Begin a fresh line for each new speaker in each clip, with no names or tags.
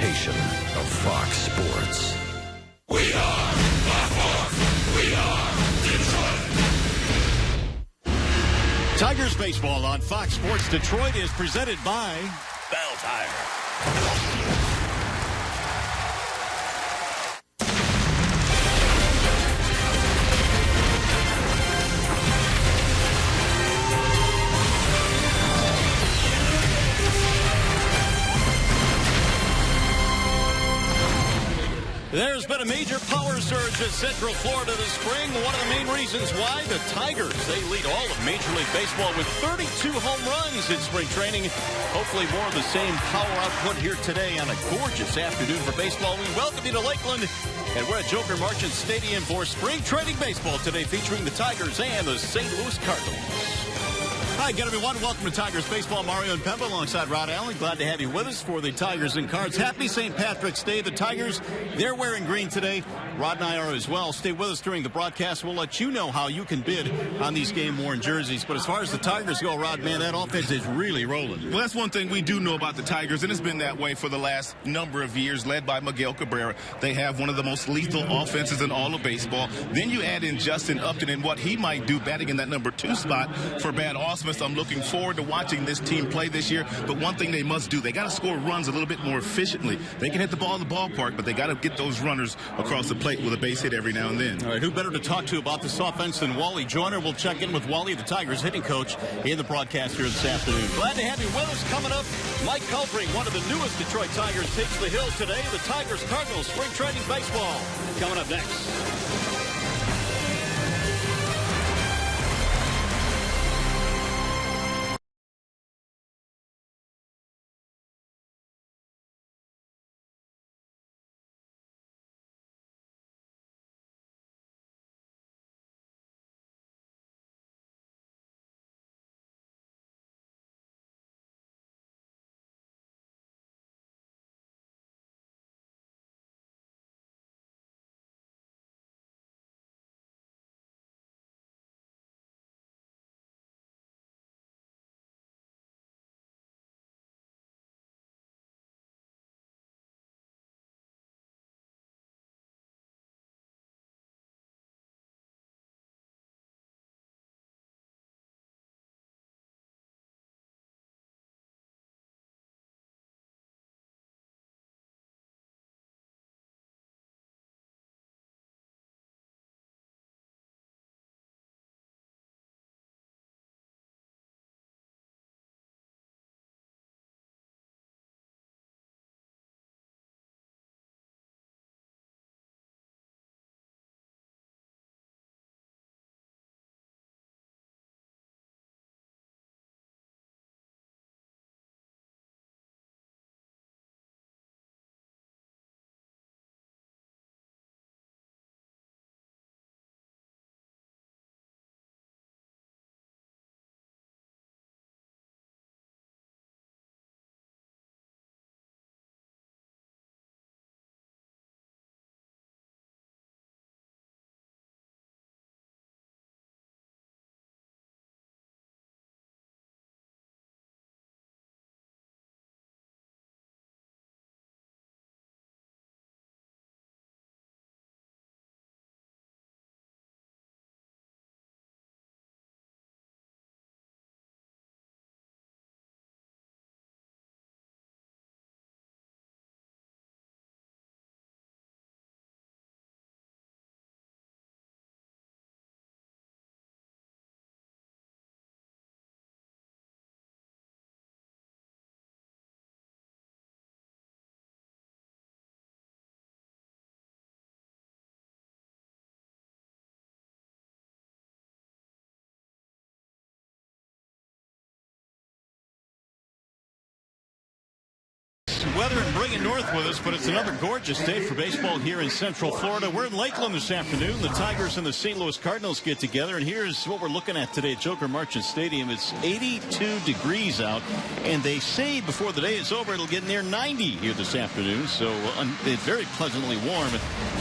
presentation of Fox Sports.
We are Fox. We are Detroit.
Tigers baseball on Fox Sports Detroit is presented by Bell Tire. There's been a major power surge in Central Florida this spring. One of the main reasons why, the Tigers, they lead all of Major League Baseball with 32 home runs in spring training. Hopefully more of the same power output here today on a gorgeous afternoon for baseball. We welcome you to Lakeland, and we're at Joker Marchant Stadium for spring training baseball today, featuring the Tigers and the St. Louis Cardinals. Hi again, everyone. Welcome to Tigers Baseball. Mario and Pemba alongside Rod Allen. Glad to have you with us for the Tigers and Cards. Happy St. Patrick's Day. The Tigers, they're wearing green today. Rod and I are as well. Stay with us during the broadcast. We'll let you know how you can bid on these game-worn jerseys. But as far as the Tigers go, Rod, man, that offense is really rolling.
Well, that's one thing we do know about the Tigers, and it's been that way for the last number of years, led by Miguel CABRERA. They have one of the most lethal offenses in all of baseball. Then you add in Justin Upton and what he might do batting in that number 2 spot for Bad Ausmus. I'm looking forward to watching this team play this year, but one thing they must do, they got to score runs a little bit more efficiently. They can hit the ball in the ballpark, but they got to get those runners across the plate with a base hit every now and then.
All right, who better to talk to about this offense than Wally Joyner? We'll check in with Wally, the Tigers hitting coach, in the broadcast here this afternoon. Glad to have you with us. Coming up, Mike Culpring, one of the newest Detroit Tigers, takes the hill today. The Tigers Cardinals spring training baseball. Coming up next. Weather and bring it north with us, but it's another gorgeous day for baseball here in Central Florida. We're in Lakeland this afternoon. The Tigers and the St. Louis Cardinals get together, and here's what we're looking at today at Joker Marchant Stadium. It's 82 degrees out, and they say before the day is over it'll get near 90 here this afternoon, so it's very pleasantly warm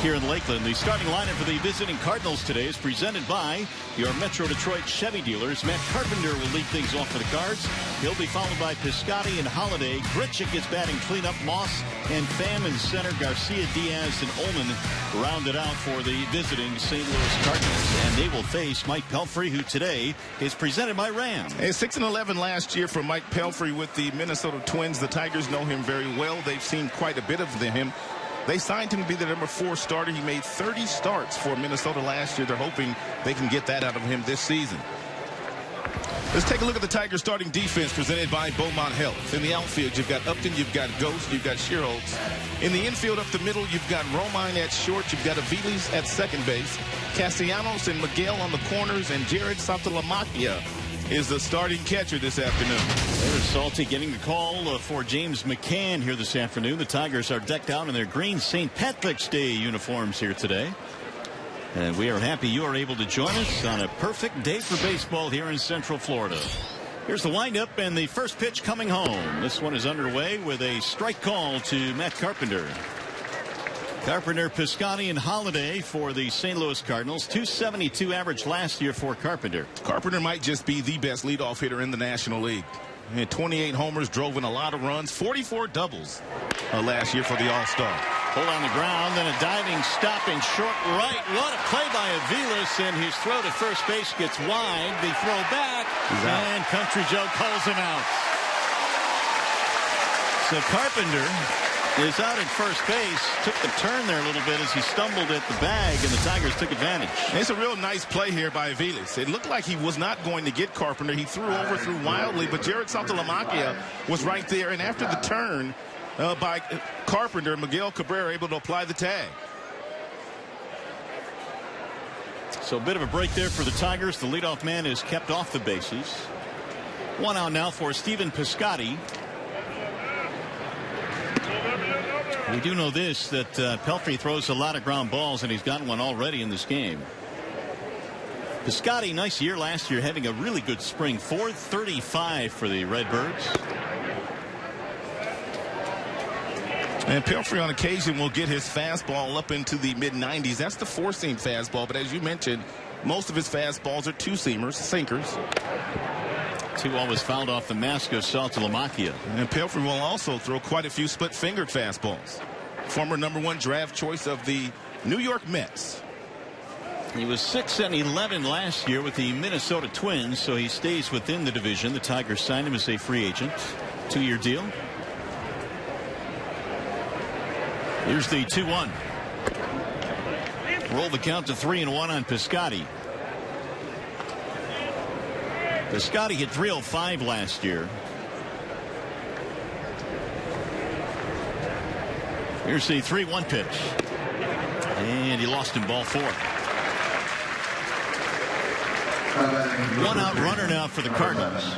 here in Lakeland. The starting lineup for the visiting Cardinals today is presented by your Metro Detroit Chevy dealers. Matt Carpenter will lead things off for the Cards. He'll be followed by Piscotti and Holliday. Gritchick gets batting cleanup. Moss Ross and Pham in center. Garcia, Diaz, and Ullman rounded out for the visiting St. Louis Cardinals. And they will face Mike Pelfrey, who today is presented by Ram.
A 6-11 last year for Mike Pelfrey with the Minnesota Twins. The Tigers know him very well. They've seen quite a bit of him. They signed him to be the number 4 starter. He made 30 starts for Minnesota last year. They're hoping they can get that out of him this season. Let's take a look at the Tigers starting defense presented by Beaumont Health. In the outfield, you've got Upton, you've got GOSE, you've got CHIERHOLTZ. In the infield up the middle, you've got ROMINE at short, you've got Aviles at second base, Castellanos and Miguel on the corners, and Jared Santalamacchia is the starting catcher this afternoon.
There's Salty getting the call for James McCann here this afternoon. The Tigers are decked out in their green St. Patrick's Day uniforms here today. And we are happy you are able to join us on a perfect day for baseball here in Central Florida. Here's the windup and the first pitch coming home. This one is underway with a strike call to Matt Carpenter. Carpenter, Piscotty, and Holliday for the St. Louis Cardinals. .272 average last year for Carpenter.
Carpenter might just be the best leadoff hitter in the National League. He had 28 homers, drove in a lot of runs, 44 doubles last year for the All-Star.
Pull on the ground, then a diving stop in short right. What a play by Aviles, and his throw to first base gets wide. The throw back, and Country Joe calls him out. So Carpenter is out at first base. Took the turn there a little bit as he stumbled at the bag, and the Tigers took advantage.
It's a real nice play here by Aviles. It looked like he was not going to get Carpenter. He threw wildly, but Jared Santalamacchia was right there, and after the turn by Carpenter, Miguel Cabrera able to apply the tag.
So a bit of a break there for the Tigers. The leadoff man is kept off the bases. One out now for Stephen Piscotty. We do know this, that Pelfrey throws a lot of ground balls, and he's gotten one already in this game. Piscotty, nice year last year, having a really good spring. .435 for the Redbirds.
And Pelfrey on occasion will get his fastball up into the mid-90s. That's the 4-seam fastball, but as you mentioned, most of his fastballs are 2-seamers, sinkers.
2-0 was fouled off the mask of Santalamacchia.
And Pelfrey will also throw quite a few split-fingered fastballs. Former #1 draft choice of the New York Mets.
He was 6-11 last year with the Minnesota Twins, so he stays within the division. The Tigers signed him as a free agent. 2-year deal. Here's the 2-1. Roll the count to 3-1 on Piscotty. Piscotty hit .305 last year. Here's the 3-1 pitch. And he lost him ball 4. One out runner now for the Cardinals.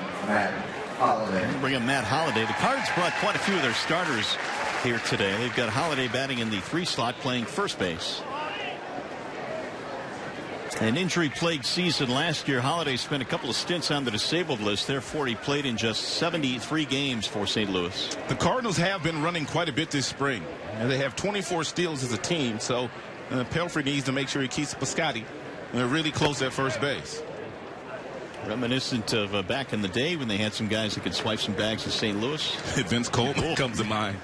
Bring up Matt Holliday. The Cards brought quite a few of their starters here today. They've got Holliday batting in the 3 slot, playing first base. An injury-plagued season last year. Holliday spent a couple of stints on the disabled list. Therefore, he played in just 73 games for St. Louis.
The Cardinals have been running quite a bit this spring. And they have 24 steals as a team, so Pelfrey needs to make sure he keeps Piscotty really close at first base.
Reminiscent of back in the day when they had some guys that could swipe some bags in St. Louis.
Vince Coleman comes to mind.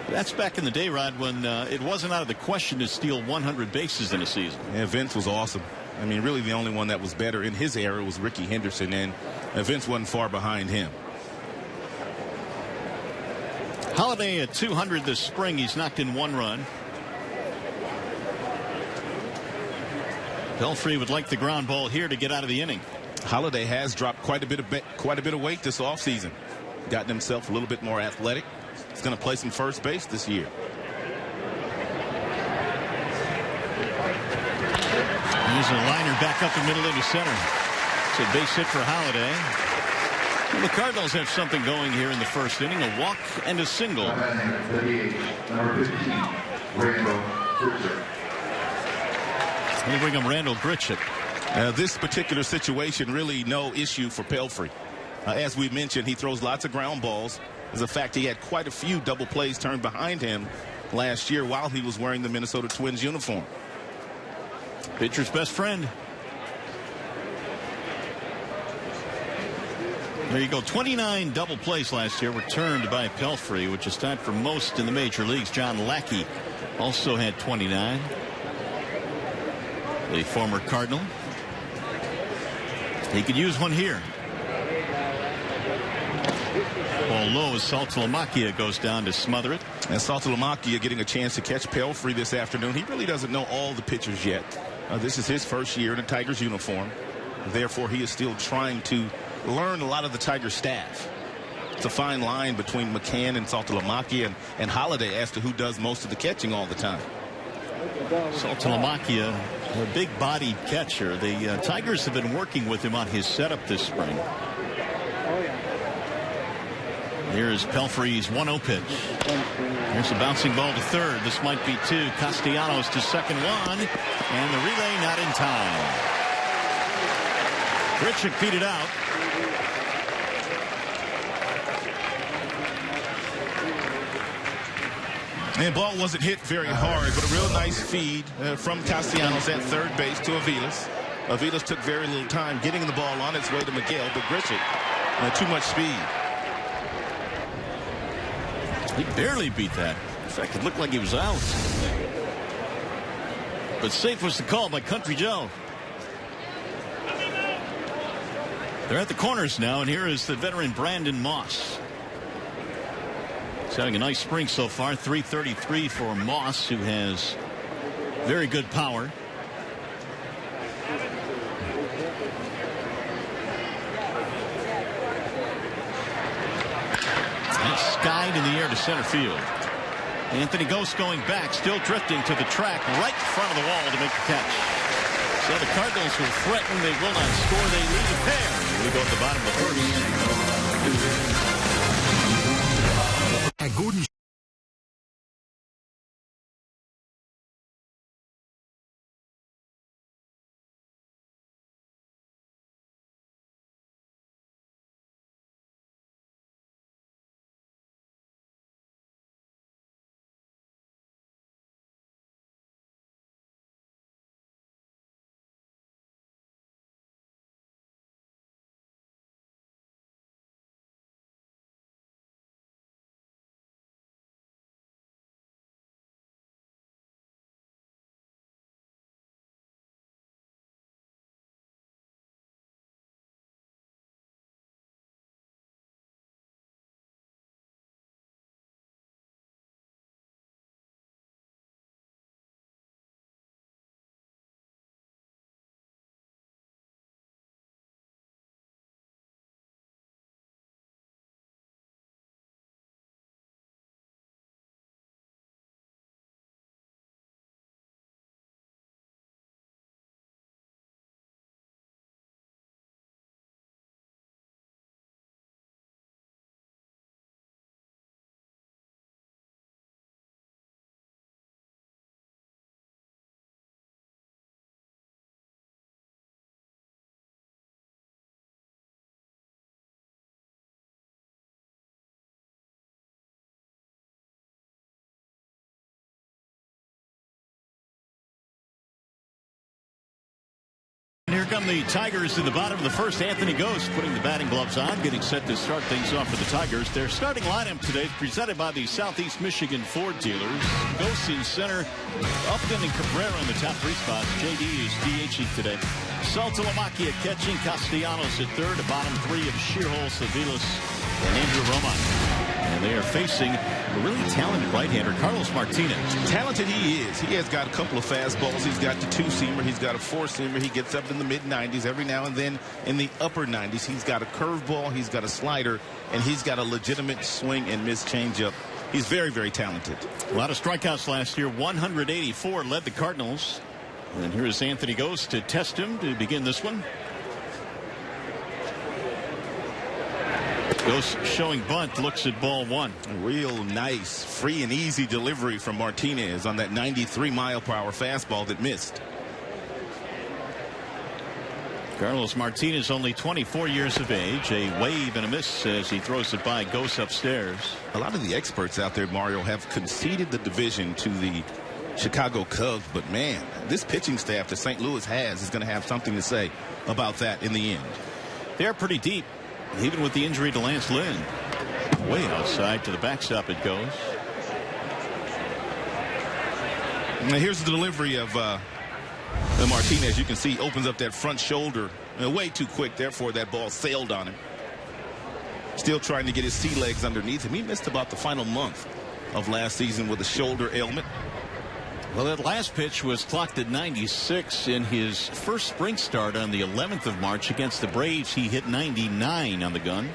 That's back in the day, Rod, when it wasn't out of the question to steal 100 bases in a season.
Yeah, Vince was awesome. I mean, really the only one that was better in his era was Ricky Henderson, and Vince wasn't far behind him.
Holliday at 200 this spring. He's knocked in 1 run. Pelfrey would like the ground ball here to get out of the inning.
Holliday has dropped quite a bit of weight this offseason. Gotten himself a little bit more athletic. He's going to play some first base this year.
Here's a liner back up the middle into center. It's a base hit for Holliday. Well, the Cardinals have something going here in the first inning. A walk and a single. They bring him Randall Grichuk.
This particular situation, really no issue for Pelfrey. As we mentioned, he throws lots of ground balls. As a fact, he had quite a few double plays turned behind him last year while he was wearing the Minnesota Twins uniform. Pitcher's best friend.
There you go. 29 double plays last year returned by Pelfrey, which is tied for most in the major leagues. John Lackey also had 29. The former Cardinal. He could use one here. Ball low as Saltalamacchia goes down to smother it.
And Saltalamacchia getting a chance to catch Pelfrey this afternoon. He really doesn't know all the pitchers yet. This is his first year in a Tigers uniform. Therefore, he is still trying to learn a lot of the Tigers staff. It's a fine line between McCann and Saltalamacchia and Holliday as to who does most of the catching all the time.
Saltalamacchia, a big-bodied catcher. The Tigers have been working with him on his setup this spring. Here's Pelfrey's 1-0 pitch. Here's a bouncing ball to third. This might be two. Castellanos to second one. And the relay not in time. Grichuk beat it out.
And the ball wasn't hit very hard, but a real nice feed from Castellanos at third base to Aviles. Aviles took very little time getting the ball on its way to Miguel, but Grichuk, too much speed.
He barely beat that. In fact, it looked like he was out. But safe was the call by Country Joe. They're at the corners now, and here is the veteran Brandon Moss. He's having a nice spring so far. 333 for Moss, who has very good power. Skied in the air to center field. Anthony Gose going back, still drifting to the track right in front of the wall to make the catch. So the Cardinals will threaten. They will not score. They lead a pair. We go at the bottom of the first.
A good
Here come the Tigers in the bottom of the first. Anthony Gose putting the batting gloves on, getting set to start things off for the Tigers. Their starting lineup today is presented by the Southeast Michigan Ford dealers. Gose in center, Upton and Cabrera in the top three spots. JD is DHing today. Saltalamacchia catching, Castellanos at third. The bottom three of CHIERHOLTZ, Aviles, and Andrew Romine. And they are facing a really talented right-hander, Carlos Martinez.
Talented he is. He has got a couple of fastballs. He's got the two-seamer. He's got a four-seamer. He gets up in the mid-90s every now and then in the upper 90s. He's got a curveball. He's got a slider. And he's got a legitimate swing and miss changeup. He's very, very talented.
A lot of strikeouts last year. 184 led the Cardinals. And here is Anthony Gose to test him to begin this one. Gose showing bunt, looks at ball one.
A real nice, free and easy delivery from Martinez on that 93-mile-per-hour fastball that missed.
Carlos Martinez, only 24 years of age. A wave and a miss as he throws it by Gose upstairs.
A lot of the experts out there, Mario, have conceded the division to the Chicago Cubs. But, man, this pitching staff that St. Louis has is going to have something to say about that in the end.
They're pretty deep. Even with the injury to Lance Lynn. Way outside to the backstop it goes.
Now here's the delivery of Martinez. You can see opens up that front shoulder way too quick. Therefore, that ball sailed on him. Still trying to get his sea legs underneath him. He missed about the final month of last season with a shoulder ailment.
Well, that last pitch was clocked at 96 in his first spring start on the 11th of March against the Braves. He hit 99 on the gun.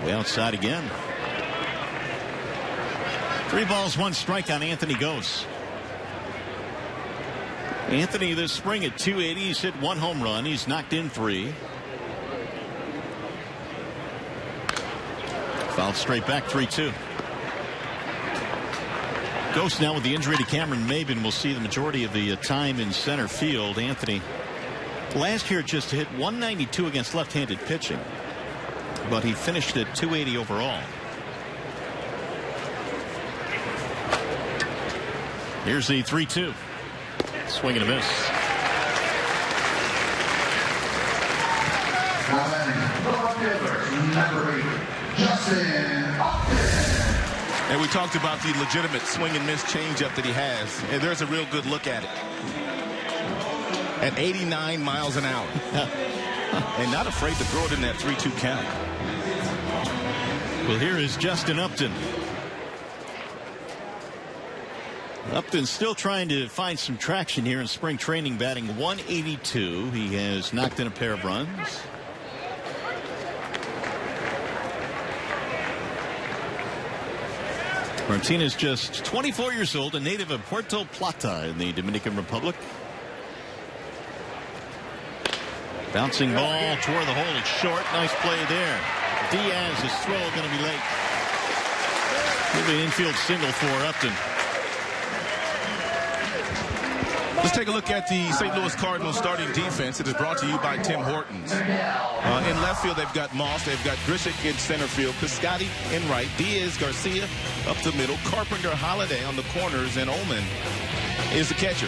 Way outside again. 3 balls, 1 strike on Anthony Gose. Anthony this spring at 280. He's hit 1 home run. He's knocked in 3. Fouled straight back, 3-2. Gose now with the injury to Cameron Maybin will see the majority of the time in center field. Anthony last year just hit 192 against left-handed pitching, but he finished at 280 overall. Here's the 3-2. Swing and a miss.
Number 8, Justin Upton.
And we talked about the legitimate swing and miss changeup that he has. And there's a real good look at it. At 89 miles an hour. And not afraid to throw it in that 3-2 count.
Well, here is Justin Upton. Upton's still trying to find some traction here in spring training, batting 182. He has knocked in a pair of runs. Martinez just 24 years old, a native of Puerto Plata in the Dominican Republic. Bouncing ball toward the hole. It's short. Nice play there. Diaz's throw going to be late. Maybe an infield single for Upton.
Let's take a look at the St. Louis Cardinals starting defense. It is brought to you by Tim Hortons. In left field, they've got Moss. They've got Grishik in center field. Piscotty in right. Diaz, Garcia up the middle. Carpenter, Holliday on the corners. And Ullman is the catcher.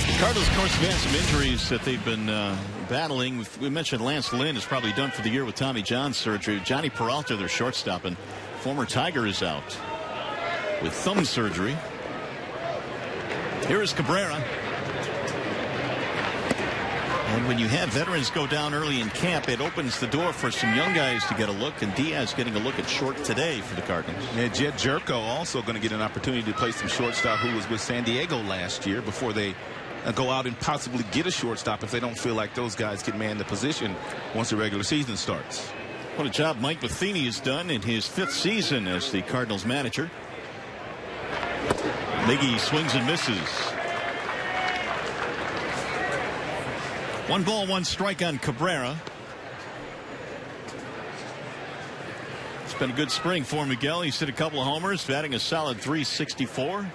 The Cardinals, of course, have had some injuries that they've been battling. We mentioned Lance Lynn is probably done for the year with Tommy John surgery. Johnny Peralta, their shortstop, and former Tiger, is out with thumb surgery. Here is Cabrera. And when you have veterans go down early in camp, it opens the door for some young guys to get a look. And Diaz getting a look at short today for the Cardinals.
Yeah, Jed Jerko also going to get an opportunity to play some shortstop, who was with San Diego last year, before they go out and possibly get a shortstop if they don't feel like those guys can man the position once the regular season starts.
What a job Mike Matheny has done in his 5th season as the Cardinals manager. Miggy swings and misses. 1 ball, 1 strike on Cabrera. It's been a good spring for Miguel. He's hit a couple of homers, batting a solid .364.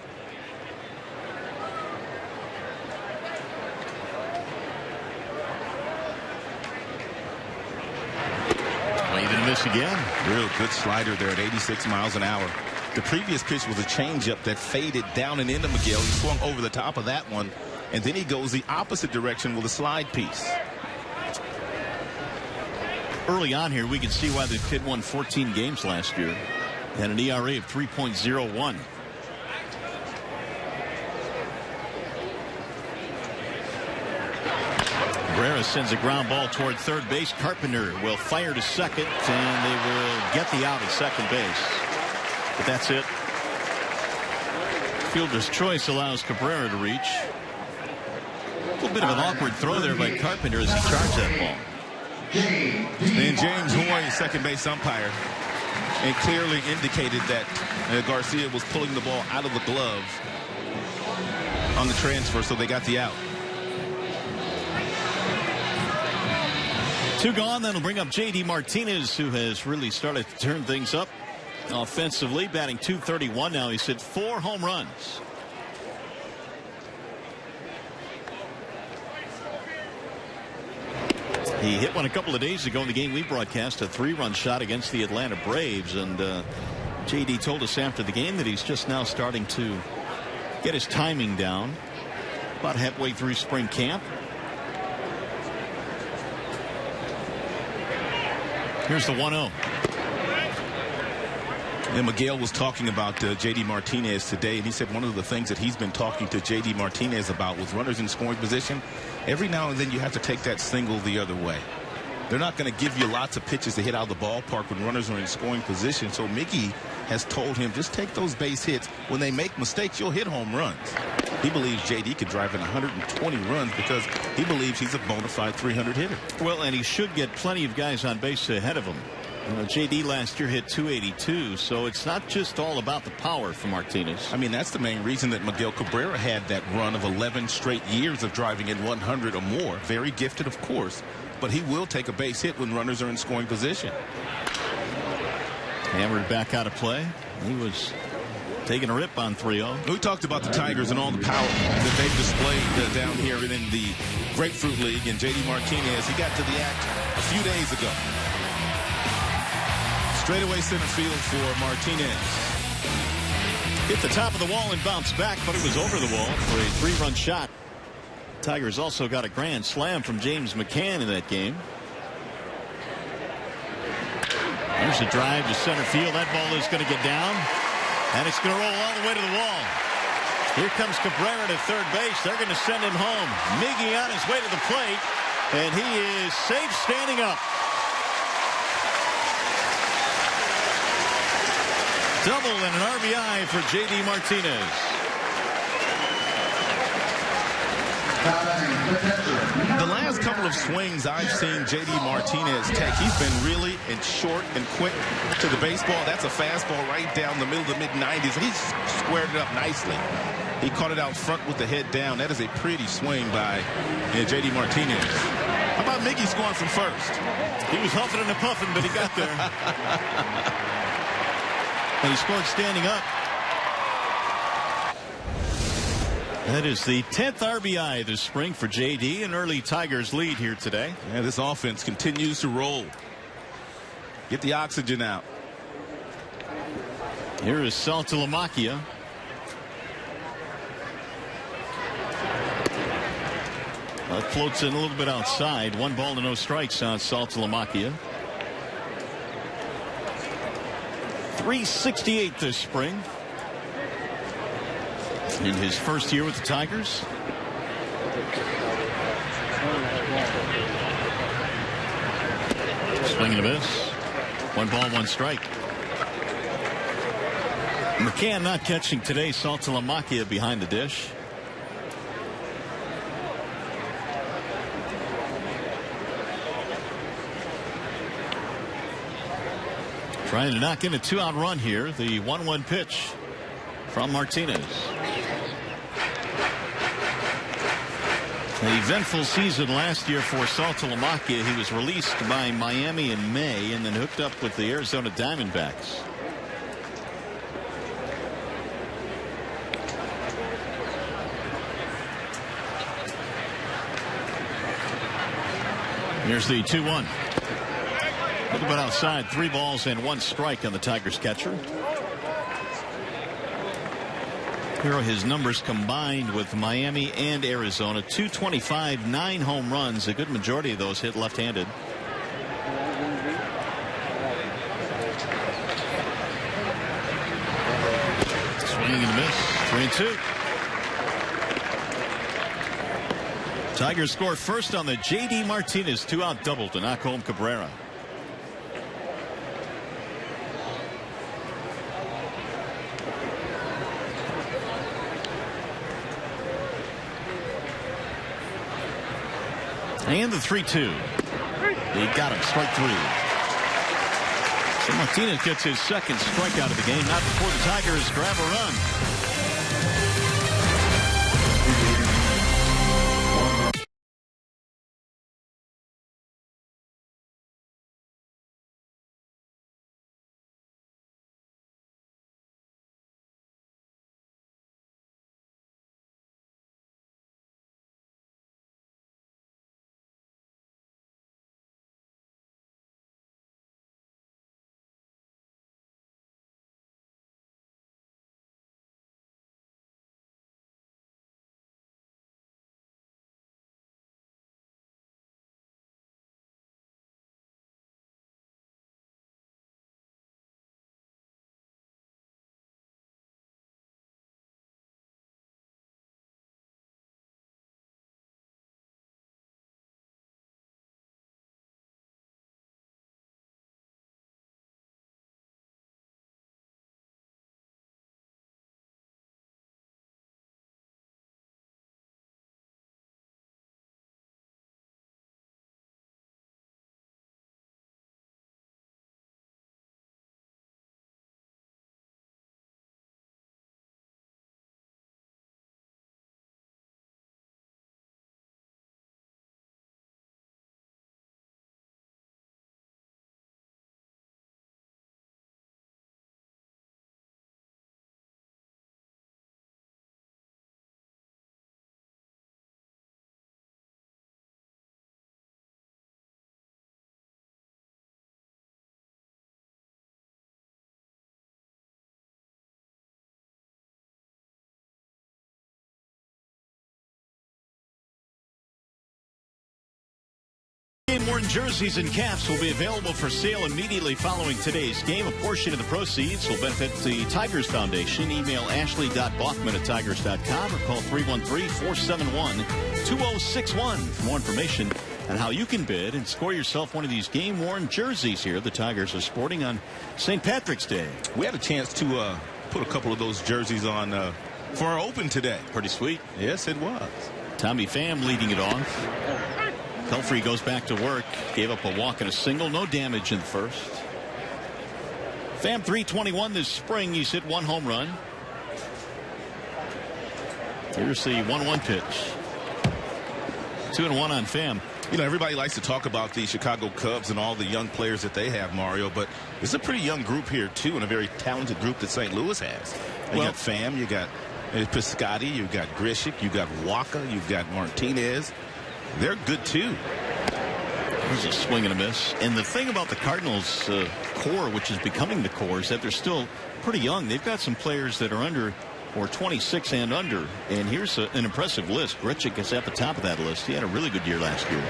Wave and miss again.
Real good slider there at 86 miles an hour. The previous pitch was a changeup that faded down and into Miguel. He swung over the top of that one, and then he goes the opposite direction with a slide piece.
Early on here, we can see why the kid won 14 games last year. Had an ERA of 3.01. Cabrera sends a ground ball toward third base. Carpenter will fire to second, and they will get the out at second base. But that's it. Fielder's choice allows Cabrera to reach. A little bit of an awkward throw there by Carpenter as he charged that ball.
And James Hoy, second base umpire, and clearly indicated that Garcia was pulling the ball out of the glove on the transfer, so they got the out.
2 gone. That'll bring up J.D. Martinez, who has really started to turn things up offensively, batting .231 now. He's hit 4 home runs. He hit one a couple of days ago in the game we broadcast, a 3-run shot against the Atlanta Braves. And J.D. told us after the game that he's just now starting to get his timing down, about halfway through spring camp. Here's the 1-0.
And Miguel was talking about J.D. Martinez today, and he said one of the things that he's been talking to J.D. Martinez about with runners in scoring position, every now and then you have to take that single the other way. They're not going to give you lots of pitches to hit out of the ballpark when runners are in scoring position. So Mickey has told him, just take those base hits. When they make mistakes, you'll hit home runs. He believes J.D. could drive in 120 runs because he believes he's a bona fide 300 hitter.
Well, and he should get plenty of guys on base ahead of him. J.D. last year hit 282, so it's not just all about the power for Martinez.
I mean, that's the main reason that Miguel Cabrera had that run of 11 straight years of driving in 100 or more. Very gifted, of course, but he will take a base hit when runners are in scoring position.
Hammered back out of play. He was taking a rip on 3-0.
We talked about the Tigers and all the power that they've displayed down here in the Grapefruit League, and J.D. Martinez, he got to the act a few days ago. Straightaway center field for Martinez.
Hit the top of the wall and bounced back, but it was over the wall for a 3-run shot. Tigers also got a grand slam from James McCann in that game. There's a drive to center field. That ball is going to get down, and it's going to roll all the way to the wall. Here comes Cabrera to third base. They're going to send him home. Miggy on his way to the plate, and he is safe standing up. Double and an RBI for J.D. Martinez.
The last couple of swings I've seen J.D. Martinez take, he's been really short and quick to the baseball. That's a fastball right down the middle of the mid-90s, and he's squared it up nicely. He caught it out front with the head down. That is a pretty swing by J.D. Martinez. How about Miggy scoring from first?
He was huffing and puffing, but he got there. And he scored standing up. That is the 10th RBI this spring for J.D. An early Tigers lead here today.
Yeah, this offense continues to roll. Get the oxygen out.
Here is Saltalamacchia. That floats in a little bit outside. 1 ball to no strikes on Saltalamacchia. 368 this spring. In his first year with the Tigers. Swing and a miss. 1 ball, 1 strike. McCann not catching today. Saltalamacchia behind the dish. Trying to knock in a 2-out run here. The 1-1 pitch from Martinez. An eventful season last year for Saltalamacchia. He was released by Miami in May and then hooked up with the Arizona Diamondbacks. Here's the 2-1. A little bit outside. 3 balls and 1 strike on the Tigers catcher. Here are his numbers combined with Miami and Arizona. 225, 9 home runs. A good majority of those hit left-handed. Swing and miss. 3-2. Tigers score first on the J.D. Martinez 2-out double to knock home Cabrera. And the 3-2. He got him. Strike 3. So Martinez gets his second strikeout of the game. Not before the Tigers grab a run. Game-worn jerseys and caps will be available for sale immediately following today's game. A portion of the proceeds will benefit the Tigers Foundation. Email ashley.bachman@tigers.com or call 313-471-2061 for more information on how you can bid and score yourself one of these game-worn jerseys here the Tigers are sporting on St. Patrick's Day.
We had a chance to put a couple of those jerseys on for our open today.
Pretty sweet.
Yes, it was.
Tommy Pham leading it off. Pelfrey goes back to work. Gave up a walk and a single. No damage in the first. Pham 321 this spring. He's hit 1 home run. Here's the 1-1 pitch. 2-1 on Pham.
You know, everybody likes to talk about the Chicago Cubs and all the young players that they have, Mario, but it's a pretty young group here, too, and a very talented group that St. Louis has. You got Pham, you got Piscotty, you got Grichuk, you got Walker, you've got Martinez. They're good, too.
There's a swing and a miss. And the thing about the Cardinals core, which is becoming the core, is that they're still pretty young. They've got some players that are under or 26 and under. And here's an impressive list. Grichuk is at the top of that list. He had a really good year last year.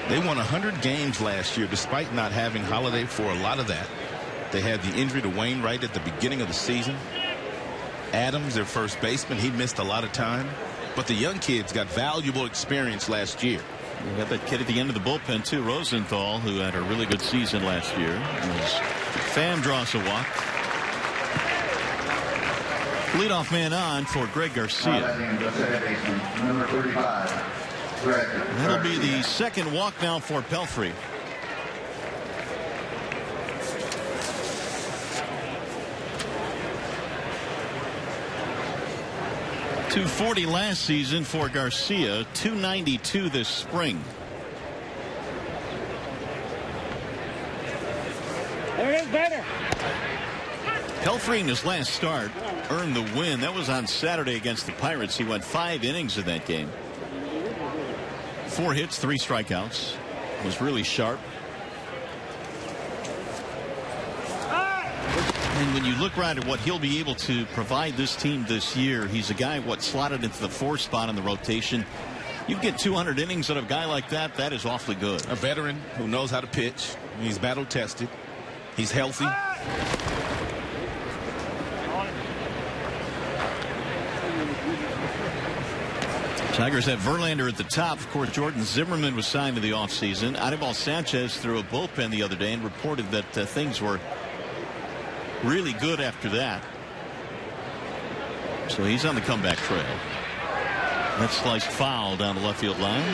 They won 100 games last year despite not having Holliday for a lot of that. They had the injury to Wainwright at the beginning of the season. Adams, their first baseman, he missed a lot of time. But the young kids got valuable experience last year.
You got that kid at the end of the bullpen, too, Rosenthal, who had a really good season last year. Pham draws a walk. Leadoff man on for Greg Garcia.
Number 35.
That'll be the second walk now for Pelfrey. .240 last season for Garcia, .292 this spring.
There it is, better.
Pelfrey in his last start earned the win. That was on Saturday against the Pirates. He went 5 innings in that game. 4 hits, 3 strikeouts. Was really sharp. And when you look right at what he'll be able to provide this team this year, he's a guy slotted into the 4th spot in the rotation. You get 200 innings out of a guy like that. That is awfully good.
A veteran who knows how to pitch. He's battle tested. He's healthy.
Tigers have Verlander at the top. Of course, Jordan Zimmerman was signed to the offseason. Anibal Sanchez threw a bullpen the other day and reported that things were really good after that. So he's on the comeback trail. That sliced foul down the left field line.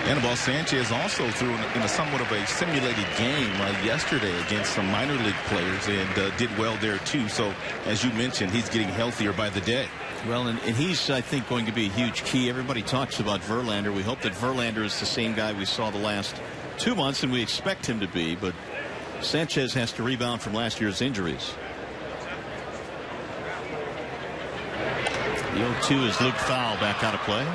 Anibal Sanchez also threw in a somewhat of a simulated game yesterday against some minor league players and did well there too. So as you mentioned, he's getting healthier by the day.
Well, and he's, I think, going to be a huge key. Everybody talks about Verlander. We hope that Verlander is the same guy we saw the last 2 months, and we expect him to be. But Sanchez has to rebound from last year's injuries. The 0-2 is Luke Fowl back out of play.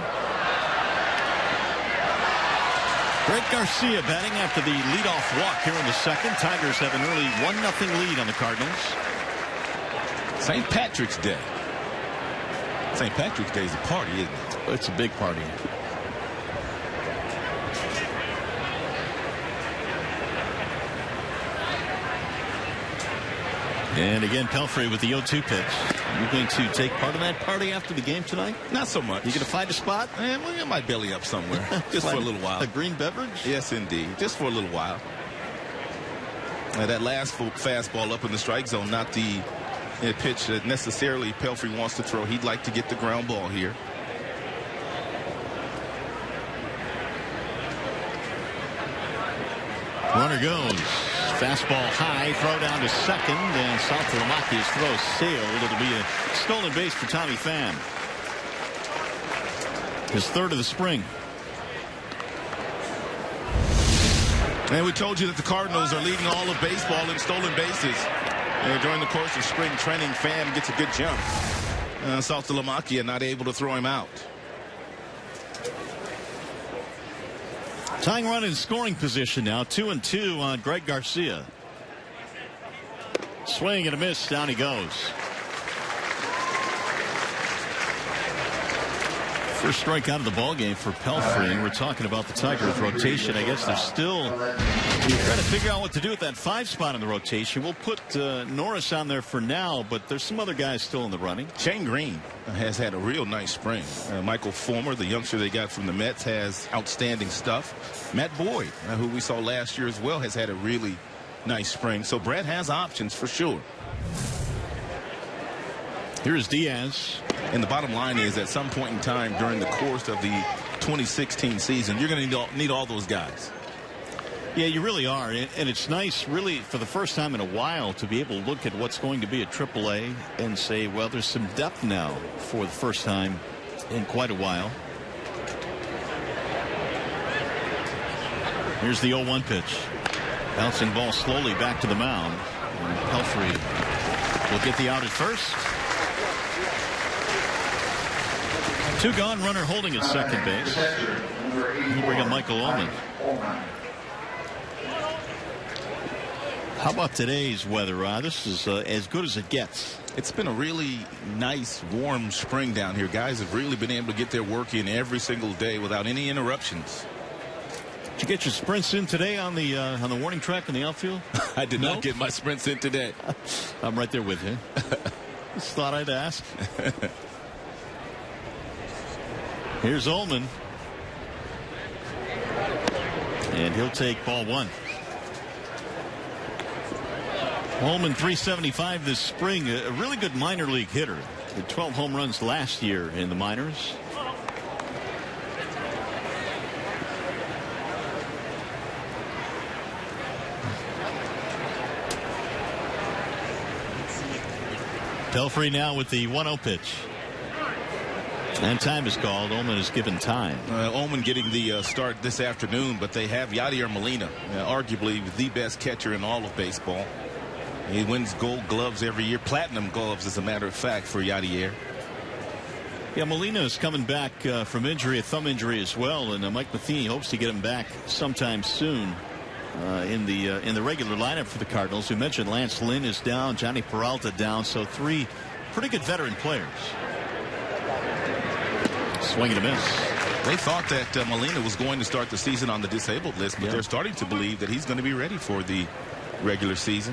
Greg Garcia batting after the leadoff walk here in the second. Tigers have an early 1-0 lead on the Cardinals.
St. Patrick's Day. St. Patrick's Day is a party, isn't it?
It's a big party. And again, Pelfrey with the 0-2 pitch. Are you going to take part in that party after the game tonight?
Not so much.
You going to find a spot?
We might belly up somewhere. Just for a little while.
A green beverage?
Yes, indeed. Just for a little while. That last fastball up in the strike zone, not the pitch that necessarily Pelfrey wants to throw. He'd like to get the ground ball here.
Runner goes. Fastball high, throw down to second, and Saltamaki's throw sailed. It'll be a stolen base for Tommy Pham. His 3rd of the spring.
And we told you that the Cardinals are leading all of baseball in stolen bases. And during the course of spring training, Pham gets a good jump. Saltamakia not able to throw him out.
Tying run in scoring position now. 2-2 on Greg Garcia. Swing and a miss. Down he goes. First strike out of the ballgame for Pelfrey, and we're talking about the Tigers rotation. I guess they're still trying to figure out what to do with that 5 spot in the rotation. We'll put Norris on there for now, but there's some other guys still in the running.
Shane Green has had a real nice spring. Michael Fulmer, the youngster they got from the Mets, has outstanding stuff. Matt Boyd, who we saw last year as well, has had a really nice spring. So Brad has options for sure.
Here's Diaz.
And the bottom line is, at some point in time during the course of the 2016 season, you're going to need all those guys.
Yeah, you really are. And it's nice, really, for the first time in a while, to be able to look at what's going to be a AAA and say, well, there's some depth now for the first time in quite a while. Here's the 0-1 pitch. Bouncing ball slowly back to the mound. And Pelfrey will get the out at first. 2 gone, runner holding at second base. We'll bring up Michael Ohlman. How about today's weather, Rod? This is as good as it gets.
It's been a really nice, warm spring down here. Guys have really been able to get their work in every single day without any interruptions.
Did you get your sprints in today on the warning track in the outfield?
I did not get my sprints in today.
I'm right there with you. Just thought I'd ask. Here's Ullman. And he'll take ball 1. Ullman, 375 this spring. A really good minor league hitter. Did 12 home runs last year in the minors. Pelfrey now with the 1-0 pitch. And time is called. Ullman is given time.
Ullman getting the start this afternoon, but they have Yadier Molina, arguably the best catcher in all of baseball. He wins gold gloves every year, platinum gloves, as a matter of fact, for Yadier.
Yeah, Molina is coming back from injury, a thumb injury as well, and Mike Matheny hopes to get him back sometime soon in the regular lineup for the Cardinals. We mentioned Lance Lynn is down, Johnny Peralta down, so 3 pretty good veteran players. Swing and a miss.
They thought that Molina was going to start the season on the disabled list, but they're starting to believe that he's going to be ready for the regular season.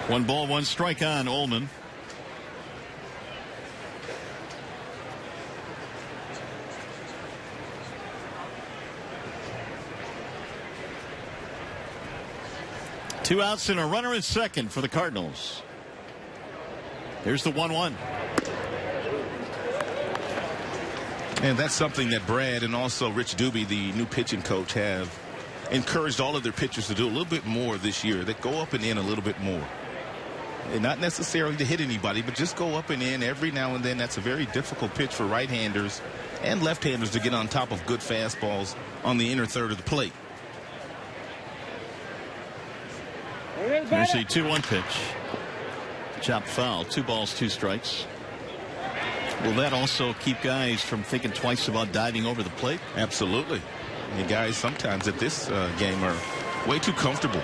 1 ball, 1 strike on Ullman. Two outs and a runner at second for the Cardinals. Here's the 1-1.
And that's something that Brad and also Rich Doobie, the new pitching coach, have encouraged all of their pitchers to do a little bit more this year. They go up and in a little bit more. And not necessarily to hit anybody, but just go up and in every now and then. That's a very difficult pitch for right-handers and left-handers to get on top of good fastballs on the inner third of the plate.
Here's the 2-1 pitch. Chopped foul. 2 balls, 2 strikes. Will that also keep guys from thinking twice about diving over the plate?
Absolutely. And guys sometimes at this game are way too comfortable.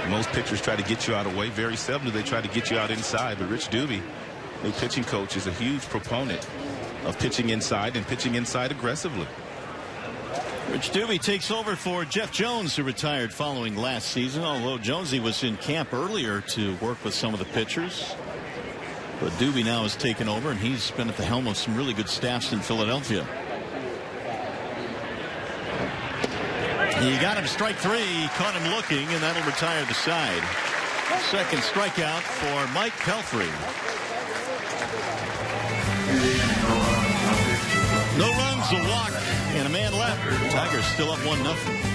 Most pitchers try to get you out of the way. Very seldom do they try to get you out inside. But Rich Doobie, new pitching coach, is a huge proponent of pitching inside and pitching inside aggressively.
Rich Doobie takes over for Jeff Jones, who retired following last season, although Jonesy was in camp earlier to work with some of the pitchers. But Doobie now has taken over, and he's been at the helm of some really good staffs in Philadelphia. He got him strike 3. He caught him looking, and that'll retire the side. Second strikeout for Mike Pelfrey. No runs, a walk, and a man left. Tigers still up 1-0.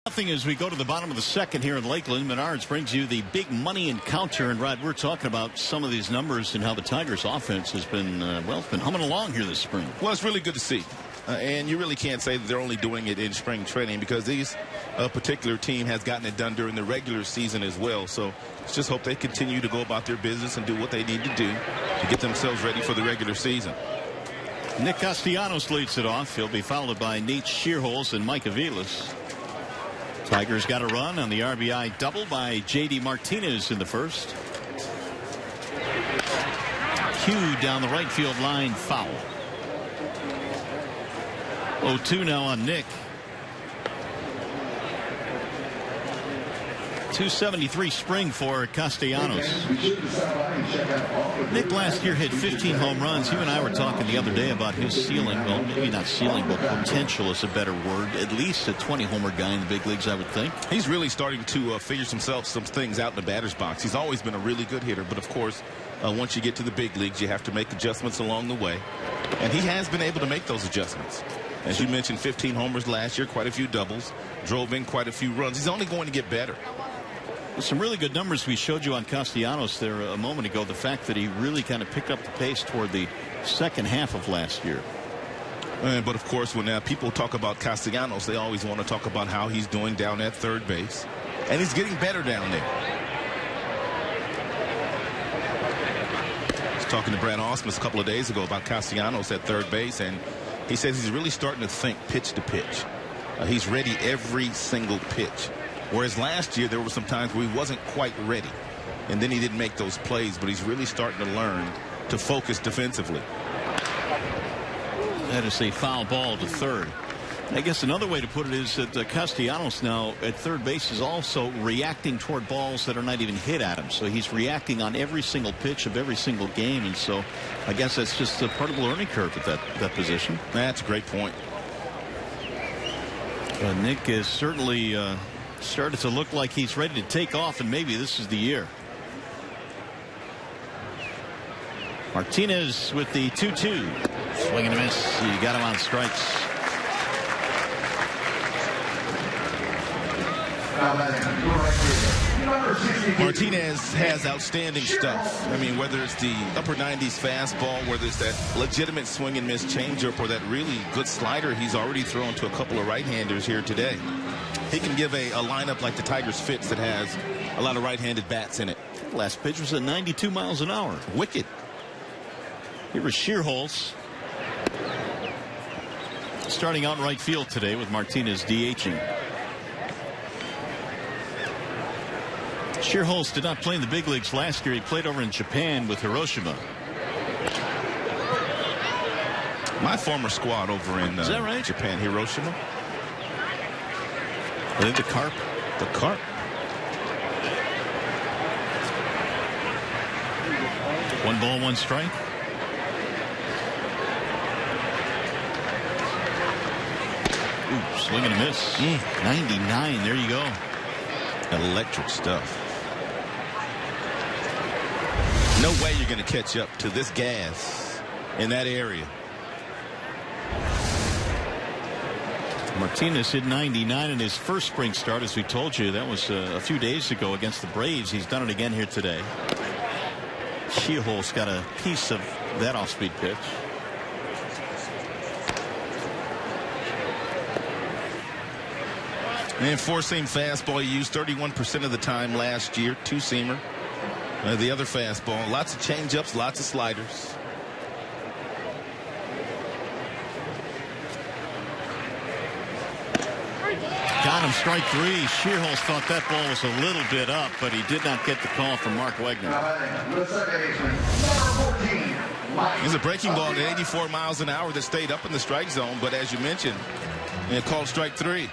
Nothing as we go to the bottom of the second here in Lakeland. Menards brings you the big money encounter. And Rod, we're talking about some of these numbers and how the Tigers offense has been, well, it's been humming along here this spring.
Well, it's really good to see. And you really can't say that they're only doing it in spring training, because these particular team has gotten it done during the regular season as well. So let's just hope they continue to go about their business and do what they need to do to get themselves ready for the regular season.
Nick Castellanos leads it off. He'll be followed by Nate Ciarholtz and Mike Aviles. Tigers got a run on the RBI double by J.D. Martinez in the first. Hugh down the right field line, foul. 0-2 now on Nick. 273 spring for Castellanos. Nick last year hit 15 home runs. You and I were talking the other day about his ceiling. Well, maybe not ceiling, but potential is a better word. At least a 20-homer guy in the big leagues, I would think. He's really starting to figure some things out in the batter's box. He's always been a really good hitter, but of course, once you get to the big leagues, you have to make adjustments along the way. And he has been able to make those adjustments. As you mentioned, 15 homers last year, quite a few doubles, drove in quite a few runs. He's only going to get better. Some really good numbers we showed you on Castellanos there a moment ago. The fact that he really kind of picked up the pace toward the second half of last year. But of course, when people talk about Castellanos, they always want to talk about how he's doing down at third base. And he's getting better down there. I was talking to Brad Ausmus a couple of days ago about Castellanos at third base, and he says he's really starting to think pitch to pitch. He's ready every single pitch. Whereas last year, there were some times where he wasn't quite ready. And then he didn't make those plays, but he's really starting to learn to focus defensively. That is a foul ball to third. I guess another way to put it is that Castellanos now at third base is also reacting toward balls that are not even hit at him. So he's reacting on every single pitch of every single game. And so I guess that's just a part of the learning curve at that position. That's a great point. Nick is certainly started to look like he's ready to take off, and maybe this is the year. Martinez with the 2-2. Swing and a miss. He got him on strikes. Martinez has outstanding stuff. I mean, whether it's the upper 90s fastball, whether it's that legitimate swing and miss changeup, or that really good slider he's already thrown to a couple of right-handers here today. He can give a lineup like the Tigers fits that has a lot of right-handed bats in it. Last pitch was at 92 miles an hour. Wicked. Here was Ciarholtz starting out in right field today with Martinez DHing. Ciarholtz did not play in the big leagues last year. He played over in Japan with Hiroshima. My former squad over in
is that right?
Japan, Hiroshima. I think the Carp. The Carp. One ball, one strike. Ooh, swing and a miss. 99. There you go. Electric stuff. No way you're going to catch up to this gas in that area. Martinez hit 99 in his first spring start, as we told you. That was a few days ago against the Braves. He's done it again here today. Ciarholtz got a piece of that off-speed pitch. And four-seam fastball he used 31% of the time last year. Two-seamer. The other fastball. Lots of changeups, lots of sliders. Got him, strike three. Ciarholtz thought that ball was a little bit up, but he did not get the call from Mark Wegner. It's a breaking ball at 84 miles an hour that stayed up in the strike zone, but as you mentioned, it called strike three.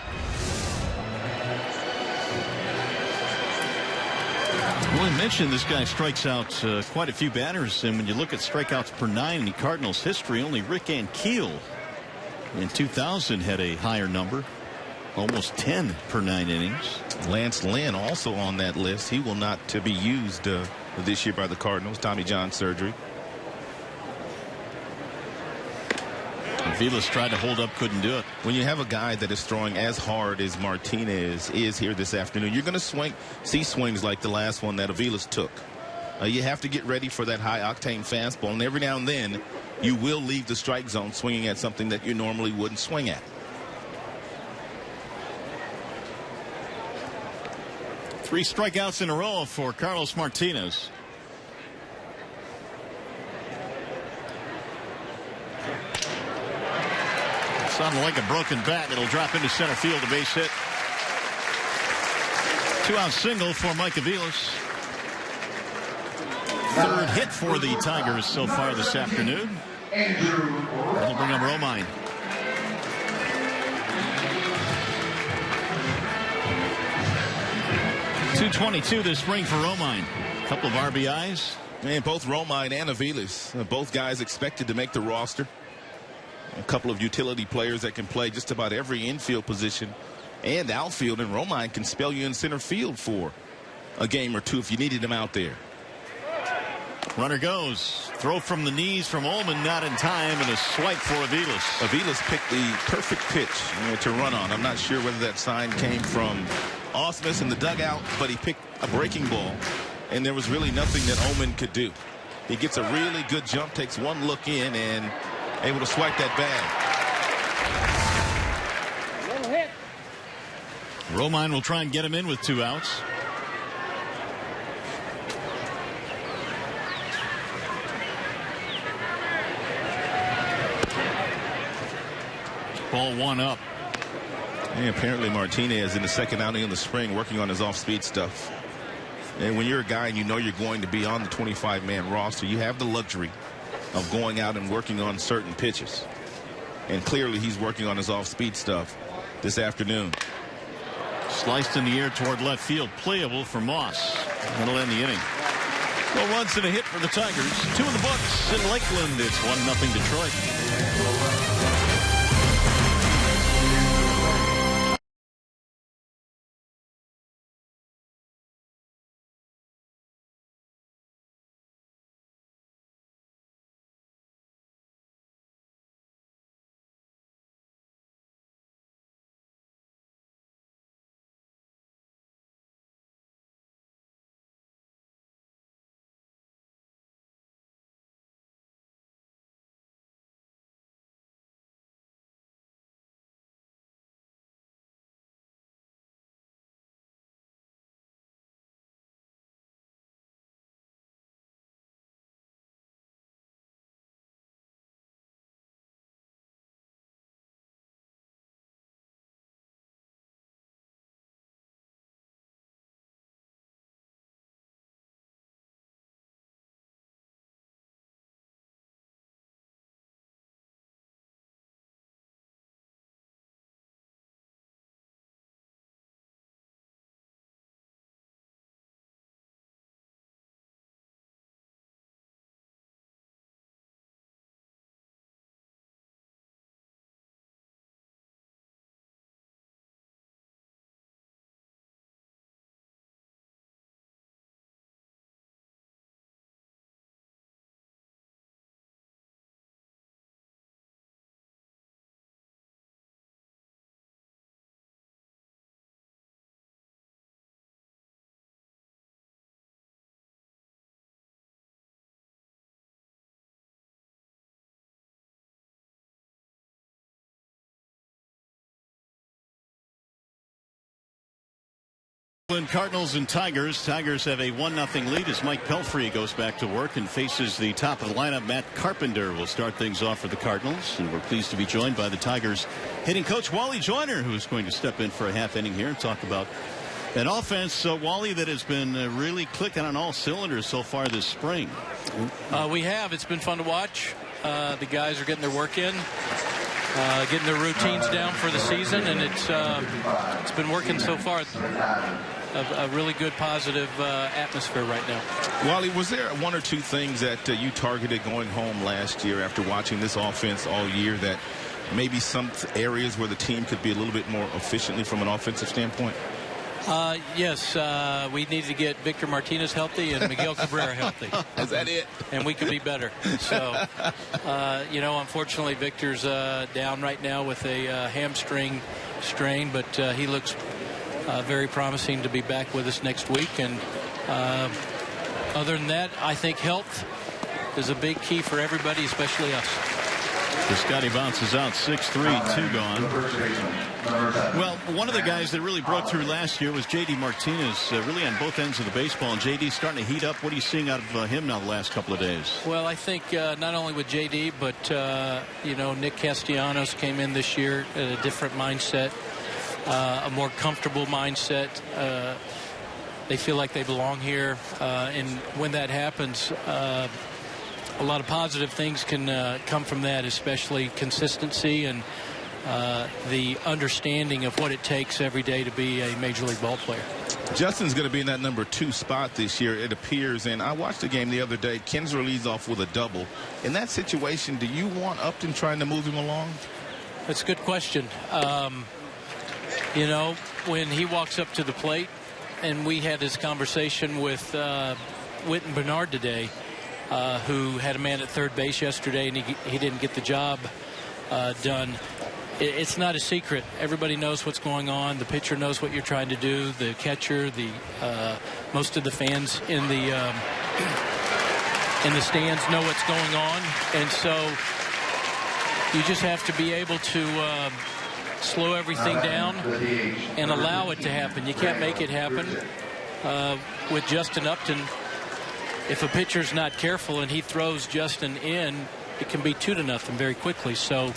Well, I mentioned this guy strikes out quite a few batters, and when you look at strikeouts per nine in the Cardinals history, only Rick Ankiel in 2000 had a higher number. Almost 10 per 9 innings. Lance Lynn also on that list. He will not be used this year by the Cardinals. Tommy John surgery. Aviles tried to hold up, couldn't do it.
When you have a guy that is throwing as hard as Martinez is here this afternoon, you're going to see swings like the last one that Aviles took. You have to get ready for that high-octane fastball, and every now and then you will leave the strike zone swinging at something that you normally wouldn't swing at.
3 strikeouts in a row for Carlos Martinez. Sounded like a broken bat. It'll drop into center field, a base hit. 2-out single for Mike Aviles. 3rd hit for the Tigers so far this afternoon. That'll bring up Romine. .222 this spring for Romine. A couple of RBIs.
And both Romine and Aviles, both guys expected to make the roster. A couple of utility players that can play just about every infield position and outfield, and Romine can spell you in center field for a game or two if you needed him out there.
Runner goes. Throw from the knees from Ullman, not in time, and a swipe for Aviles.
Aviles picked the perfect pitch to run on. I'm not sure whether that sign came from Osmus in the dugout, but he picked a breaking ball, and there was really nothing that Ullman could do. He gets a really good jump, takes one look in, and able to swipe that bag.
Romine will try and get him in with 2 outs. Ball 1 up.
And apparently Martinez in the 2nd outing of the spring working on his off-speed stuff. And when you're a guy and you know you're going to be on the 25-man roster, you have the luxury of going out and working on certain pitches. And clearly he's working on his off-speed stuff this afternoon.
Sliced in the air toward left field. Playable for Moss. That'll end the inning. No runs and a hit for the Tigers. 2 in the books in Lakeland. It's 1-0 Detroit. Cardinals and Tigers. Tigers have a 1-0 lead as Mike Pelfrey goes back to work and faces the top of the lineup. Matt Carpenter will start things off for the Cardinals, and we're pleased to be joined by the Tigers hitting coach Wally Joyner, who's going to step in for a half inning here and talk about an offense, Wally, that has been really clicking on all cylinders so far this spring.
We have. It's been fun to watch. The guys are getting their work in, getting their routines down for the season, and it's been working so far. A really good positive atmosphere right now.
Wally, was there 1 or 2 things that you targeted going home last year after watching this offense all year, that maybe some areas where the team could be a little bit more efficiently from an offensive standpoint?
Yes, we need to get Victor Martinez healthy and Miguel Cabrera healthy.
Is that it?
And we could be better. So, you know, unfortunately, Victor's down right now with a hamstring strain, but he looks very promising to be back with us next week. And other than that, I think health is a big key for everybody, especially us.
Scotty bounces out 6-3, 2 gone. Well, one of the guys that really broke through last year was J.D. Martinez, really on both ends of the baseball. And J.D.'s starting to heat up. What are you seeing out of him now the last couple of days?
Well, I think not only with J.D., but, you know, Nick Castellanos came in this year at a different mindset, a more comfortable mindset. They feel like they belong here. And when that happens, a lot of positive things can come from that, especially consistency and the understanding of what it takes every day to be a major league ball player.
Justin's going to be in that number 2 spot this year, it appears. And I watched the game the other day. Kinsler leads off with a double. In that situation, do you want Upton trying to move him along?
That's a good question. You know, when he walks up to the plate, and we had this conversation with Whit and Bernard today, who had a man at third base yesterday, and he didn't get the job done. It's not a secret. Everybody knows what's going on. The pitcher knows what you're trying to do. The catcher, most of the fans in the stands know what's going on, and so you just have to be able to slow everything down and allow it to happen. You can't make it happen. With Justin Upton, if a pitcher's not careful and he throws Justin in, it can be 2-0 very quickly. So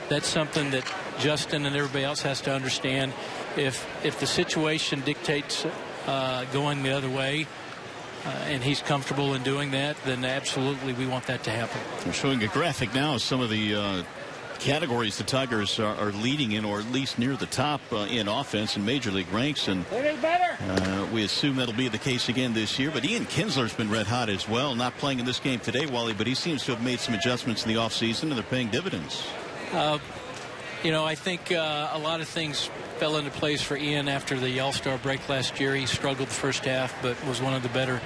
that's something that Justin and everybody else has to understand. If the situation dictates going the other way, and he's comfortable in doing that, then absolutely we want that to happen.
We're showing a graphic now of some of the categories the Tigers are leading in, or at least near the top in offense in major league ranks, and we assume that'll be the case again this year. But Ian Kinsler's been red hot as well, not playing in this game today, Wally, but he seems to have made some adjustments in the offseason, and they're paying dividends.
You know, I think a lot of things fell into place for Ian after the All-Star break last year. He struggled the first half, but was one of the better,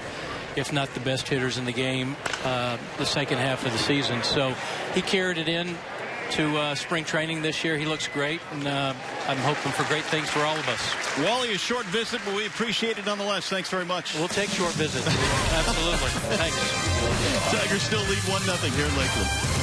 if not the best hitters in the game the second half of the season. So he carried it in to spring training this year. He looks great, and I'm hoping for great things for all of us.
Wally, a short visit, but we appreciate it nonetheless. Thanks very much.
We'll take short visits. Absolutely. Thanks.
Tigers still lead 1-0 here in Lakeland.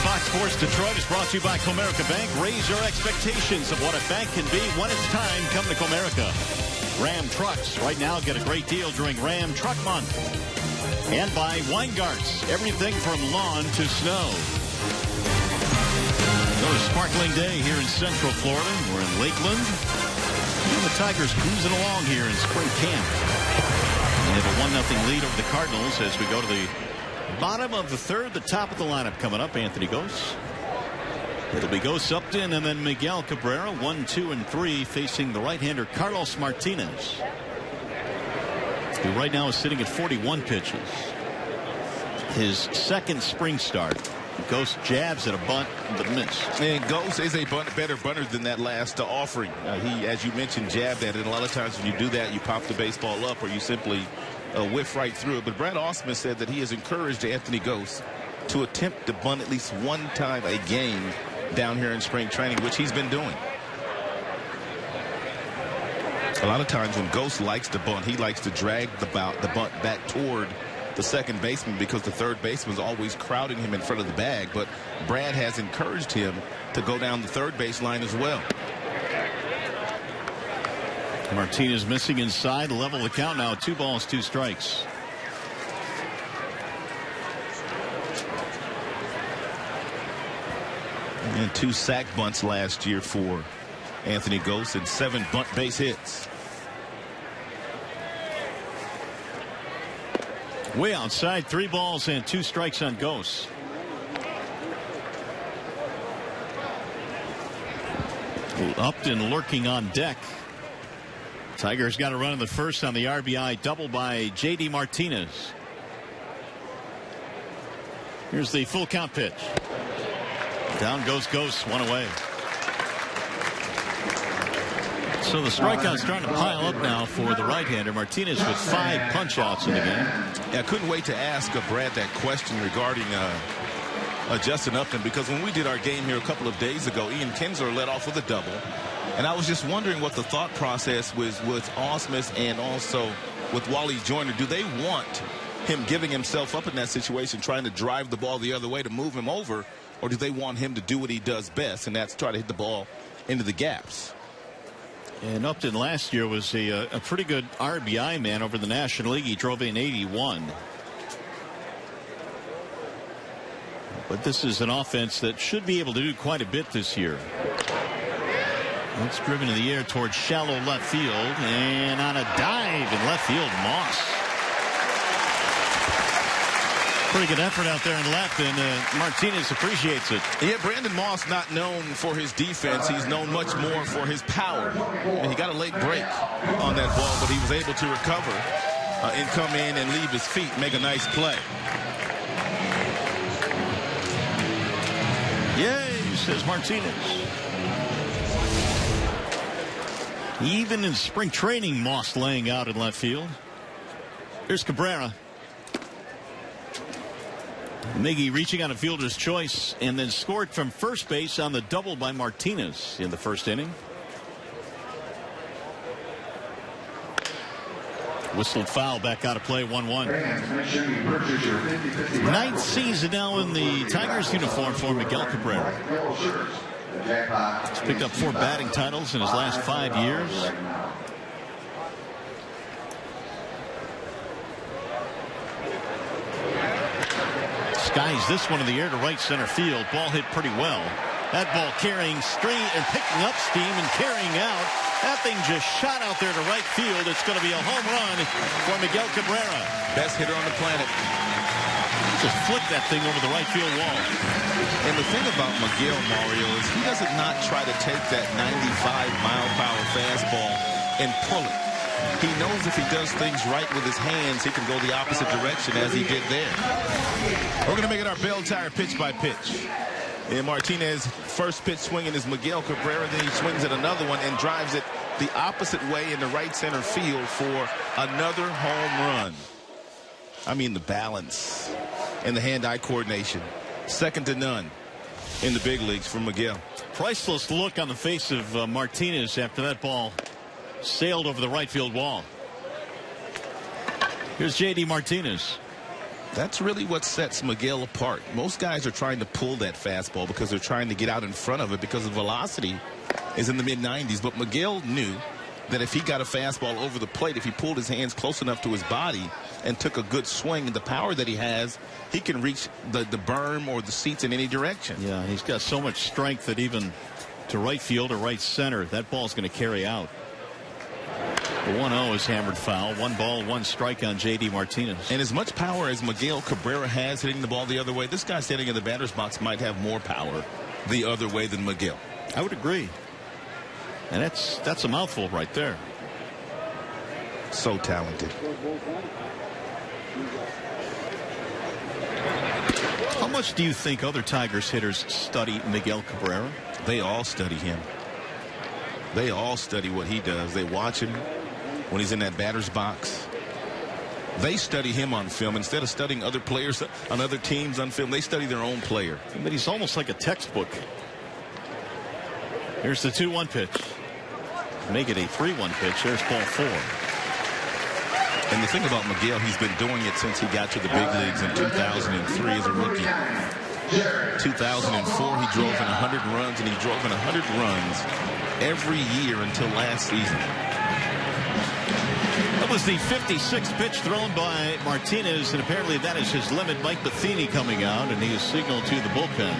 Fox Sports Detroit is brought to you by Comerica Bank. Raise your expectations of what a bank can be when it's time. Come to Comerica. Ram Trucks. Right now, get a great deal during Ram Truck Month. And by Weingarts. Everything from lawn to snow. Another sparkling day here in Central Florida. We're in Lakeland. Well, the Tigers cruising along here in spring camp. They have a 1-0 lead over the Cardinals as we go to the bottom of the third. The top of the lineup coming up. Anthony Gose. It'll be Gose, Upton, and then Miguel Cabrera. 1, 2, and 3 facing the right-hander Carlos Martinez, who right now is sitting at 41 pitches. His second spring start. Gose jabs at a bunt, but missed.
And Gose is a better bunter than that last offering. He, as you mentioned, jabbed at it. And a lot of times when you do that, you pop the baseball up or you simply whiff right through it. But Brad Osman said that he has encouraged Anthony Gose to attempt to bunt at least one time a game down here in spring training, which he's been doing. A lot of times when Gose likes to bunt, he likes to drag the bunt back toward the second baseman because the third baseman is always crowding him in front of the bag. But Brad has encouraged him to go down the third base line as well.
Martinez missing inside, level the count now. 2 balls, 2 strikes.
And 2 sack bunts last year for Anthony Gose and 7 bunt base hits.
Way outside, 3 balls and 2 strikes on Gose. Upton lurking on deck. Tigers got a run in the first on the RBI double by J.D. Martinez. Here's the full count pitch. Down goes Gose, 1 away. So the strikeouts starting to pile up now for the right-hander. Martinez with 5 punch-outs in the game.
Yeah, I couldn't wait to ask Brad that question regarding Justin Upton, because when we did our game here a couple of days ago, Ian Kinsler led off with a double. And I was just wondering what the thought process was with Osmus and also with Wally Joyner. Do they want him giving himself up in that situation, trying to drive the ball the other way to move him over, or do they want him to do what he does best, and that's try to hit the ball into the gaps?
And Upton last year was a pretty good RBI man over the National League. He drove in 81. But this is an offense that should be able to do quite a bit this year. It's driven in the air towards shallow left field, and on a dive in left field, Moss. Pretty good effort out there in left, and Martinez appreciates it.
Yeah, Brandon Moss not known for his defense. He's known much more for his power. And he got a late break on that ball, but he was able to recover and come in and leave his feet, make a nice play.
Yay, says Martinez. Even in spring training, Moss laying out in left field. Here's Cabrera. Miggy reaching on a fielder's choice and then scored from first base on the double by Martinez in the first inning. Whistled foul, back out of play, 1-1. Ninth season now in the Tigers uniform for Miguel Cabrera. He's picked up 4 batting titles in his last 5 years. Skies this one in the air to right center field. Ball hit pretty well. That ball carrying straight and picking up steam and carrying out. That thing just shot out there to right field. It's going to be a home run for Miguel Cabrera.
Best hitter on the planet.
Just flipped that thing over the right field wall.
And the thing about Miguel, Mario, is he doesn't not try to take that 95-mile-per-hour fastball and pull it. He knows if he does things right with his hands, he can go the opposite direction as he did there. We're going to make it our Bell Tire pitch by pitch. And Martinez first pitch swinging is Miguel Cabrera. Then he swings at another one and drives it the opposite way in the right center field for another home run. I mean, the balance and the hand-eye coordination, second to none in the big leagues for Miguel.
Priceless look on the face of Martinez after that ball sailed over the right field wall. Here's J.D. Martinez.
That's really what sets Miguel apart. Most guys are trying to pull that fastball because they're trying to get out in front of it because the velocity is in the mid-90s. But Miguel knew that if he got a fastball over the plate, if he pulled his hands close enough to his body and took a good swing, and the power that he has, he can reach the berm or the seats in any direction.
Yeah, he's got so much strength that even to right field or right center, that ball's going to carry out. The 1-0 is hammered foul. 1 ball, 1 strike on J.D. Martinez.
And as much power as Miguel Cabrera has hitting the ball the other way, this guy standing in the batter's box might have more power the other way than Miguel.
I would agree. And that's a mouthful right there.
So talented.
How much do you think other Tigers hitters study Miguel Cabrera?
They all study him. They all study what he does. They watch him when he's in that batter's box. They study him on film. Instead of studying other players on other teams on film, they study their own player.
But he's almost like a textbook. Here's the 2-1 pitch. Make it a 3-1 pitch. There's ball 4.
And the thing about Miguel, he's been doing it since he got to the big leagues in 2003 as a rookie. 2004, he drove in 100 runs, and he drove in 100 runs every year until last season.
That was the 56th pitch thrown by Martinez, and apparently that is his limit. Mike Matheny coming out, and he is signaled to the bullpen.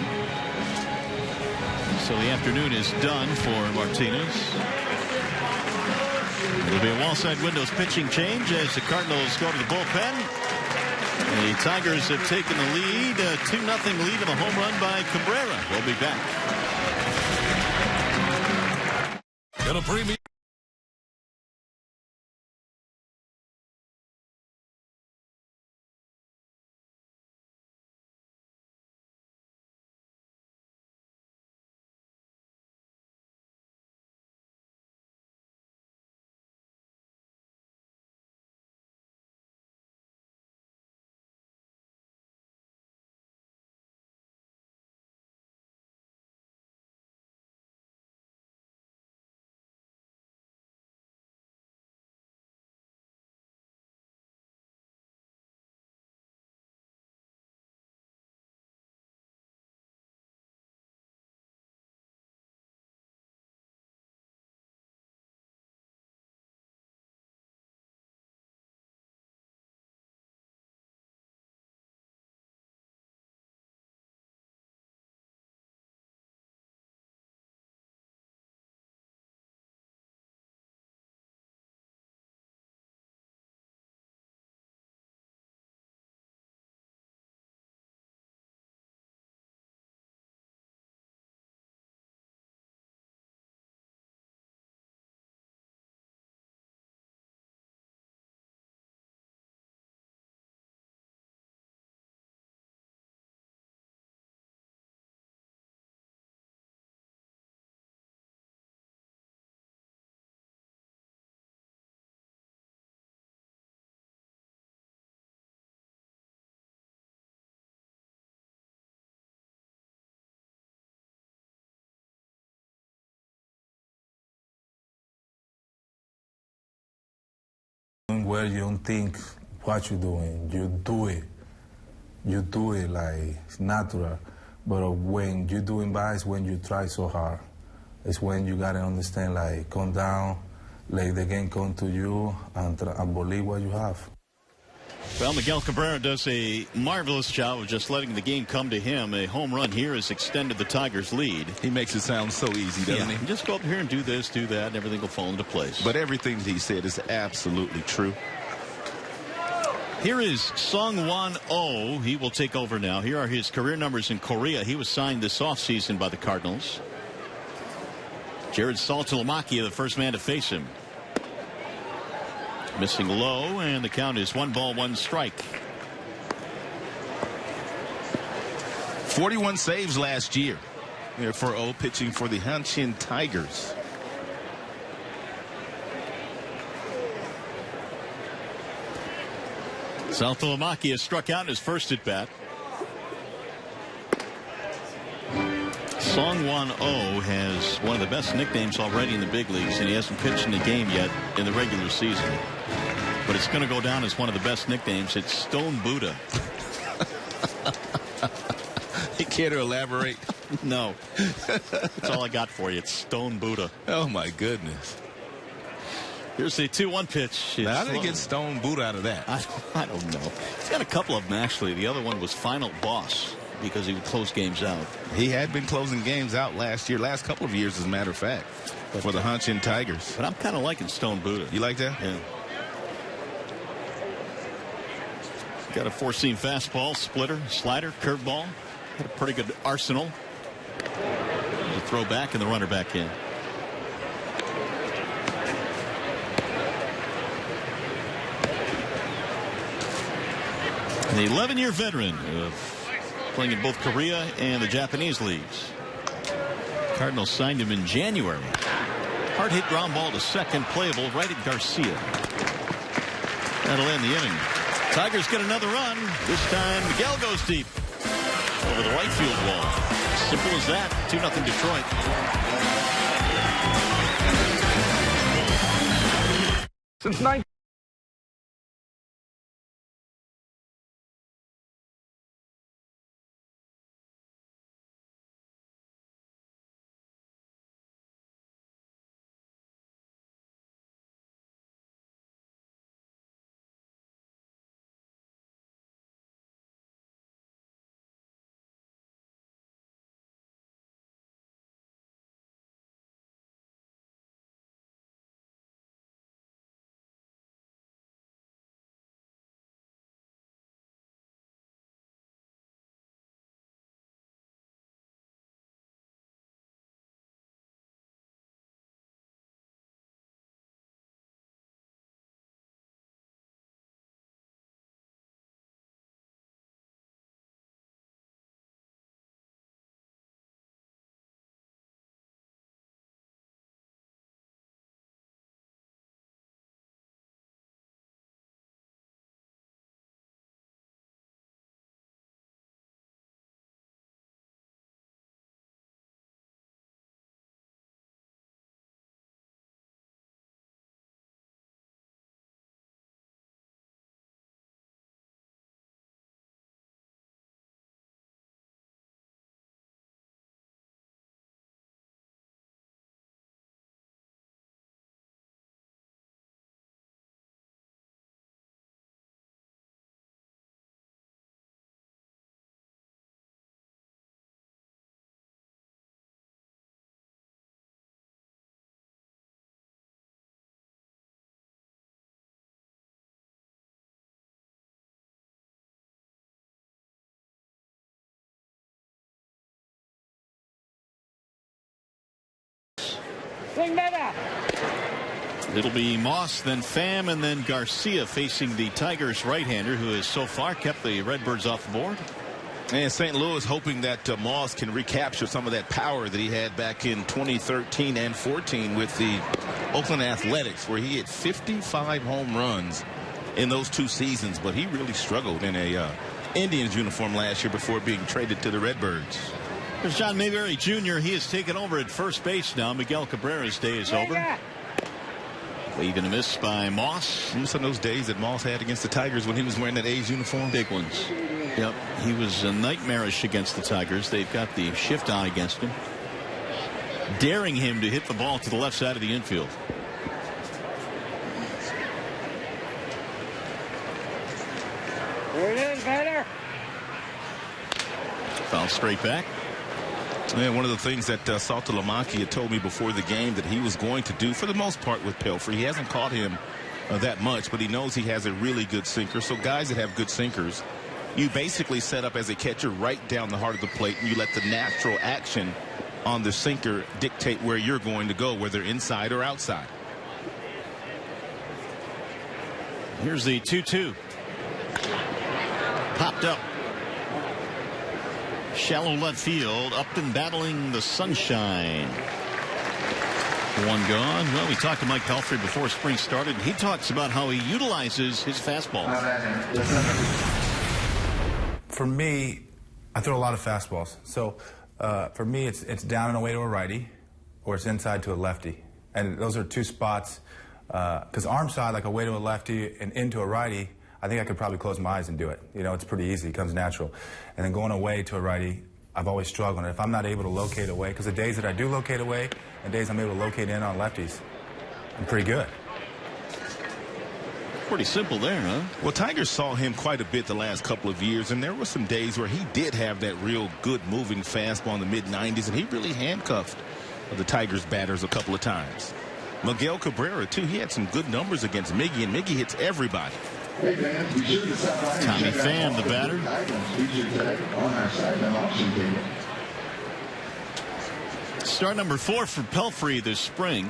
So the afternoon is done for Martinez. It'll be a wall-side windows pitching change as the Cardinals go to the bullpen. The Tigers have taken the lead, a 2-0 lead of a home run by Cabrera. We'll be back.
In a premium.
Where you don't think what you're doing, you do it. You do it like it's natural. But when you're doing bad, it's when you try so hard. It's when you gotta understand, like, calm down, let the game come to you, and believe what you have.
Well, Miguel Cabrera does a marvelous job of just letting the game come to him. A home run here has extended the Tigers' lead.
He makes it sound so easy, doesn't he?
Just go up here and do this, do that, and everything will fall into place.
But everything he said is absolutely true.
Here is Sung-Won Oh. He will take over now. Here are his career numbers in Korea. He was signed this offseason by the Cardinals. Jared Saltalamacchia, the first man to face him. Missing low, and the count is 1 ball, 1 strike.
41 saves last year for O, pitching for the Hanshin Tigers.
Saltalamacchia struck out in his first at bat. Sung-Won Oh has one of the best nicknames already in the big leagues, and he hasn't pitched in the game yet in the regular season. But it's going to go down as one of the best nicknames. It's Stone Buddha.
You care to elaborate?
No. That's all I got for you. It's Stone Buddha.
Oh, my goodness.
Here's the 2-1 pitch.
Now, how did he get Stone Buddha out of that?
I don't know. He's got a couple of them, actually. The other one was Final Boss. because he would close games out.
He had been closing games out last couple of years, as a matter of fact, for the Hanshin Tigers.
But I'm kind of liking Stone Buddha.
You like that?
Yeah. Got a four-seam fastball, splitter, slider, curveball. Had a pretty good arsenal. The throw back and the runner back in. The 11-year veteran of playing in both Korea and the Japanese leagues. Cardinals signed him in January. Hard hit ground ball to second, playable right at Garcia. That'll end the inning. Tigers get another run. This time Miguel goes deep over the right field wall. Simple as that. 2-0 Detroit.
Since 19.
It'll be Moss, then Pham, and then Garcia facing the Tigers right-hander, who has so far kept the Redbirds off the board.
And St. Louis hoping that Moss can recapture some of that power that he had back in 2013 and 14 with the Oakland Athletics, where he had 55 home runs in those 2 seasons. But he really struggled in a Indians uniform last year before being traded to the Redbirds.
There's John Mayberry Jr. He has taken over at first base now. Miguel Cabrera's day is over. Wave and a miss by Moss.
Remember some of those days that Moss had against the Tigers when he was wearing that A's uniform?
Big ones. Yep. He was nightmarish against the Tigers. They've got the shift eye against him, daring him to hit the ball to the left side of the infield.
There it is, Vader.
Foul straight back.
Yeah, one of the things that Saltalamacchia had told me before the game that he was going to do, for the most part, with Pelfrey. He hasn't caught him that much, but he knows he has a really good sinker. So guys that have good sinkers, you basically set up as a catcher right down the heart of the plate, and you let the natural action on the sinker dictate where you're going to go, whether inside or outside.
Here's the 2-2. Popped up. Shallow left field. Upton battling the sunshine. One gone. Well, we talked to Mike Pelfrey before spring started. He talks about how he utilizes his fastball.
For me, I throw a lot of fastballs. So for me, it's down and away to a righty, or it's inside to a lefty. And those are 2 spots. Because arm side, like away to a lefty and into a righty, I think I could probably close my eyes and do it. You know, it's pretty easy. It comes natural. And then going away to a righty, I've always struggled. And if I'm not able to locate away, because the days that I do locate away and days I'm able to locate in on lefties, I'm pretty good.
Pretty simple there, huh?
Well, Tigers saw him quite a bit the last couple of years, and there were some days where he did have that real good moving fastball in the mid-90s, and he really handcuffed the Tigers batters a couple of times. Miguel Cabrera, too, he had some good numbers against Miggy, and Miggy hits everybody.
Hey, fans, be sure to stop by and
Tommy
check out
Pham,
all
the batter.
items featured today on our site and auction table.
Start number 4 for Pelfrey this spring.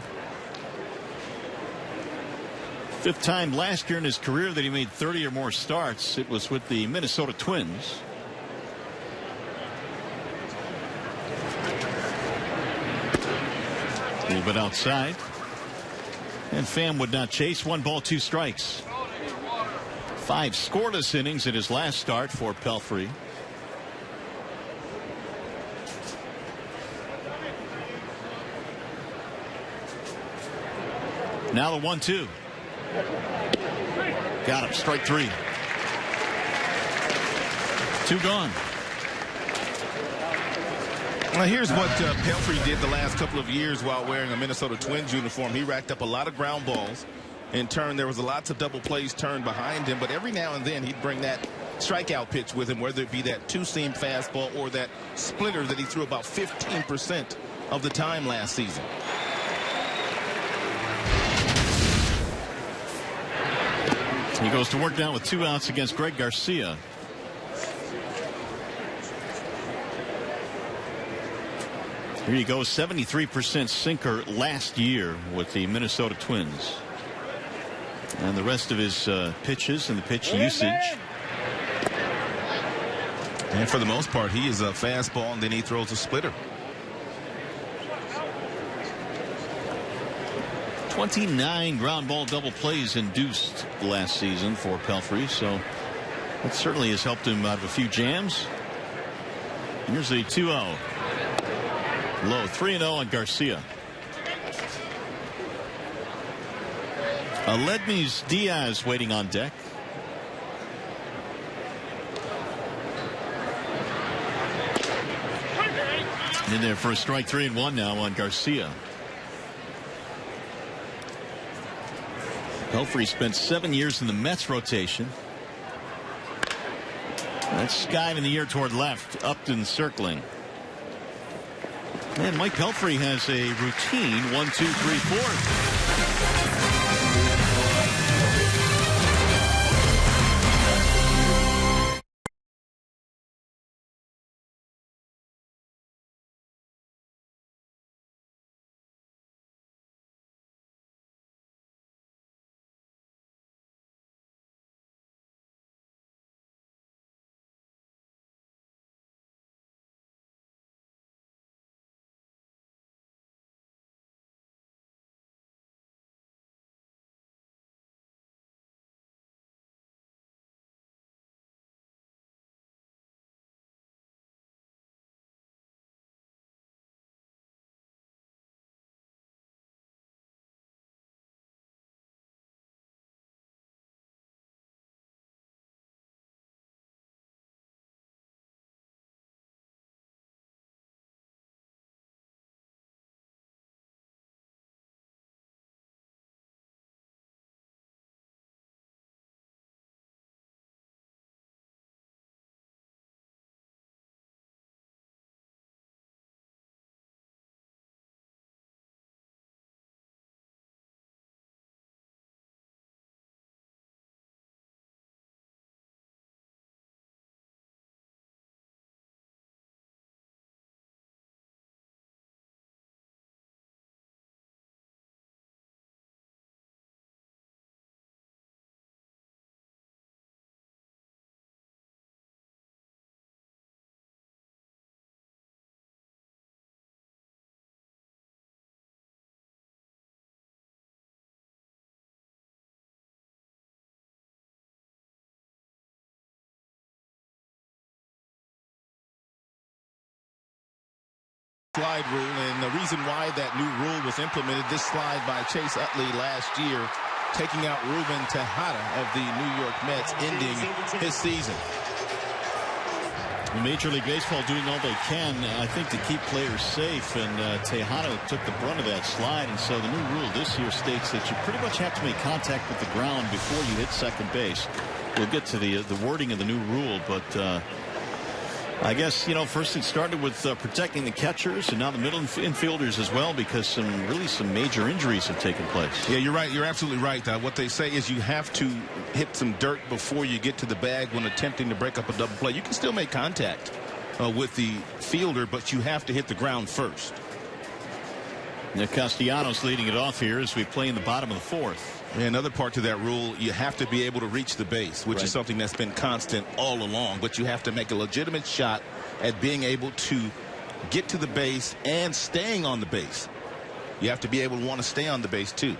5th time last year in his career that he made 30 or more starts. It was with the Minnesota Twins. A little bit outside. And Pham would not chase. 1 ball, 2 strikes. 5 scoreless innings in his last start for Pelfrey. Now the 1-2. Got him. Strike 3. 2 gone.
Well, here's what Pelfrey did the last couple of years while wearing a Minnesota Twins uniform. He racked up a lot of ground balls. In turn, there was lots of double plays turned behind him, but every now and then he'd bring that strikeout pitch with him, whether it be that two-seam fastball or that splitter that he threw about 15% of the time last season.
He goes to work now with 2 outs against Greg Garcia. Here you go, 73% sinker last year with the Minnesota Twins. And the rest of his pitches and the pitch usage.
And for the most part, he is a fastball, and then he throws a splitter.
29 ground ball double plays induced last season for Pelfrey, so that certainly has helped him out of a few jams. Here's a 2-0. Low. 3-0 on Garcia. Aledmys Diaz waiting on deck. In there for a strike 3-1 now on Garcia. Pelfrey spent 7 years in the Mets rotation. That's skiving the year toward left. Upton circling. And Mike Pelfrey has a routine 1, 2, 3, 4.
Slide rule, and the reason why that new rule was implemented, this slide by Chase Utley last year, taking out Ruben Tejada of the New York Mets, ending his season.
Major League Baseball doing all they can, I think, to keep players safe, and Tejada took the brunt of that slide, and so the new rule this year states that you pretty much have to make contact with the ground before you hit second base. We'll get to the wording of the new rule, but I guess, you know, first it started with protecting the catchers, and now the middle infielders as well, because some major injuries have taken place.
Yeah, you're right. You're absolutely right. What they say is you have to hit some dirt before you get to the bag when attempting to break up a double play. You can still make contact with the fielder, but you have to hit the ground first.
Now Castellanos leading it off here as we play in the bottom of the fourth.
And another part to that rule, you have to be able to reach the base, which is something that's been constant all along. But you have to make a legitimate shot at being able to get to the base and staying on the base. You have to be able to want to stay on the base, too.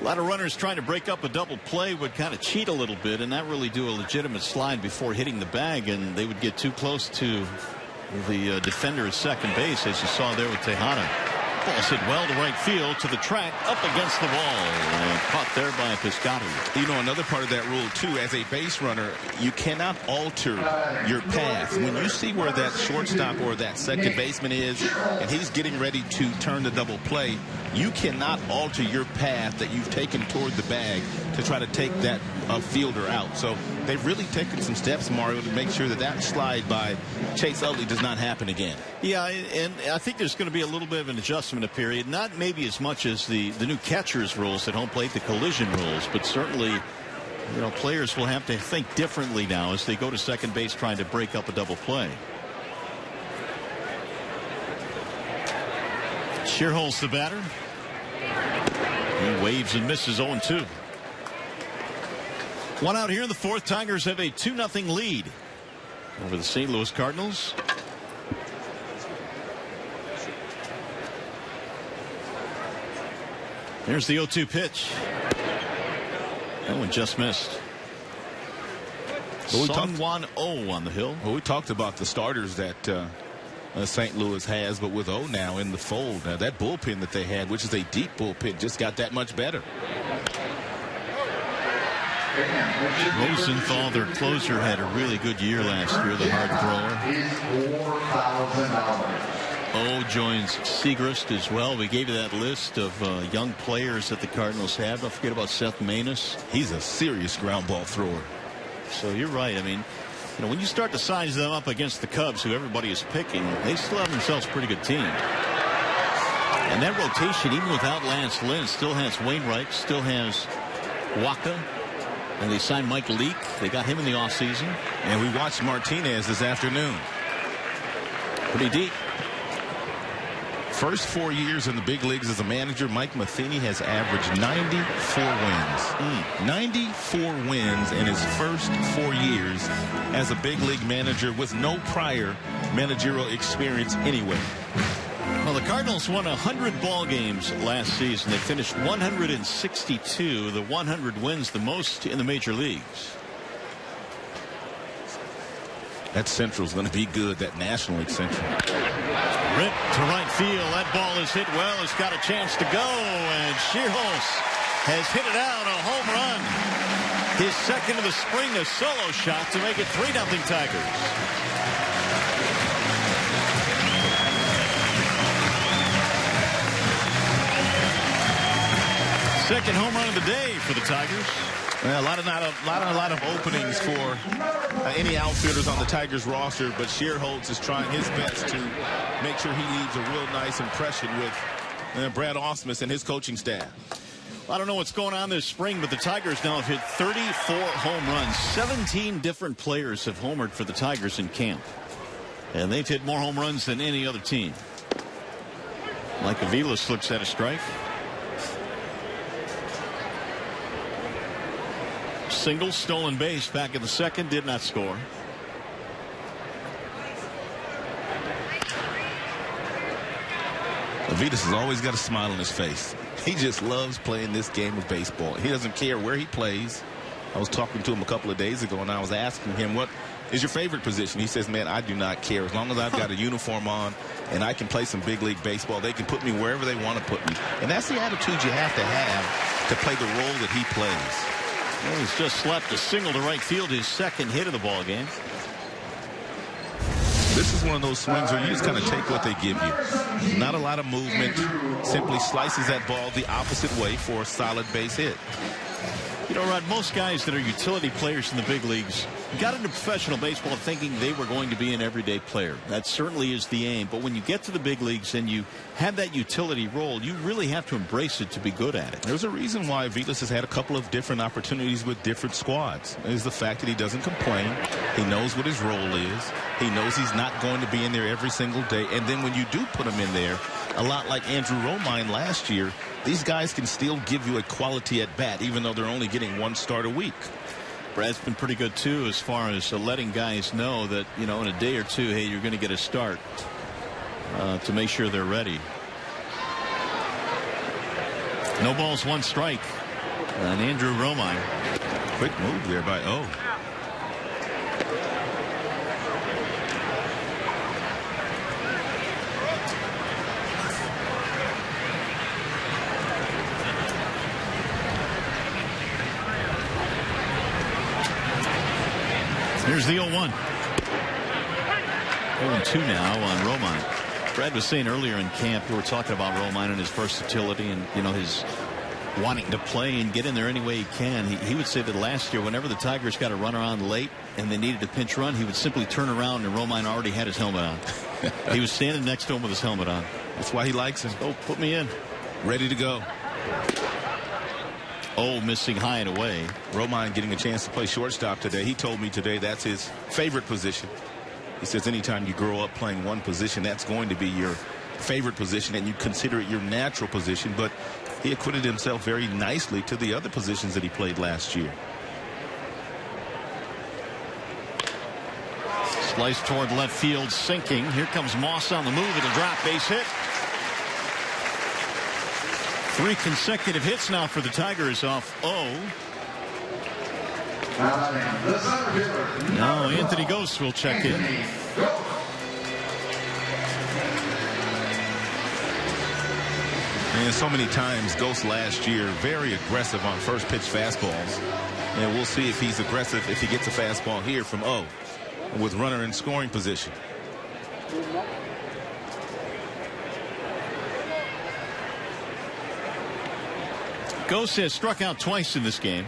A lot of runners trying to break up a double play would kind of cheat a little bit and not really do a legitimate slide before hitting the bag, and they would get too close to the defender at second base, as you saw there with Tejada. Ball's hit well to right field, to the track, up against the wall, and caught there by Piscotty.
You know, another part of that rule, too, as a base runner, you cannot alter your path. When you see where that shortstop or that second baseman is, and he's getting ready to turn the double play, you cannot alter your path that you've taken toward the bag to try to take that fielder out. So they've really taken some steps, Mario, to make sure that that slide by Chase Utley does not happen again.
Yeah, and I think there's going to be a little bit of an adjustment period, not maybe as much as the new catcher's rules at home plate, the collision rules, but certainly, you know, players will have to think differently now as they go to second base trying to break up a double play. Schierholtz the batter. He waves and misses 0-2. One out here in the fourth. Tigers have a 2-0 lead over the St. Louis Cardinals. There's the 0-2 pitch. That one just missed. Sung-Won-Oh on the hill.
Well, we talked about the starters that St. Louis has, but with O now in the fold, now that bullpen that they had, which is a deep bullpen, just got that much better.
Rosenthal, their closer, had a really good year last year, the hard thrower. O joins Segrist as well. We gave you that list of young players that the Cardinals have. Don't forget about Seth Maness.
He's a serious ground ball thrower.
So you're right. I mean, you know, when you start to size them up against the Cubs, who everybody is picking, they still have themselves a pretty good team. And that rotation, even without Lance Lynn, still has Wainwright, still has Waka, and they signed Mike Leake. They got him in the offseason.
And we watched Martinez this afternoon.
Pretty deep.
First 4 years in the big leagues as a manager, Mike Matheny has averaged 94 wins. 94 wins in his first 4 years as a big league manager with no prior managerial experience anyway.
Well, the Cardinals won 100 ball games last season. They finished 162. The 100 wins, the most in the major leagues.
That Central's going to be good, that National League Central.
Rip to right field. That ball is hit well. It's got a chance to go, and Schierholtz has hit it out, a home run. His second of the spring, a solo shot to make it 3-0 Tigers. Second home run of the day for the Tigers.
Well, a lot of openings for any outfielders on the Tigers roster, but Schierholtz is trying his best to make sure he leaves a real nice impression with Brad Ausmus and his coaching staff.
I don't know what's going on this spring, but the Tigers now have hit 34 home runs. 17 different players have homered for the Tigers in camp, and they've hit more home runs than any other team. Mike Aviles looks at a strike. Single, stolen base back in the second, did not score.
Aviles has always got a smile on his face. He just loves playing this game of baseball. He doesn't care where he plays. I was talking to him a couple of days ago, and I was asking him, what is your favorite position? He says, man, I do not care. As long as I've got a uniform on and I can play some big league baseball, they can put me wherever they want to put me. And that's the attitude you have to play the role that he plays.
Well, he's just slapped a single to right field, his second hit of the ball game.
This is one of those swings where you just kind of take what they give you. Not a lot of movement. Simply slices that ball the opposite way for a solid base hit.
You know, Rod, most guys that are utility players in the big leagues got into professional baseball thinking they were going to be an everyday player. That certainly is the aim. But when you get to the big leagues and you have that utility role, you really have to embrace it to be good at it.
There's a reason why Vilas has had a couple of different opportunities with different squads. Is the fact that he doesn't complain. He knows what his role is. He knows he's not going to be in there every single day. And then when you do put him in there, a lot like Andrew Romine last year, these guys can still give you a quality at bat, even though they're only getting one start a week.
Brad's been pretty good, too, as far as letting guys know that, you know, in a day or two, hey, you're going to get a start to make sure they're ready. No balls, one strike. And Andrew Romine.
Quick move there by O.
Here's the 0-1. 0-2 now on Romine. Brad was saying earlier in camp, we were talking about Romine and his versatility and, you know, his wanting to play and get in there any way he can. He would say that last year, whenever the Tigers got a runner on late and they needed a pinch run, he would simply turn around and Romine already had his helmet on. He was standing next to him with his helmet on.
That's why he likes him.
Oh, put me in.
Ready to go.
Oh, missing high and away.
Romine getting a chance to play shortstop today. He told me today that's his favorite position. He says anytime you grow up playing one position, that's going to be your favorite position, and you consider it your natural position. But he acquitted himself very nicely to the other positions that he played last year.
Slice toward left field, sinking. Here comes Moss on the move. It'll drop, base hit. 3 consecutive hits now for the Tigers off O. Now Anthony GOSE will check in.
And so many times GOSE last year very aggressive on first pitch fastballs. And we'll see if he's aggressive if he gets a fastball here from O with runner in scoring position.
GOSE has struck out twice in this game.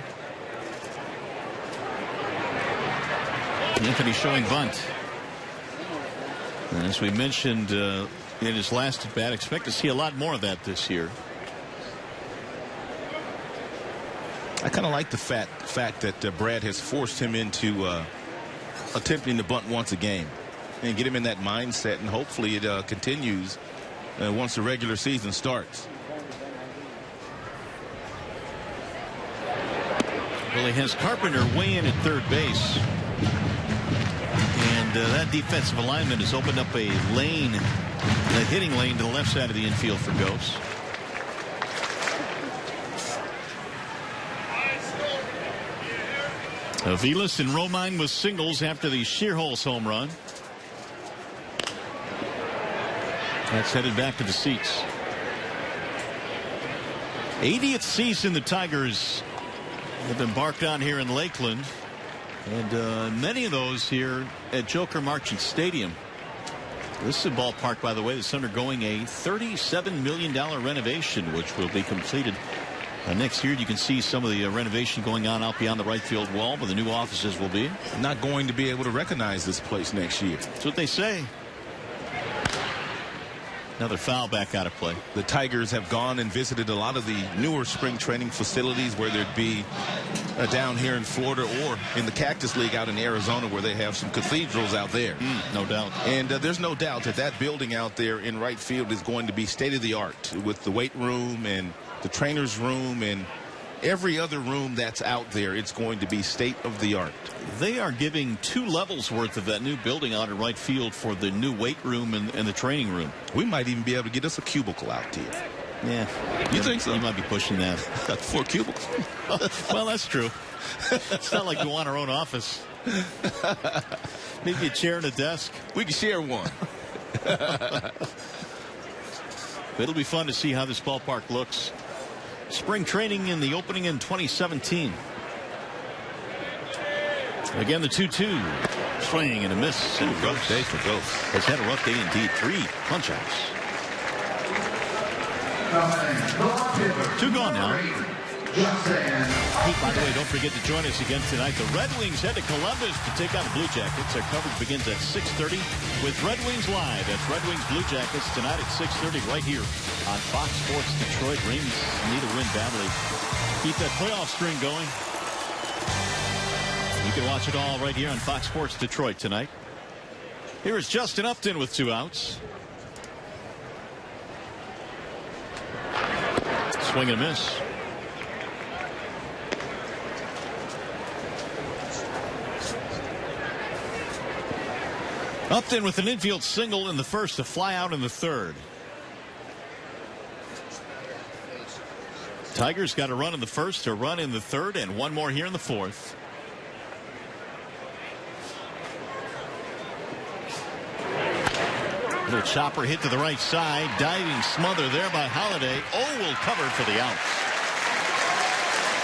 Anthony showing bunt. And as we mentioned in his last at bat, expect to see a lot more of that this year.
I kind of like the fact that Brad has forced him into attempting to bunt once a game and get him in that mindset, and hopefully it continues once the regular season starts.
Well, he has Carpenter way in at third base. And that defensive alignment has opened up a lane, a hitting lane to the left side of the infield for GOSE. Vilas and Romine with singles after the CHIERHOLTZ home run. That's headed back to the seats. 80th season the Tigers have embarked on here in Lakeland, and many of those here at Joker Marchant Stadium. This is a ballpark, by the way, that's undergoing a $37 million renovation, which will be completed next year. You can see some of the renovation going on out beyond the right field wall where the new offices will be.
Not going to be able to recognize this place next year.
That's what they say. Another foul back out of play.
The Tigers have gone and visited a lot of the newer spring training facilities, whether it be down here in Florida or in the Cactus League out in Arizona, where they have some cathedrals out there.
No doubt.
And there's no doubt that that building out there in right field is going to be state-of-the-art with the weight room and the trainer's room and every other room that's out there. It's going to be state-of-the-art.
They are giving 2 levels worth of that new building out in right field for the new weight room and the training room.
We might even be able to get us a cubicle out here.
Yeah.
You think so?
You might be pushing that.
4 cubicles.
Well, that's true. It's not like we want our own office. Maybe a chair and a desk.
We can share one.
It'll be fun to see how this ballpark looks. Spring training in the opening in 2017. Again, the 2-2. Swing and a miss. And
rough day for GOSE.
Has had a rough day indeed. 3 punch-outs. 2 gone now. Hey, by the way, don't forget to join us again tonight. The Red Wings head to Columbus to take on the Blue Jackets. Our coverage begins at 6:30 with Red Wings Live. That's Red Wings Blue Jackets tonight at 6:30 right here on Fox Sports Detroit. Rings need a win badly. Keep that playoff string going. You can watch it all right here on Fox Sports Detroit tonight. Here is Justin Upton with 2 outs. Swing and a miss. Upton with an infield single in the first, a fly out in the third. Tigers got a run in the first, a run in the third, and 1 more here in the fourth. Little chopper hit to the right side. Diving smother there by Holliday. Will cover for the out.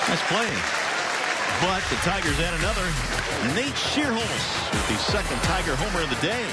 Nice play. But the Tigers add another. Nate Schierholtz with the second Tiger homer of the day.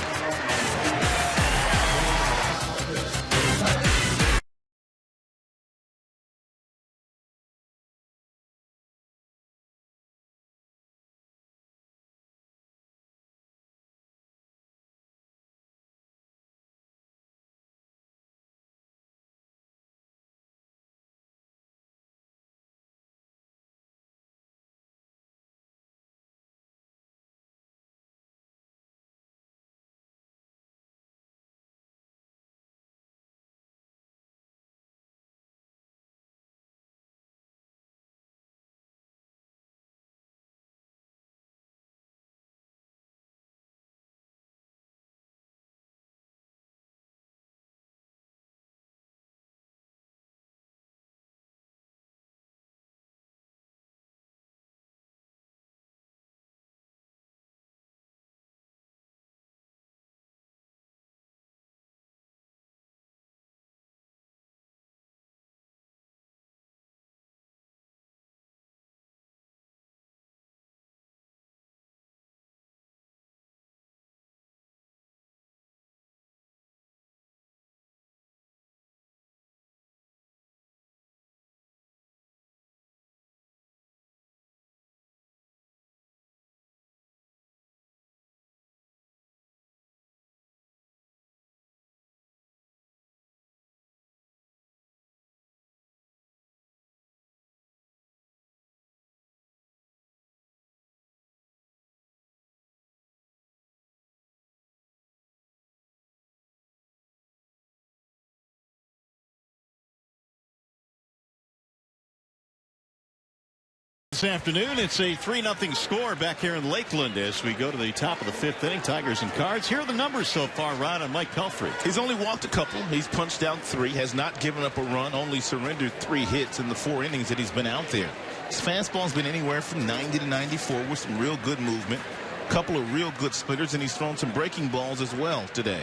This afternoon, it's a 3-0 score back here in Lakeland as we go to the top of the 5th inning. Tigers and Cards. Here are the numbers so far, Rod, on Mike Pelfrey.
He's only walked a couple. He's punched down 3, has not given up a run, only surrendered 3 hits in the 4 innings that he's been out there. His fastball's been anywhere from 90 to 94 with some real good movement. A couple of real good splitters, and he's thrown some breaking balls as well today.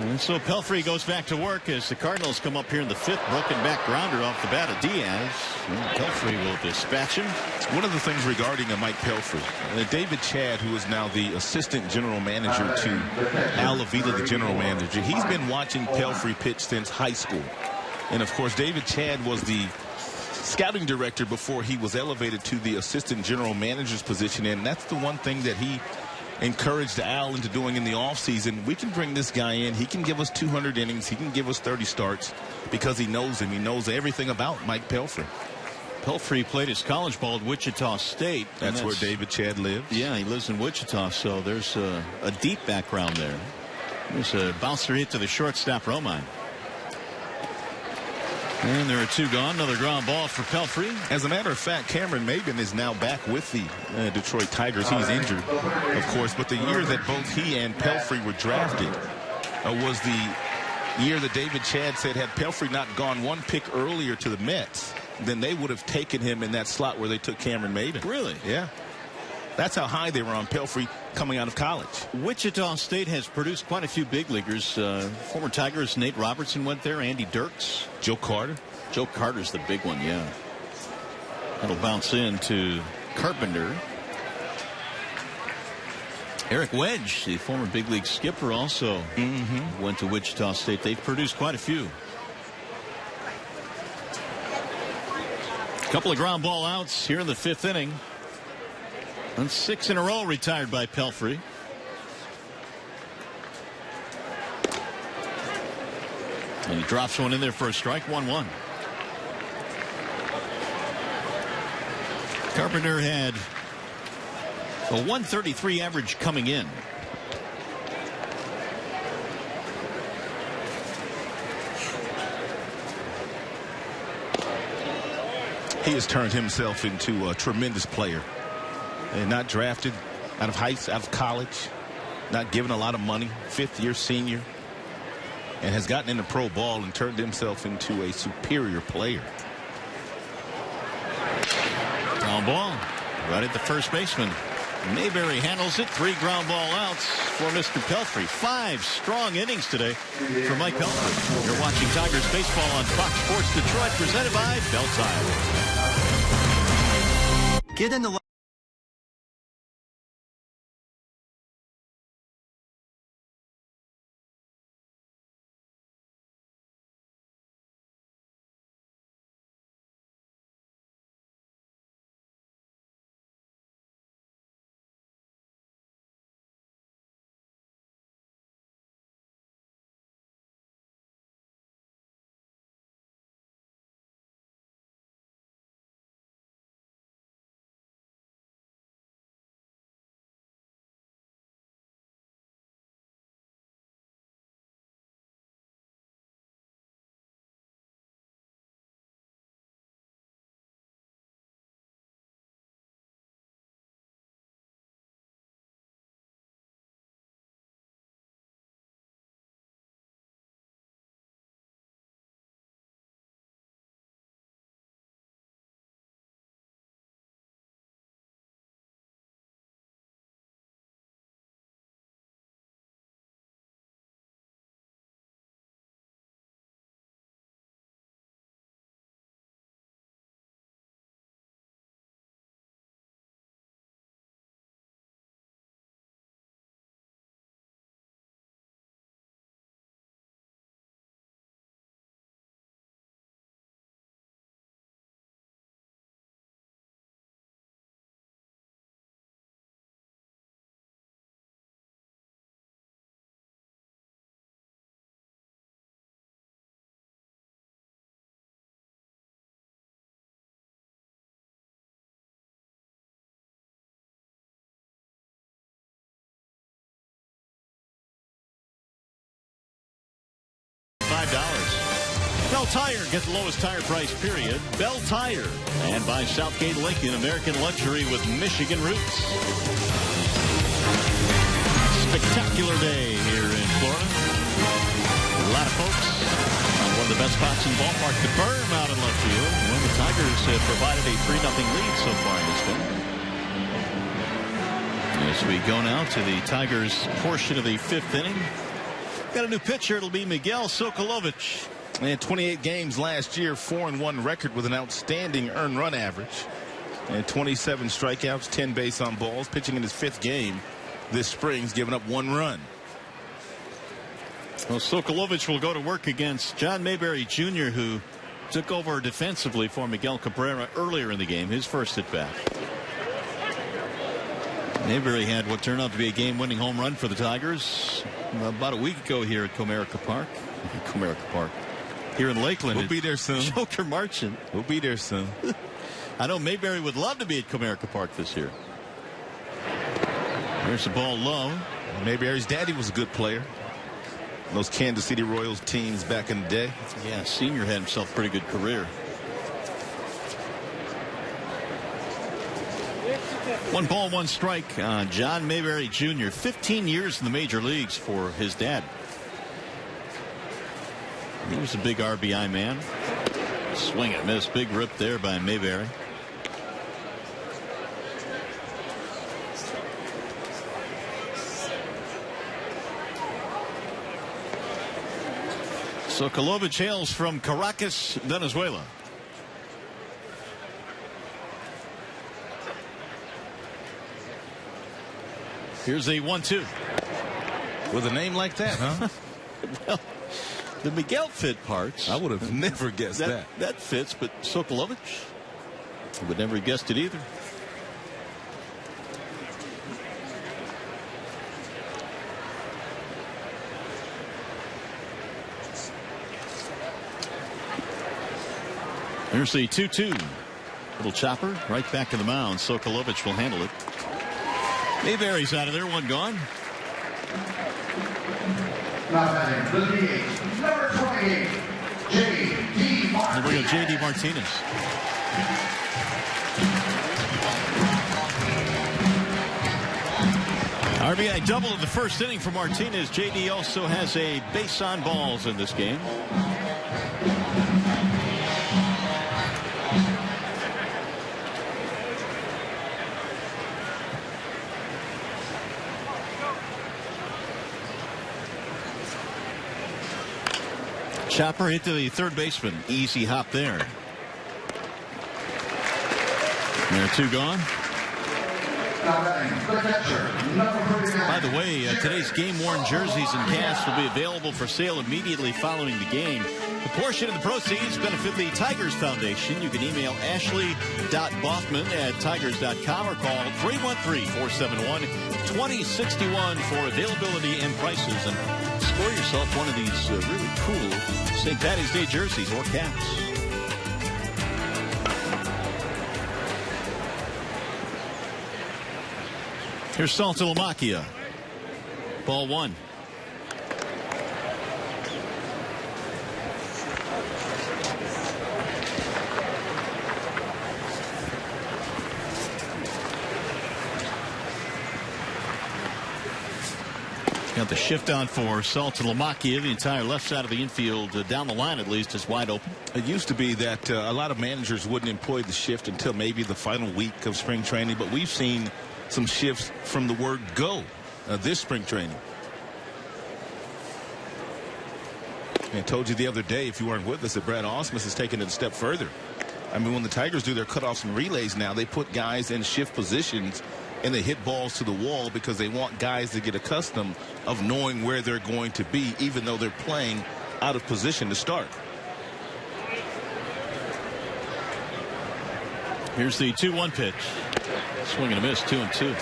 And so Pelfrey goes back to work as the Cardinals come up here in the 5th. Broken back grounder off the bat of Diaz. Pelfrey will dispatch him.
One of the things regarding Mike Pelfrey, David Chadd, who is now the assistant general manager to Al Avila, the general manager, he's been watching Pelfrey pitch since high school. And of course, David Chadd was the scouting director before he was elevated to the assistant general manager's position. And that's the one thing that he encouraged Al into doing in the offseason. We can bring this guy in. He can give us 200 innings. He can give us 30 starts because he knows him. He knows everything about Mike Pelfrey.
Pelfrey played his college ball at Wichita State.
That's where David Chadd lives.
Yeah, he lives in Wichita, so there's a deep background there. There's a bouncer hit to the shortstop, Romine. And there are 2 gone. Another ground ball for Pelfrey.
As a matter of fact, Cameron Maybin is now back with the Detroit Tigers. He's injured, of course, but the year that both he and Pelfrey were drafted was the year that David Chadd said had Pelfrey not gone 1 pick earlier to the Mets, then they would have taken him in that slot where they took Cameron Maybin.
Really?
Yeah. That's how high they were on Pelfrey coming out of college.
Wichita State has produced quite a few big leaguers. Former Tigers Nate Robertson went there. Andy Dirks.
Joe Carter.
Joe Carter's the big one, yeah. That'll bounce in to Carpenter. Eric Wedge, the former big league skipper, also went to Wichita State. They've produced quite a few. A couple of ground ball outs here in the 5th inning. And 6 in a row retired by Pelfrey. And he drops one in there for a strike. 1-1. Carpenter had a 133 average coming in.
He has turned himself into a tremendous player. And not drafted out of college, not given a lot of money, 5th-year senior, and has gotten into pro ball and turned himself into a superior player.
Ground ball right at the first baseman. Mayberry handles it. 3 ground ball outs for Mr. Pelfrey. 5 strong innings today for Mike Pelfrey. You're watching Tigers baseball on Fox Sports Detroit, presented by Bell Tire.
Get in the
Bell Tire, get the lowest tire price, period. Bell Tire. And by Southgate Lincoln, American luxury with Michigan roots. Spectacular day here in Florida. A lot of folks on one of the best spots in the ballpark, the berm out in left field. Well, the Tigers have provided a 3-0 lead so far in this game. As we go now to the Tigers portion of the 5th inning. Got a new pitcher. It'll be Miguel Sokolovic.
And 28 games last year, 4-1 record with an outstanding earned run average. And 27 strikeouts, 10 base on balls. Pitching in his 5th game this spring. He's given up 1 run.
Well, Sokolovic will go to work against John Mayberry Jr., who took over defensively for Miguel Cabrera earlier in the game, his first at bat. Mayberry had what turned out to be a game-winning home run for the Tigers about a week ago here at Comerica Park. Here in Lakeland.
We'll be there soon.
Joker Marchant.
We'll be there soon.
I know Mayberry would love to be at Comerica Park this year. There's the ball low.
Mayberry's daddy was a good player. Those Kansas City Royals teams back in the day.
Yeah, Senior had himself a pretty good career. 1 ball, 1 strike. John Mayberry Jr. 15 years in the major leagues for his dad. He was a big RBI man. Swing and miss. Big rip there by Mayberry. Sokolovic hails from Caracas, Venezuela. Here's a 1-2.
With a name like that, huh?
Well, the Miguel fit parts.
I would have never guessed that.
That fits, but Sokolovich, I would never have guessed it either. Here's the 2-2. Little chopper right back to the mound. Sokolovich will handle it. Mayberry's out of there. One gone.
Now batting, the DH, number 28, J.D. Martinez.
There we go, J.D. Martinez. RBI double in the first inning for Martinez. J.D. also has a base on balls in this game. Chopper hit to the third baseman. Easy hop there. There are 2 gone. By the way, today's game-worn jerseys and casts will be available for sale immediately following the game. A portion of the proceeds benefit the Tigers Foundation. You can email ashley.bothman@tigers.com or call 313-471-2061 for availability and prices. And score yourself one of these really cool St. Patty's Day jerseys or caps. Here's Saltalamacchia. Ball 1. Got the shift on for Saltalamacchia. The entire left side of the infield, down the line at least, is wide open.
It used to be that a lot of managers wouldn't employ the shift until maybe the final week of spring training, but we've seen some shifts from the word go this spring training. I told you the other day, if you weren't with us, that Brad Ausmus has taken it a step further. I mean, when the Tigers do their cutoffs and relays now, they put guys in shift positions and they hit balls to the wall because they want guys to get accustomed of knowing where they're going to be, even though they're playing out of position to start.
Here's the 2-1 pitch. Swing and a miss, 2-2.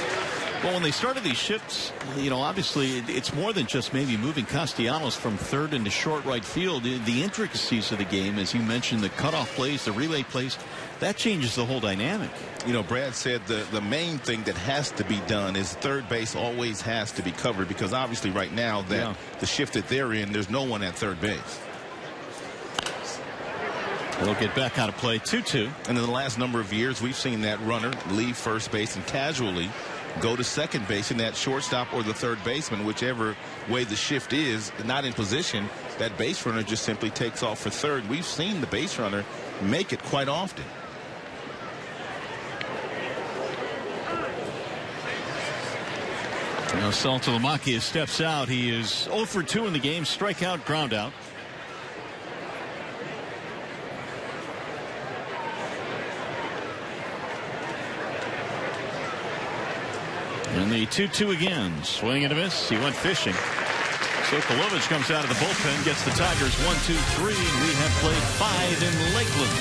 Well, when they started these shifts, you know, obviously it's more than just maybe moving Castellanos from third into short right field. The intricacies of the game, as you mentioned, the cutoff plays, the relay plays, that changes the whole dynamic.
You know, Brad said the main thing that has to be done is third base always has to be covered, because obviously right now that the shift that they're in, there's no one at third base.
They'll get back out of play. 2-2.
And in the last number of years, we've seen that runner leave first base and casually go to second base, and that shortstop or the third baseman, whichever way the shift is, not in position, that base runner just simply takes off for third. We've seen the base runner make it quite often.
Now Saltalamacchia steps out. He is 0 for 2 in the game. Strikeout, ground out. And the 2-2 again. Swing and a miss. He went fishing. Sokolovich comes out of the bullpen, gets the Tigers 1-2-3. We have played 5 in Lakeland.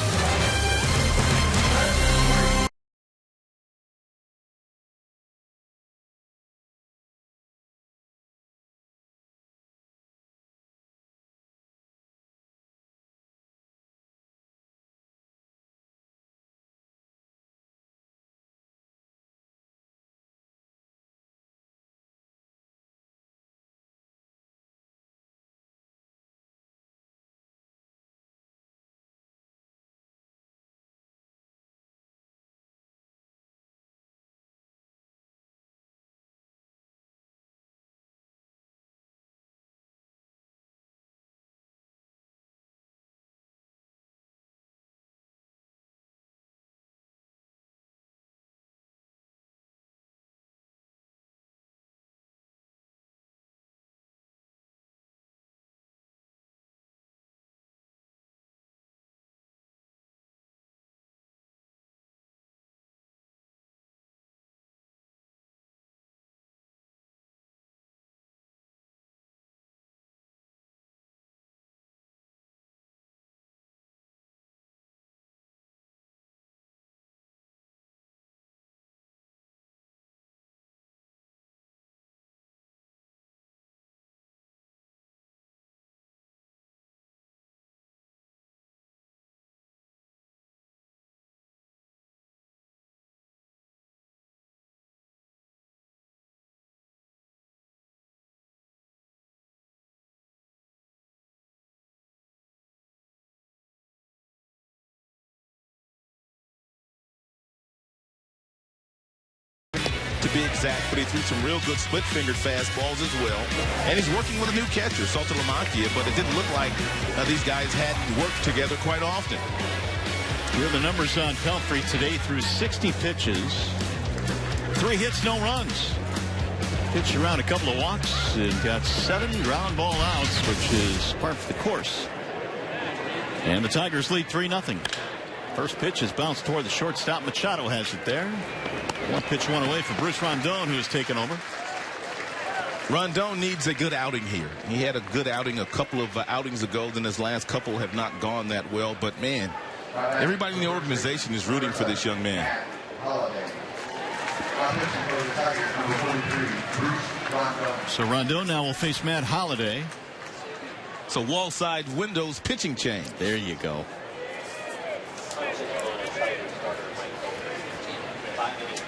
big Zach, but he threw some real good split-fingered fastballs as well. And he's working with a new catcher, Saltalamacchia, but it didn't look like these guys hadn't worked together quite often.
Here are the numbers on Pelfrey today through 60 pitches. 3 hits, no runs. Pitched around a couple of walks and got 7 ground ball outs, which is par for the course. And the Tigers lead 3-0. First pitch is bounced toward the shortstop. Machado has it there. 1 pitch, 1 away for Bruce Rondon, who has taken over.
Rondon needs a good outing here. He had a good outing a couple of outings ago. Then his last couple have not gone that well. But, man, everybody in the organization is rooting for this young man.
So Rondon now will face Matt Holliday.
So wall side windows pitching change.
There you go.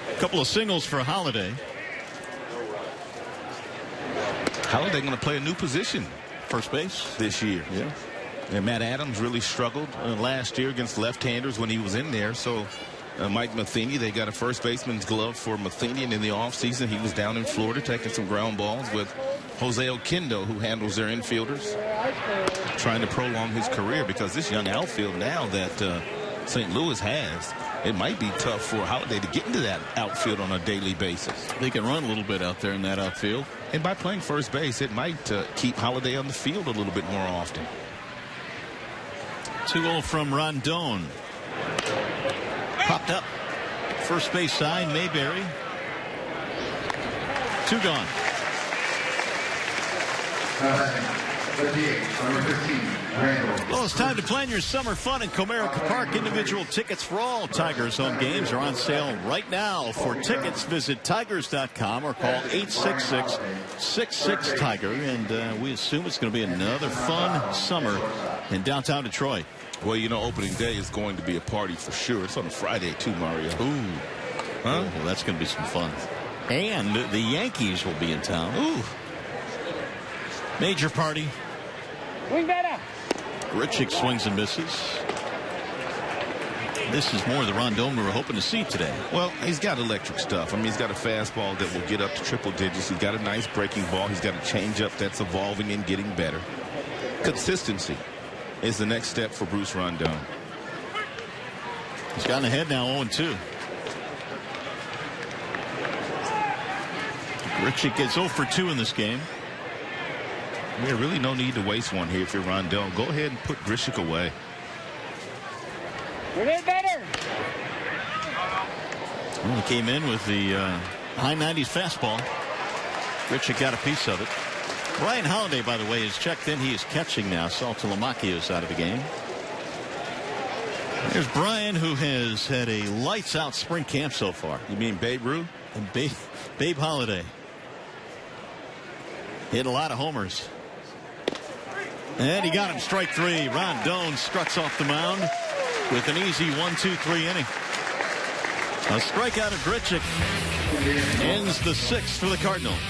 A couple of singles for Holliday.
Holliday going to play a new position.
First base
this year.
Yeah.
And Matt Adams really struggled last year against left-handers when he was in there. So Mike Matheny, they got a first baseman's glove for Matheny, and in the offseason he was down in Florida taking some ground balls with Jose Oquendo, who handles their infielders, trying to prolong his career, because this young outfield now that St. Louis has, it might be tough for Holliday to get into that outfield on a daily basis.
They can run a little bit out there in that outfield.
And by playing first base, it might keep Holliday on the field a little bit more often.
2-0 from Rondon. Popped up. First base side, Mayberry. 2 gone. Well, it's time to plan your summer fun in Comerica Park. Individual tickets for all Tigers home games are on sale right now. For tickets, visit Tigers.com or call 866-66-TIGER. And we assume it's going to be another fun summer in downtown Detroit.
Well, you know, opening day is going to be a party for sure. It's on a Friday, too, Mario.
Ooh. Huh? Well, that's going to be some fun. And the Yankees will be in town.
Ooh.
Major party.
Swing better.
Grichuk swings and misses. This is more the Rondon we were hoping to see today.
Well, he's got electric stuff. I mean, he's got a fastball that will get up to triple digits. He's got a nice breaking ball. He's got a changeup that's evolving and getting better. Consistency is the next step for Bruce Rondon.
He's gotten ahead now, 0-2. Grichuk gets 0 for 2 in this game.
There's really no need to waste one here if you're Rondon. Go ahead and put Grichuk away.
We did better.
Well, he came in with the high 90s fastball. Grichuk got a piece of it. Brian Holliday, by the way, is checked in. He is catching now. Saltalamacchia is out of the game. There's Brian, who has had a lights-out spring camp so far.
You mean Babe Ruth?
And Babe Holliday. Hit a lot of homers. And he got him strike 3. Rondon struts off the mound with an easy 1-2-3 inning. A strikeout of Grichuk ends the 6th for the Cardinals.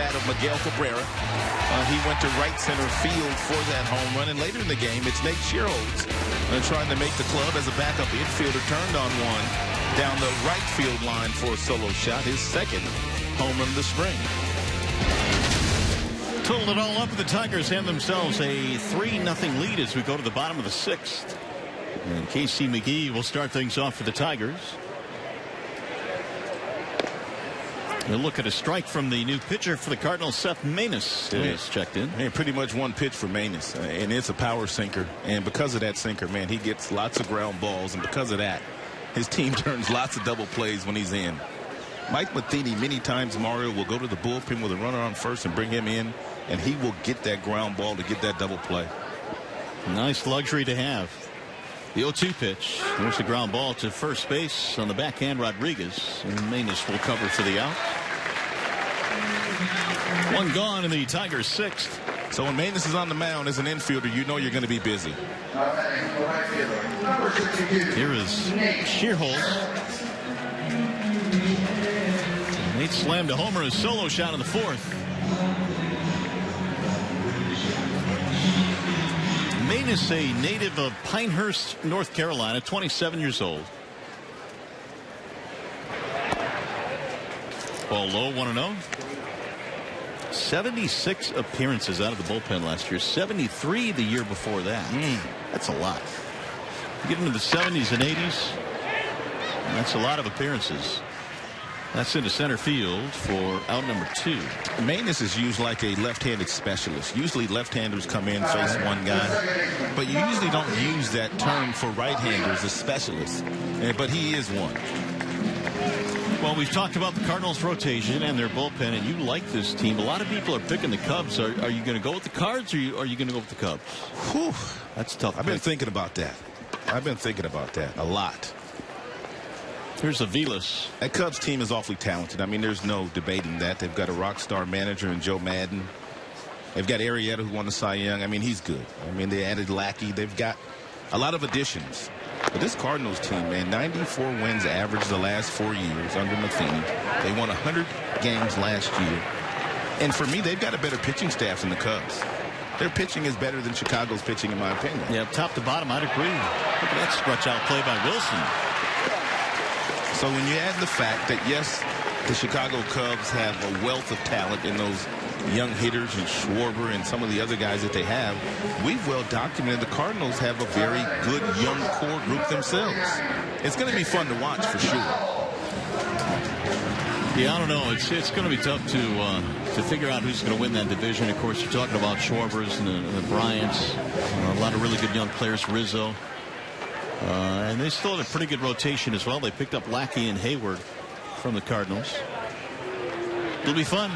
bat of Miguel Cabrera. He went to right center field for that home run. And later in the game, it's Nate CHIERHOLTZ trying to make the club as a backup infielder, turned on one down the right field line for a solo shot, his second home run of the spring.
Totaled it all up, the Tigers have themselves a 3-0 lead as we go to the bottom of the 6th. And Casey McGee will start things off for the Tigers. We'll look at a strike from the new pitcher for the Cardinals, Seth Maness, is checked in.
Yeah, pretty much one pitch for Maness, and it's a power sinker. And because of that sinker, man, he gets lots of ground balls, and because of that, his team turns lots of double plays when he's in. Mike Matheny, many times, Mario, will go to the bullpen with a runner on first and bring him in, and he will get that ground ball to get that double play.
Nice luxury to have. The 0-2 pitch. There's the ground ball to first base on the backhand, Rodriguez. And Maness will cover for the out. One gone in the Tigers' 6th.
So when Maness is on the mound as an infielder, you know you're going to be busy.
Here is CHIERHOLTZ. Nate slammed a homer, his solo shot in the 4th. Maness, a native of Pinehurst, North Carolina, 27 years old. Ball low, 1-0. 76 appearances out of the bullpen last year, 73 the year before that. That's a lot. You get into the 70s and 80s, that's a lot of appearances. That's into center field for out number 2.
Maness is used like a left-handed specialist. Usually left-handers come in, face one guy. But you usually don't use that term for right-handers as specialists. But he is one.
Well, we've talked about the Cardinals' rotation and their bullpen, and you like this team. A lot of people are picking the Cubs. Are you going to go with the Cards, or are you going to go with the Cubs?
Whew.
That's tough.
I've been thinking about that. I've been thinking about that a lot.
Here's Aviles.
That Cubs team is awfully talented. I mean, there's no debating that. They've got a rock star manager in Joe Madden. They've got Arrieta, who won the Cy Young. I mean, he's good. I mean, they added Lackey. They've got a lot of additions. But this Cardinals team, man, 94 wins average the last 4 years under Matheny. They won 100 games last year. And for me, they've got a better pitching staff than the Cubs. Their pitching is better than Chicago's pitching, in my opinion.
Yeah, top to bottom, I'd agree. Look at that stretch out play by Wilson.
So when you add the fact that, yes, the Chicago Cubs have a wealth of talent in those young hitters and Schwarber and some of the other guys that they have, we've well documented the Cardinals have a very good young core group themselves. It's going to be fun to watch for sure.
Yeah, I don't know. It's going to be tough to figure out who's going to win that division. Of course, you're talking about Schwarbers and the Bryants. A lot of really good young players, Rizzo. And they still had a pretty good rotation as well. They picked up Lackey and Hayward from the Cardinals. It'll be fun.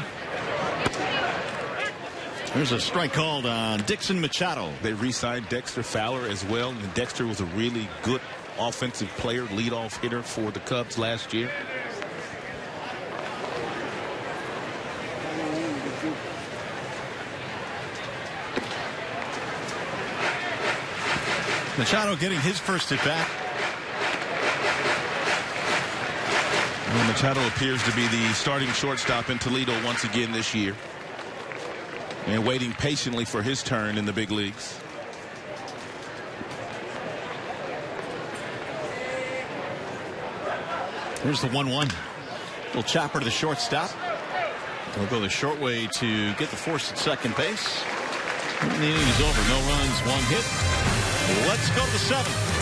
There's a strike called on Dixon Machado.
They re-signed Dexter Fowler as well. And Dexter was a really good offensive player, leadoff hitter for the Cubs last year.
Machado getting his first at bat.
And Machado appears to be the starting shortstop in Toledo once again this year, and waiting patiently for his turn in the big leagues.
Here's the 1-1. Little chopper to the shortstop. He'll go the short way to get the force at second base. And the inning is over. No runs, one hit. Let's go to the 7th.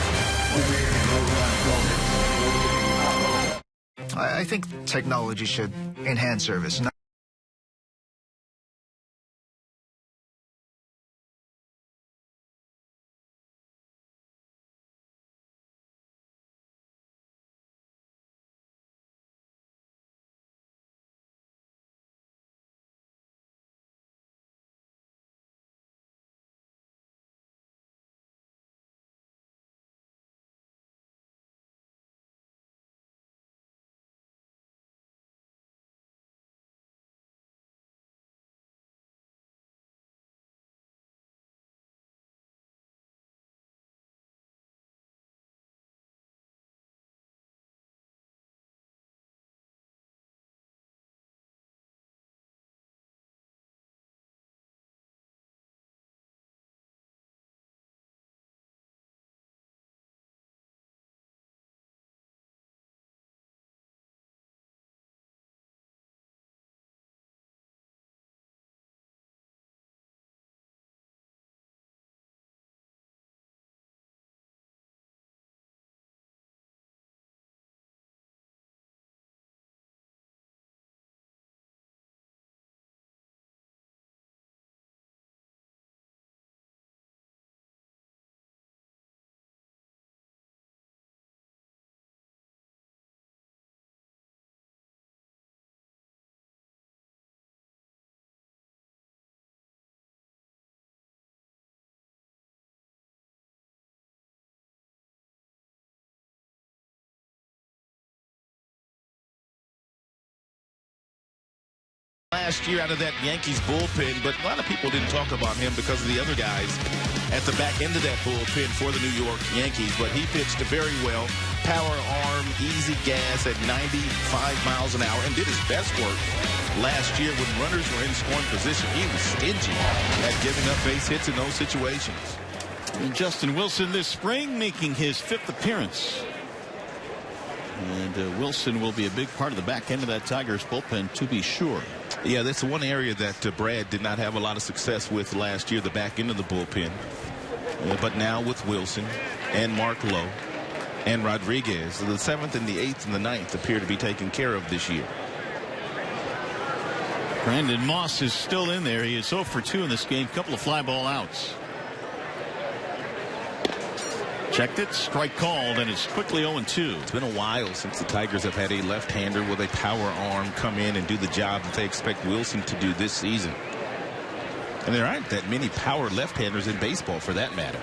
I think technology should enhance service.
last year out of that Yankees bullpen, but a lot of people didn't talk about him because of the other guys at the back end of that bullpen for the New York Yankees. But he pitched very well. Power arm, easy gas at 95 miles an hour, and did his best work last year when runners were in scoring position. He was stingy at giving up base hits in those situations.
And Justin Wilson this spring making his 5th appearance. And Wilson will be a big part of the back end of that Tigers bullpen, to be sure.
Yeah, that's one area that Brad did not have a lot of success with last year, the back end of the bullpen. But now with Wilson and Mark Lowe and Rodriguez, the 7th and the 8th and the 9th appear to be taken care of this year.
Brandon Moss is still in there. He is 0 for 2 in this game. Couple of fly ball outs. Checked it, strike called, and it's quickly 0-2.
It's been a while since the Tigers have had a left-hander with a power arm come in and do the job that they expect Wilson to do this season. And there aren't that many power left-handers in baseball, for that matter.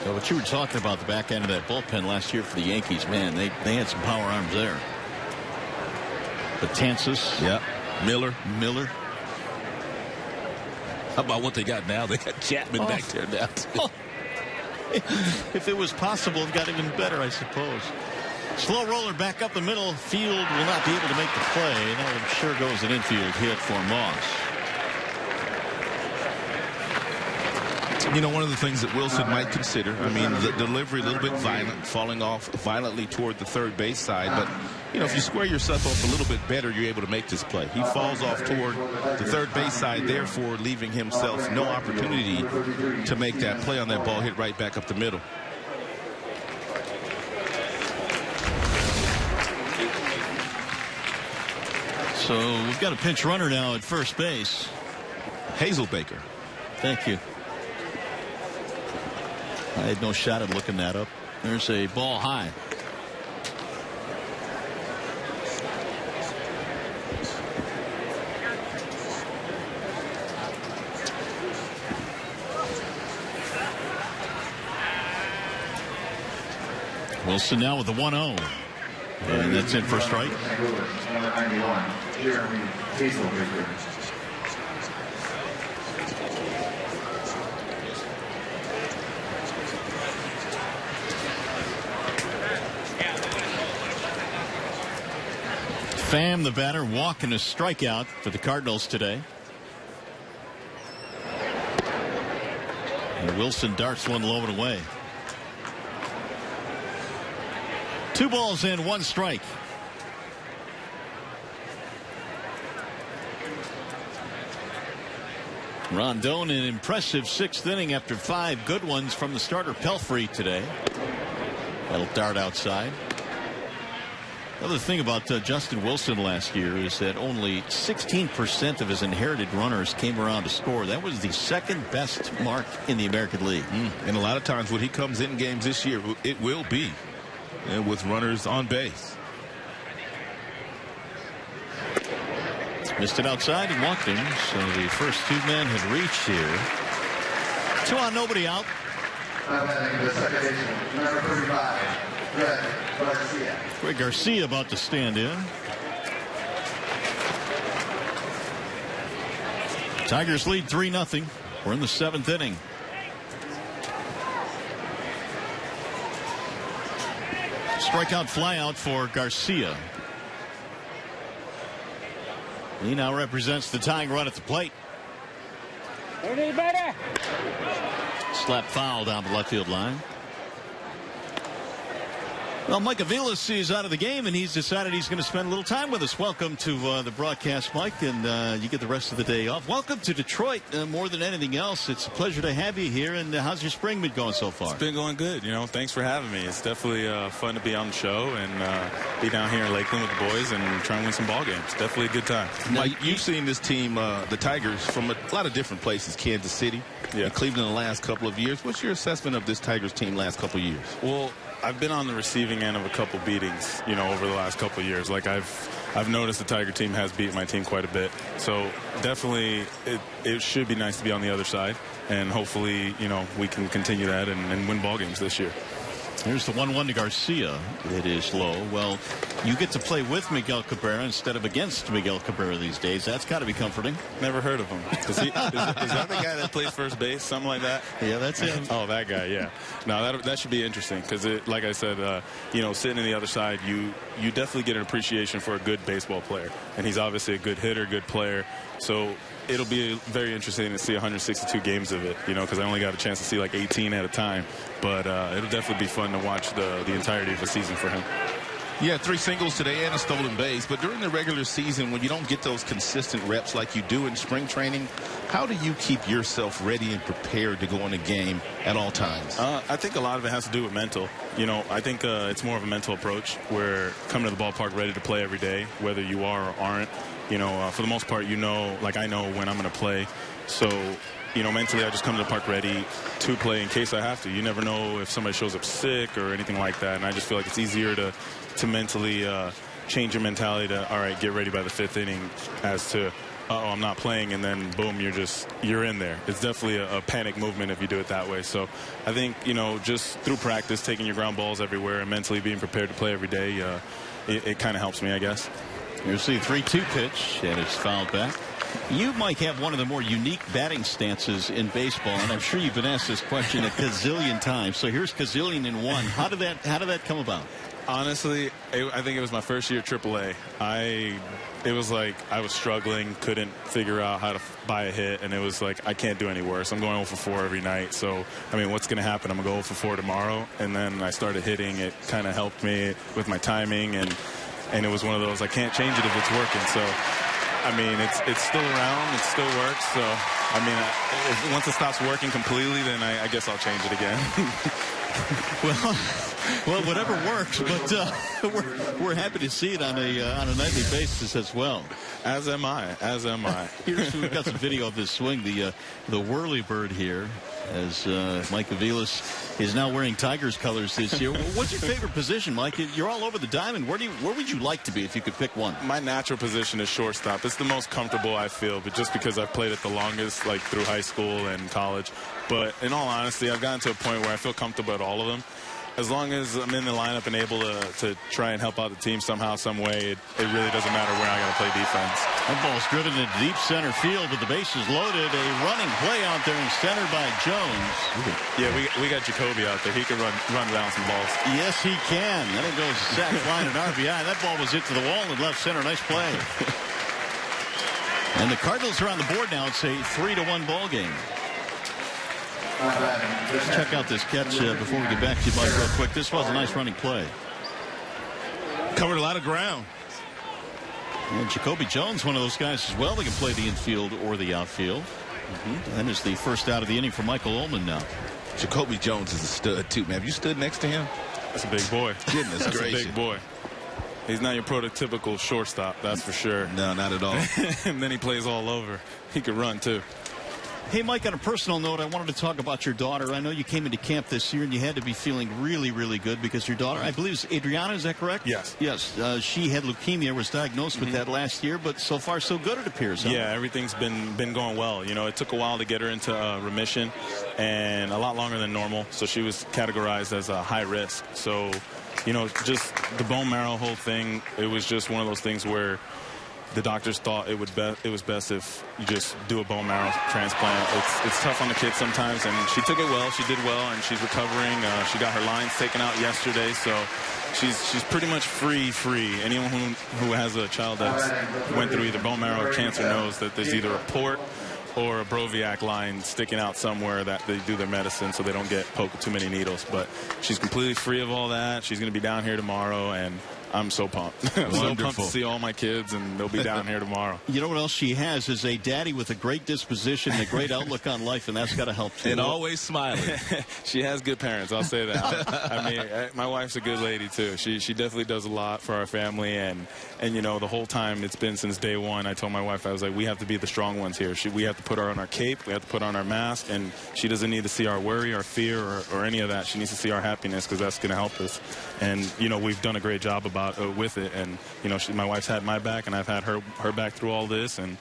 So what you were talking about, the back end of that bullpen last year for the Yankees, man, they had some power arms there. Betances.
Yep. Miller.
How about what they got now? They got Chapman back there now. If it was possible, it got even better, I suppose. Slow roller back up the middle. Field will not be able to make the play. That I'm sure goes an infield hit for Moss.
You know, one of the things that Wilson might consider, I mean, the delivery a little bit violent, falling off violently toward the third base side. But, you know, if you square yourself off a little bit better, you're able to make this play. He falls off toward the third base side, therefore leaving himself no opportunity to make that play on that ball hit right back up the middle.
So we've got a pinch runner now at first base.
Hazelbaker.
Thank you. I had no shot at looking that up. There's a ball high. Wilson now with the 1-0. And that's in for strike.
Number 91, Jeremy Hazelbaker.
Pham, the batter, walking a strikeout for the Cardinals today. And Wilson darts one low and away. 2 balls and 1 strike. Rondon, an impressive 6th inning after 5 good ones from the starter Pelfrey today. That'll dart outside. Another thing about Justin Wilson last year is that only 16% of his inherited runners came around to score. That was the 2nd best mark in the American League.
And a lot of times when he comes in games this year, it will be with runners on base.
Missed it outside and walked him. So the first 2 men have reached here. 2 on, nobody out.
The second baseman, number 35,
Greg Garcia about to stand in. Tigers lead 3-0. We're in the 7th inning. Strikeout flyout for Garcia. He now represents the tying run at the plate. Slap foul down the left field line. Well, Mike Aviles is out of the game, and he's decided he's going to spend a little time with us. Welcome to the broadcast, Mike, and you get the rest of the day off. Welcome to Detroit. More than anything else, it's a pleasure to have you here. And how's your spring been going so far?
It's been going good. You know, thanks for having me. It's definitely fun to be on the show and be down here in Lakeland with the boys and try and win some ball games. Definitely a good time.
Mike, you've seen this team, the Tigers, from a lot of different places, Kansas City and Cleveland in the last couple of years. What's your assessment of this Tigers team last couple of years?
Well, I've been on the receiving end of a couple beatings, you know, over the last couple of years. Like I've noticed the Tiger team has beat my team quite a bit. So definitely it should be nice to be on the other side. And hopefully, you know, we can continue that and win ball games this year.
Here's the 1-1 to Garcia. It is low. Well, you get to play with Miguel Cabrera instead of against Miguel Cabrera these days. That's got to be comforting.
Never heard of him. Is that the guy that plays first base? Something like that?
Yeah, that's him.
Oh, that guy, yeah. No, that should be interesting because, like I said, you know, sitting on the other side, you definitely get an appreciation for a good baseball player. And he's obviously a good hitter, good player. So it'll be very interesting to see 162 games of it, you know, because I only got a chance to see like 18 at a time. But it'll definitely be fun to watch the entirety of the season for him.
Yeah, 3 singles today and a stolen base. But during the regular season, when you don't get those consistent reps like you do in spring training, how do you keep yourself ready and prepared to go in a game at all times?
I think a lot of it has to do with mental. You know, I think it's more of a mental approach where coming to the ballpark ready to play every day, whether you are or aren't. You know, for the most part, you know, like I know when I'm going to play. So, you know, mentally I just come to the park ready to play in case I have to. You never know if somebody shows up sick or anything like that. And I just feel like it's easier to mentally change your mentality to, all right, get ready by the 5th inning as to, uh-oh, I'm not playing, and then boom, you're in there. It's definitely a panic movement if you do it that way. So I think, you know, just through practice, taking your ground balls everywhere and mentally being prepared to play every day, it kind of helps me, I guess.
Here's the 3-2 pitch, and it's fouled back. You might have one of the more unique batting stances in baseball, and I'm sure you've been asked this question a gazillion times. So here's gazillion and one. How did that come about?
Honestly, I think it was my first year at AAA. It was like I was struggling, couldn't figure out how to buy a hit, and it was like I can't do any worse. I'm going 0 for 4 every night. So, I mean, what's going to happen? I'm going to go 0 for 4 tomorrow, and then I started hitting. It kind of helped me with my timing, and it was one of those, I can't change it if it's working. So, I mean, it's still around. It still works. So, I mean, once it stops working completely, then I guess I'll change it again.
Well, whatever works, but we're happy to see it on a nightly basis as well.
As am I.
We've got some video of this swing, the whirly bird here, as Mike Aviles is now wearing Tigers colors this year. What's your favorite position, Mike? You're all over the diamond. Where would you like to be if you could pick one?
My natural position is shortstop. It's the most comfortable I feel, but just because I've played it the longest, like through high school and college. But in all honesty, I've gotten to a point where I feel comfortable at all of them. As long as I'm in the lineup and able to try and help out the team somehow, some way, it really doesn't matter where I got to play defense.
That ball's driven into deep center field, but the base is loaded. A running play out there and centered by Jones.
Yeah, we got Jacoby out there. He can run down some balls.
Yes, he can. Then it goes sack line and RBI. That ball was hit to the wall and left center. Nice play. And the Cardinals are on the board now. It's a 3-1 ball game. Let's check out this catch before we get back to you, Mike, real quick. This was a nice running play.
Covered a lot of ground.
And Jacoby Jones, one of those guys as well. They can play the infield or the outfield. And it's the first out of the inning for Michael Ohlman now.
Jacoby Jones is a stud, too, man. Have you stood next to him?
That's a big boy.
Goodness
That's
gracious.
a big boy. He's not your prototypical shortstop, that's for sure.
No, not at all.
And then he plays all over. He could run, too.
Hey, Mike, on a personal note, I wanted to talk about your daughter. I know you came into camp this year and you had to be feeling really, really good because your daughter, I believe, is Adriana, is that correct?
Yes.
Yes. She had leukemia, was diagnosed with that last year, but so far so good, it appears. Huh?
Yeah, everything's been going well. You know, it took a while to get her into remission and a lot longer than normal. So she was categorized as a high risk. So, you know, just the bone marrow whole thing, it was just one of those things where the doctors thought it was best if you just do a bone marrow transplant. It's tough on the kids sometimes, and she took it well. She did well, and she's recovering. She got her lines taken out yesterday, so she's pretty much free. Anyone who has a child that went through either bone marrow or cancer knows that there's either a port or a Broviac line sticking out somewhere that they do their medicine so they don't get poked with too many needles. But she's completely free of all that. She's going to be down here tomorrow, and I'm so pumped. I'm so pumped to see all my kids, and they'll be down here tomorrow.
You know what else she has is a daddy with a great disposition, a great outlook on life, and that's got to help too.
And always smiling.
She has good parents, I'll say that. I mean, my wife's a good lady too. She definitely does a lot for our family, and you know, the whole time it's been since day one, I told my wife, I was like, we have to be the strong ones here. We have to put her on our cape, we have to put on our mask, and she doesn't need to see our worry, our fear, or any of that. She needs to see our happiness, because that's going to help us. And you know, we've done a great job with it. And you know, my wife's had my back, and I've had her back through all this, and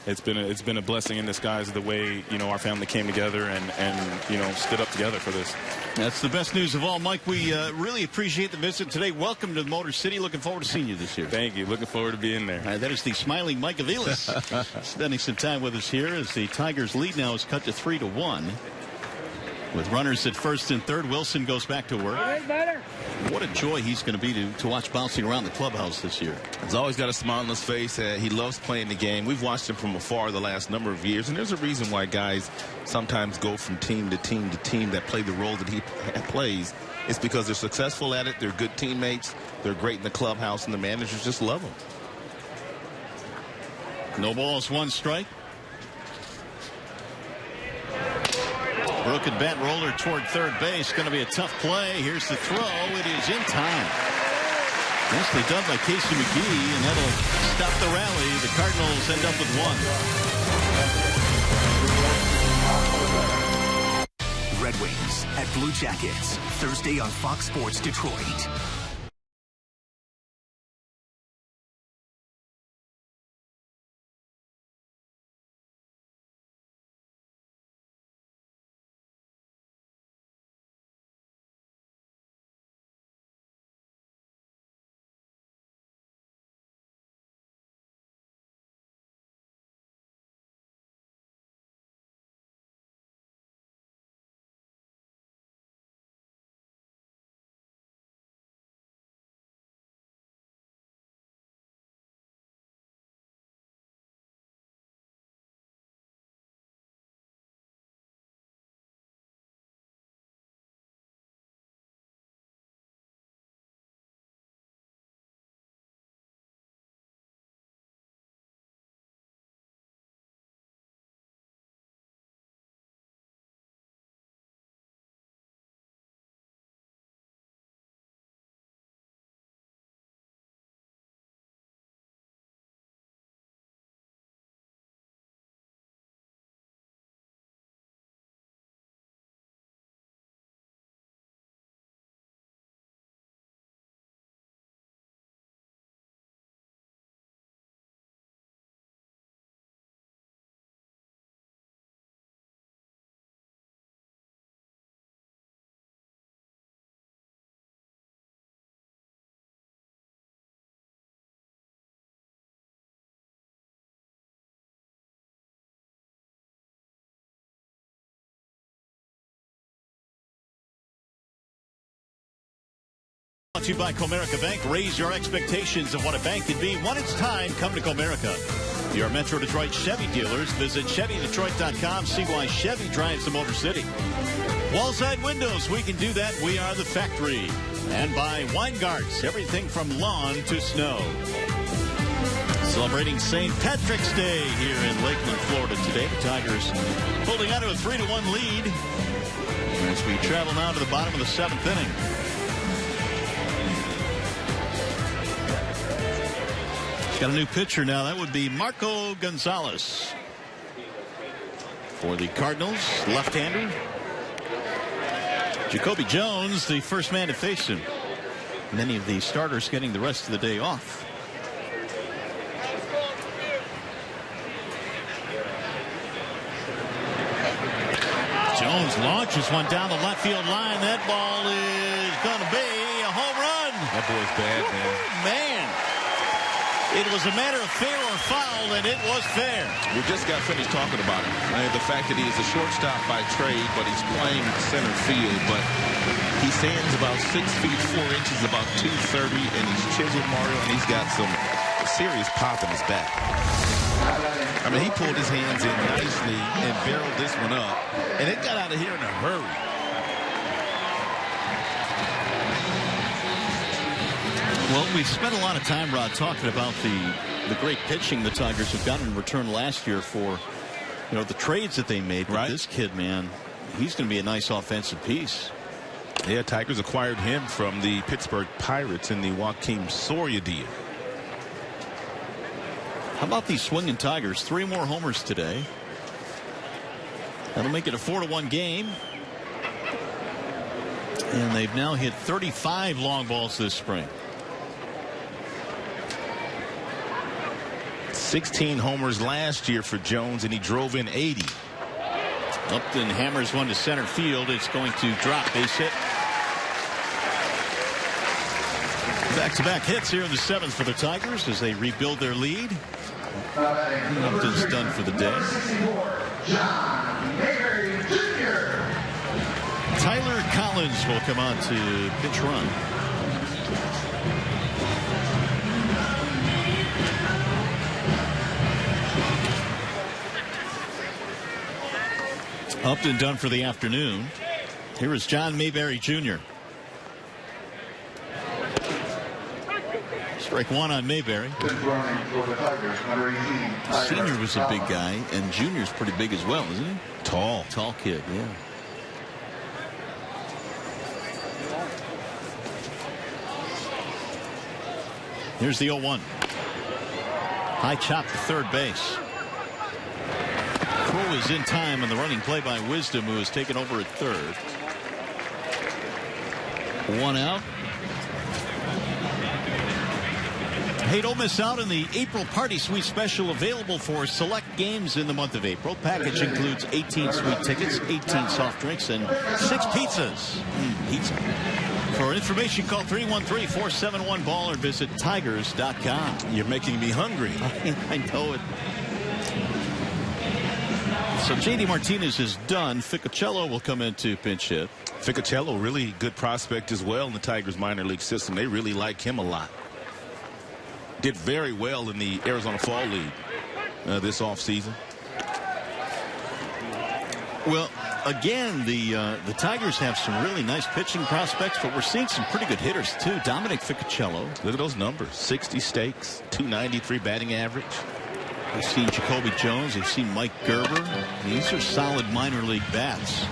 it's been a blessing in disguise the way, you know, our family came together and you know, stood up together for this.
That's the best news of all, Mike. We really appreciate the visit today. Welcome to the Motor City. Looking forward to seeing you this year.
Thank you. Looking forward to being there.
That is the smiling Mike Aviles spending some time with us here as the Tigers' lead now is cut to 3-1. With runners at first and third, Wilson goes back to work. What a joy he's going to be to watch bouncing around the clubhouse this year.
He's always got a smile on his face. He loves playing the game. We've watched him from afar the last number of years, and there's a reason why guys sometimes go from team to team to team that play the role that he plays. It's because they're successful at it. They're good teammates. They're great in the clubhouse, and the managers just love them.
No balls, one strike. Broken bat roller toward third base. Going to be a tough play. Here's the throw. It is in time. Nicely done by Casey McGee, and that'll stop the rally. The Cardinals end up with one.
Red Wings at Blue Jackets, Thursday on Fox Sports Detroit.
Brought to you by Comerica Bank. Raise your expectations of what a bank can be. When it's time, come to Comerica. Your Metro Detroit Chevy dealers. Visit ChevyDetroit.com. See why Chevy drives the Motor City. Wallside Windows. We can do that. We are the factory. And by Weingarts. Everything from lawn to snow. Celebrating St. Patrick's Day here in Lakeland, Florida today. The Tigers holding on to a 3-1 lead as we travel now to the bottom of the 7th inning. Got a new pitcher now. That would be Marco Gonzalez for the Cardinals. Left-hander. Jacoby Jones, the first man to face him. Many of the starters getting the rest of the day off. Jones launches one down the left field line. That ball is going to be a home run.
That boy's bad, man.
Man. It was a matter of fair or foul, and it was fair.
We just got finished talking about him. The fact that he is a shortstop by trade, but he's playing center field. But he stands about 6 feet 4 inches, about 230, and he's chiseled, Mario, and he's got some serious pop in his back. I mean, he pulled his hands in nicely and barreled this one up, and it got out of here in a hurry.
Well, we've spent a lot of time, Rod, talking about the great pitching the Tigers have gotten in return last year for, you know, the trades that they made. But this kid, man, he's going to be a nice offensive piece.
Yeah, Tigers acquired him from the Pittsburgh Pirates in the Joakim Soria deal.
How about these swinging Tigers? 3 more homers today. That'll make it a 4-1 game. And they've now hit 35 long balls this spring.
16 homers last year for Jones, and he drove in 80.
Upton hammers one to center field. It's going to drop. Base hit. Back-to-back hits here in the 7th for the Tigers as they rebuild their lead. Upton's done for the day. Tyler Collins will come on to pitch run. Upton done for the afternoon. Here is John Mayberry Jr. Strike one on Mayberry. Senior was a big guy, and Junior's pretty big as well, isn't he?
Tall
kid, yeah. Here's the 0-1. High chop to third base. Crow is in time on the running play by Wisdom, who has taken over at third. One out. Hey, don't miss out on the April Party Suite special available for select games in the month of April. Package includes 18 suite tickets, 18 soft drinks, and 6 pizzas. Pizza. For information, call 313-471-BALL or visit tigers.com.
You're making me hungry.
I know it. So J.D. Martinez is done. Ficocello will come in to pinch hit.
Ficocello, really good prospect as well in the Tigers minor league system. They really like him a lot. Did very well in the Arizona Fall League this offseason.
Well, again, the Tigers have some really nice pitching prospects, but we're seeing some pretty good hitters too. Dominic Ficocello.
Look at those numbers: 60 stakes, 293 batting average.
They've seen Jacoby Jones. They've seen Mike Gerber. These are solid minor league bats.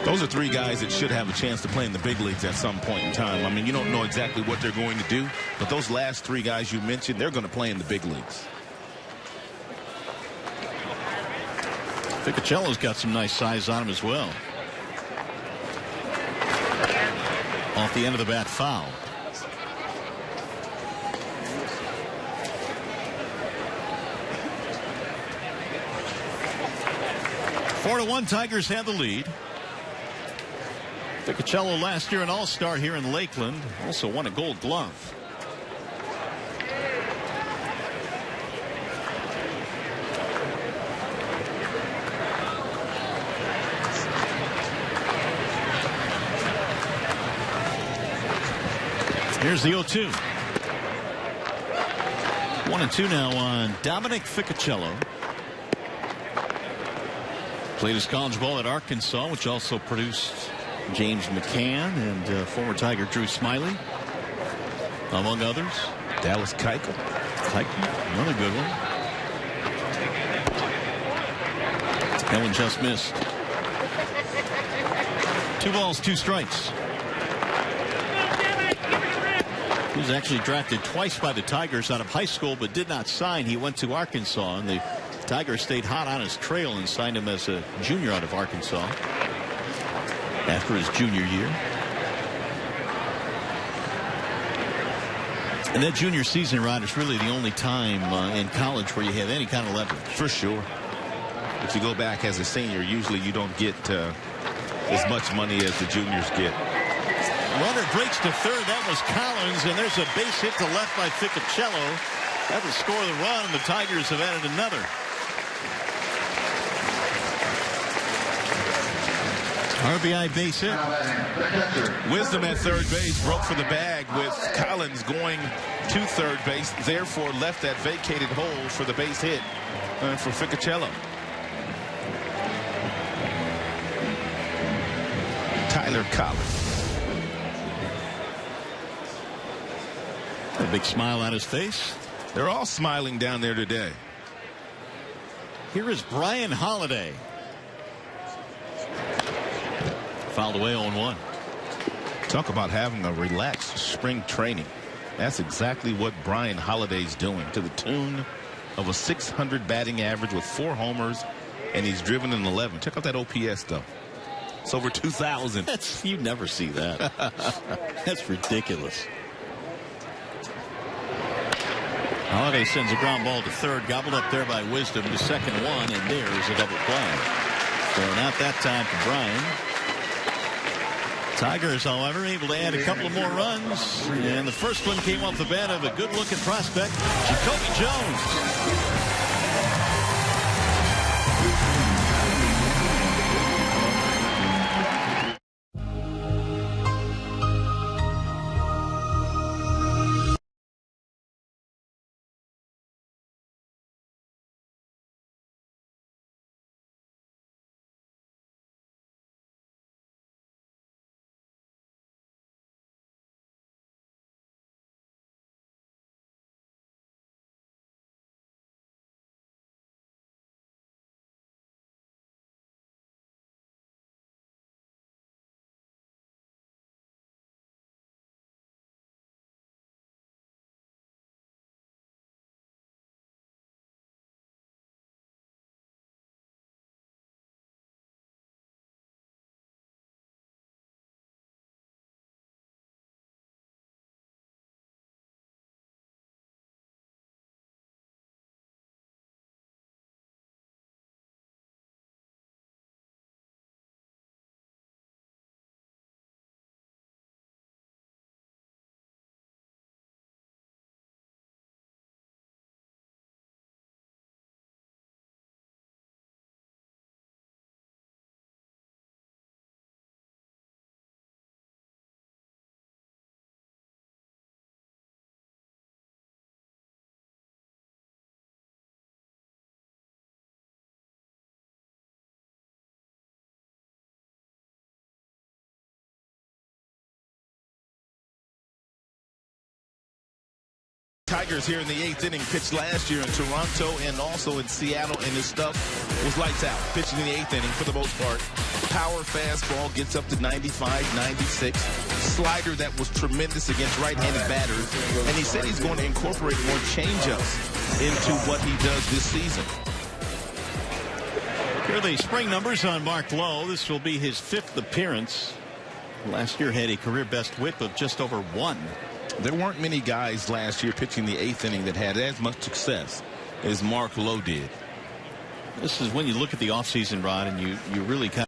Those are 3 guys that should have a chance to play in the big leagues at some point in time. I mean, you don't know exactly what they're going to do, but those last 3 guys you mentioned, they're going to play in the big leagues.
Ficocello's got some nice size on him as well. Off the end of the bat, foul. Four to 1, Tigers have the lead. Ficocello last year an all-star here in Lakeland. Also won a Gold Glove. Here's the 0-2. 1-2 now on Dominic Ficocello. Played his college ball at Arkansas, which also produced James McCann and former Tiger Drew Smiley, among others.
Dallas Keuchel.
Another good one. That one just missed. 2 balls, 2 strikes. He was actually drafted twice by the Tigers out of high school, but did not sign. He went to Arkansas, and the Tigers stayed hot on his trail and signed him as a junior out of Arkansas after his junior year. And that junior season, Rod, is really the only time in college where you have any kind of leverage.
For sure. If you go back as a senior, usually you don't get as much money as the juniors get.
Runner breaks to third. That was Collins, and there's a base hit to left by Ficocello. That will score the run, and the Tigers have added another. RBI base hit.
Wisdom at third base broke for the bag with Collins going to third base, therefore left that vacated hole for the base hit for Ficocello. Tyler Collins.
A big smile on his face.
They're all smiling down there today.
Here is Brian Holliday. Fouled away 0-1.
Talk about having a relaxed spring training. That's exactly what Brian Holliday's doing, to the tune of a .600 batting average with 4 homers, and he's driven in 11. Check out that OPS, though. It's over 2,000.
You never see that. That's ridiculous. Holliday sends a ground ball to third, gobbled up there by Wisdom to second one, and there's a double play. So not that time for Brian. Tigers, however, able to add a couple of more runs, and the first one came off the bat of a good-looking prospect, Jacoby Jones.
Tigers here in the 8th inning pitched last year in Toronto and also in Seattle, and his stuff was lights out. Pitching in the 8th inning for the most part. Power fastball gets up to 95, 96. Slider that was tremendous against right-handed batters. And he said he's going to incorporate more changeups into what he does this season.
Here are the spring numbers on Mark Lowe. This will be his 5th appearance. Last year had a career best whip of just over 1.
There weren't many guys last year pitching the 8th inning that had as much success as Mark Lowe did.
This is when you look at the offseason, Rod, and you really kind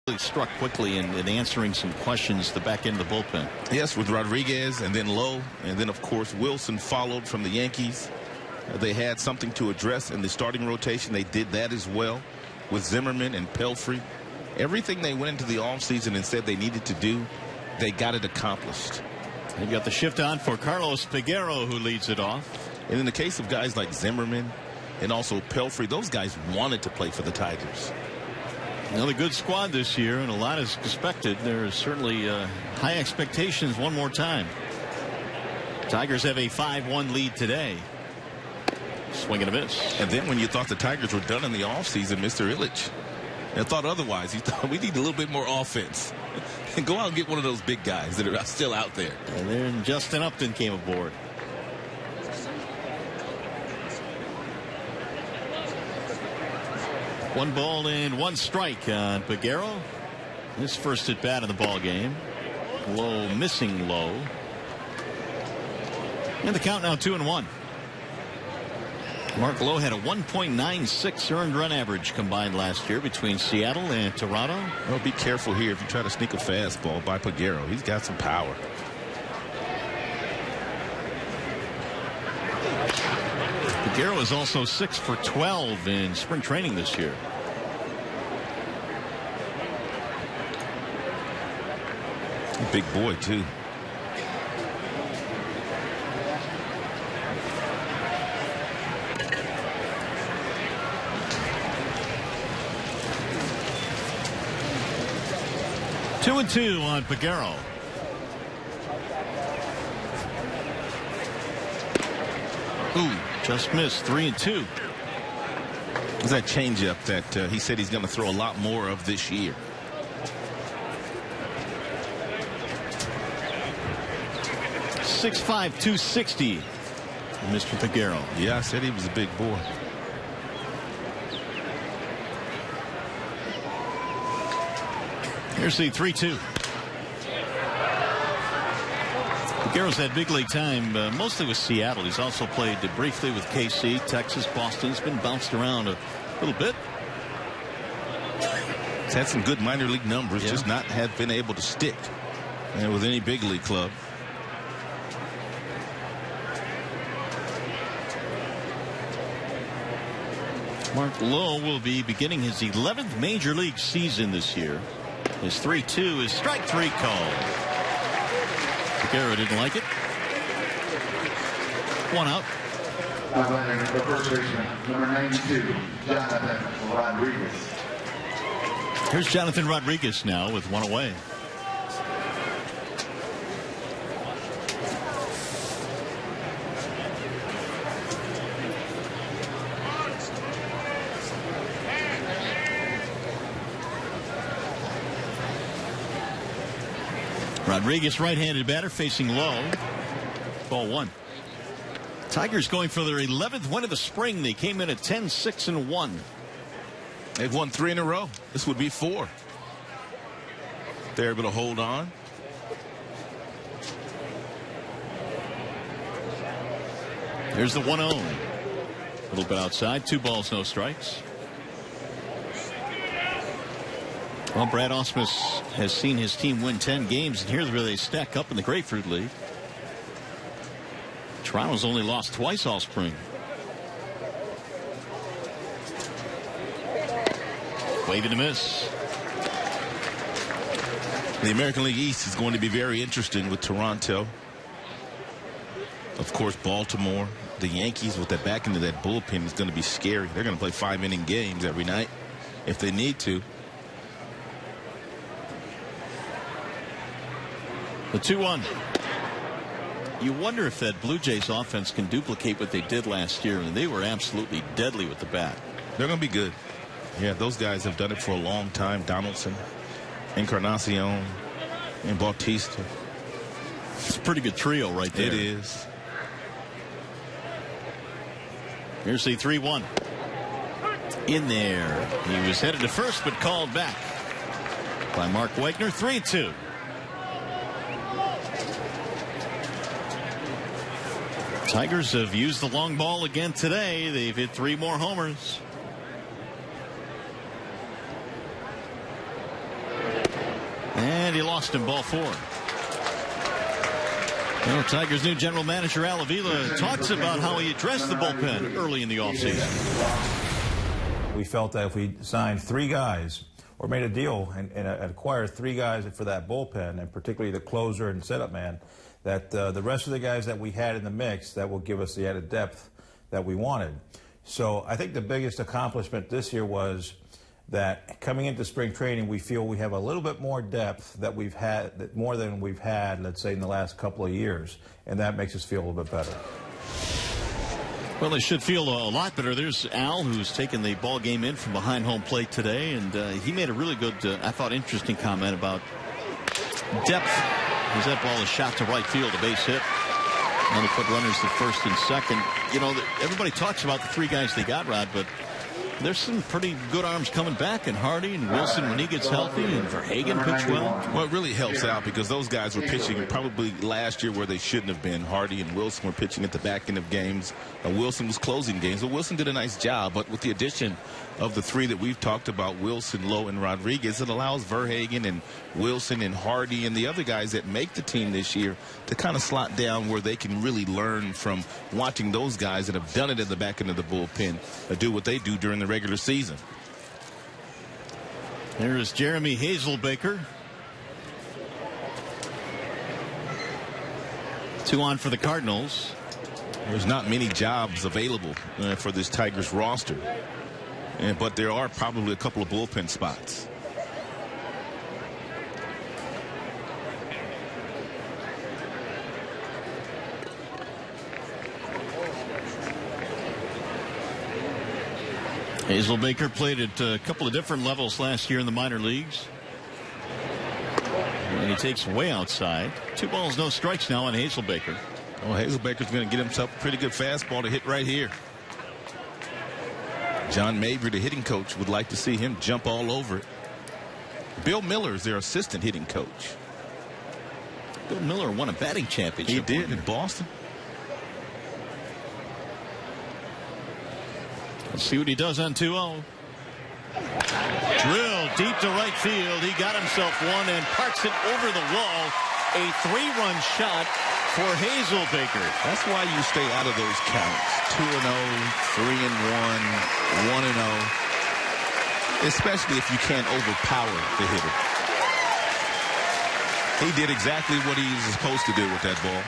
of struck quickly in answering some questions at the back end of the bullpen.
Yes, with Rodriguez and then Lowe, and then, of course, Wilson followed from the Yankees. They had something to address in the starting rotation. They did that as well with Zimmerman and Pelfrey. Everything they went into the offseason and said they needed to do, they got it accomplished.
They've got the shift on for Carlos Peguero, who leads it off.
And in the case of guys like Zimmerman and also Pelfrey, those guys wanted to play for the Tigers.
Another good squad this year, and a lot is expected. There's certainly high expectations one more time. Tigers have a 5-1 lead today. Swing and a miss.
And then when you thought the Tigers were done in the offseason, Mr. Ilitch, and thought otherwise, he thought we need a little bit more offense. And go out and get one of those big guys that are still out there.
And then Justin Upton came aboard. One ball and one strike on Peguero. His first at bat of the ball game. Low, missing Low. And the count now 2-1. Mark Lowe had a 1.96 earned run average combined last year between Seattle and Toronto.
Well, be careful here if you try to sneak a fastball by Peguero. He's got some power.
Peguero is also 6 for 12 in spring training this year.
Big boy, too.
Two and 2 on Peguero. Ooh, just missed. 3-2.
It's that changeup that he said he's going to throw a lot more of this year.
.6'5", 260. Mr. Peguero.
Yeah, I said he was a big boy. Here's the 3-2.
Garrett's had big league time, mostly with Seattle. He's also played briefly with KC, Texas, Boston. He's been bounced around a little bit.
He's had some good minor league numbers, just not have been able to stick with any big league club.
Mark Lowe will be beginning his 11th major league season this year. His 3-2 is strike 3 call. Guerra didn't like it. 1 out.
The first baseman, number 92, Jonathan Rodriguez.
Here's Jonathan Rodriguez now with 1 away. Rodriguez, right-handed batter, facing Lowe. Ball 1. Tigers going for their 11th win of the spring. They came in at 10-6-1.
They've won 3 in a row. This would be 4. They're able to hold on.
Here's the 1-0. A little bit outside. 2 balls, no strikes. Well, Brad Ausmus has seen his team win 10 games, and here's where they stack up in the Grapefruit League. Toronto's only lost twice all spring. Waving to miss.
The American League East is going to be very interesting with Toronto. Of course, Baltimore. The Yankees with that back end of that bullpen is going to be scary. They're going to play 5-inning games every night if they need to.
The 2-1. You wonder if that Blue Jays offense can duplicate what they did last year, and they were absolutely deadly with the bat.
They're going to be good. Yeah, those guys have done it for a long time. Donaldson, Encarnacion, and Bautista.
It's a pretty good trio right there.
It is.
Here's the 3-1. In there. He was headed to first, but called back by Mark Wagner. 3-2. Tigers have used the long ball again today. They've hit 3 more homers. And he lost him, ball 4. Well, Tigers' new general manager Al Avila talks about how he addressed the bullpen early in the offseason.
We felt that if we signed 3 guys or made a deal and acquired 3 guys for that bullpen, and particularly the closer and setup man, that the rest of the guys that we had in the mix, that will give us the added depth that we wanted. So I think the biggest accomplishment this year was that coming into spring training, we feel we have a little bit more depth that we've had, more than we've had, let's say, in the last couple of years, and that makes us feel a little bit better.
Well, they should feel a lot better. There's Al, who's taken the ball game in from behind home plate today, and he made a really good, I thought, interesting comment about depth. As that ball is shot to right field, a base hit. And they put runners at first and second. You know, everybody talks about the 3 guys they got, Rod, but there's some pretty good arms coming back, and Hardy and Wilson when he gets healthy, and Verhagen pitched well.
Well, it really helps out because those guys were pitching probably last year where they shouldn't have been. Hardy and Wilson were pitching at the back end of games. Wilson was closing games. Well, Wilson did a nice job, but with the addition of the 3 that we've talked about, Wilson, Lowe, and Rodriguez, it allows Verhagen and Wilson and Hardy and the other guys that make the team this year to kind of slot down where they can really learn from watching those guys that have done it at the back end of the bullpen do what they do during the regular season.
There is Jeremy Hazelbaker. 2 on for the Cardinals.
There's not many jobs available for this Tigers roster, but there are probably a couple of bullpen spots.
Hazelbaker played at a couple of different levels last year in the minor leagues. And he takes way outside. 2 balls, no strikes now on Hazelbaker.
Well, Hazelbaker's going to get himself a pretty good fastball to hit right here. John Mabry, the hitting coach, would like to see him jump all over it. Bill Miller is their assistant hitting coach.
Bill Miller won a batting championship.
He did in Boston.
Let's see what he does on 2-0. Drill deep to right field. He got himself one and parks it over the wall. A 3-run shot for Hazelbaker.
That's why you stay out of those counts. 2-0, 3-1, 1-0. Especially if you can't overpower the hitter. He did exactly what he's supposed to do with that ball.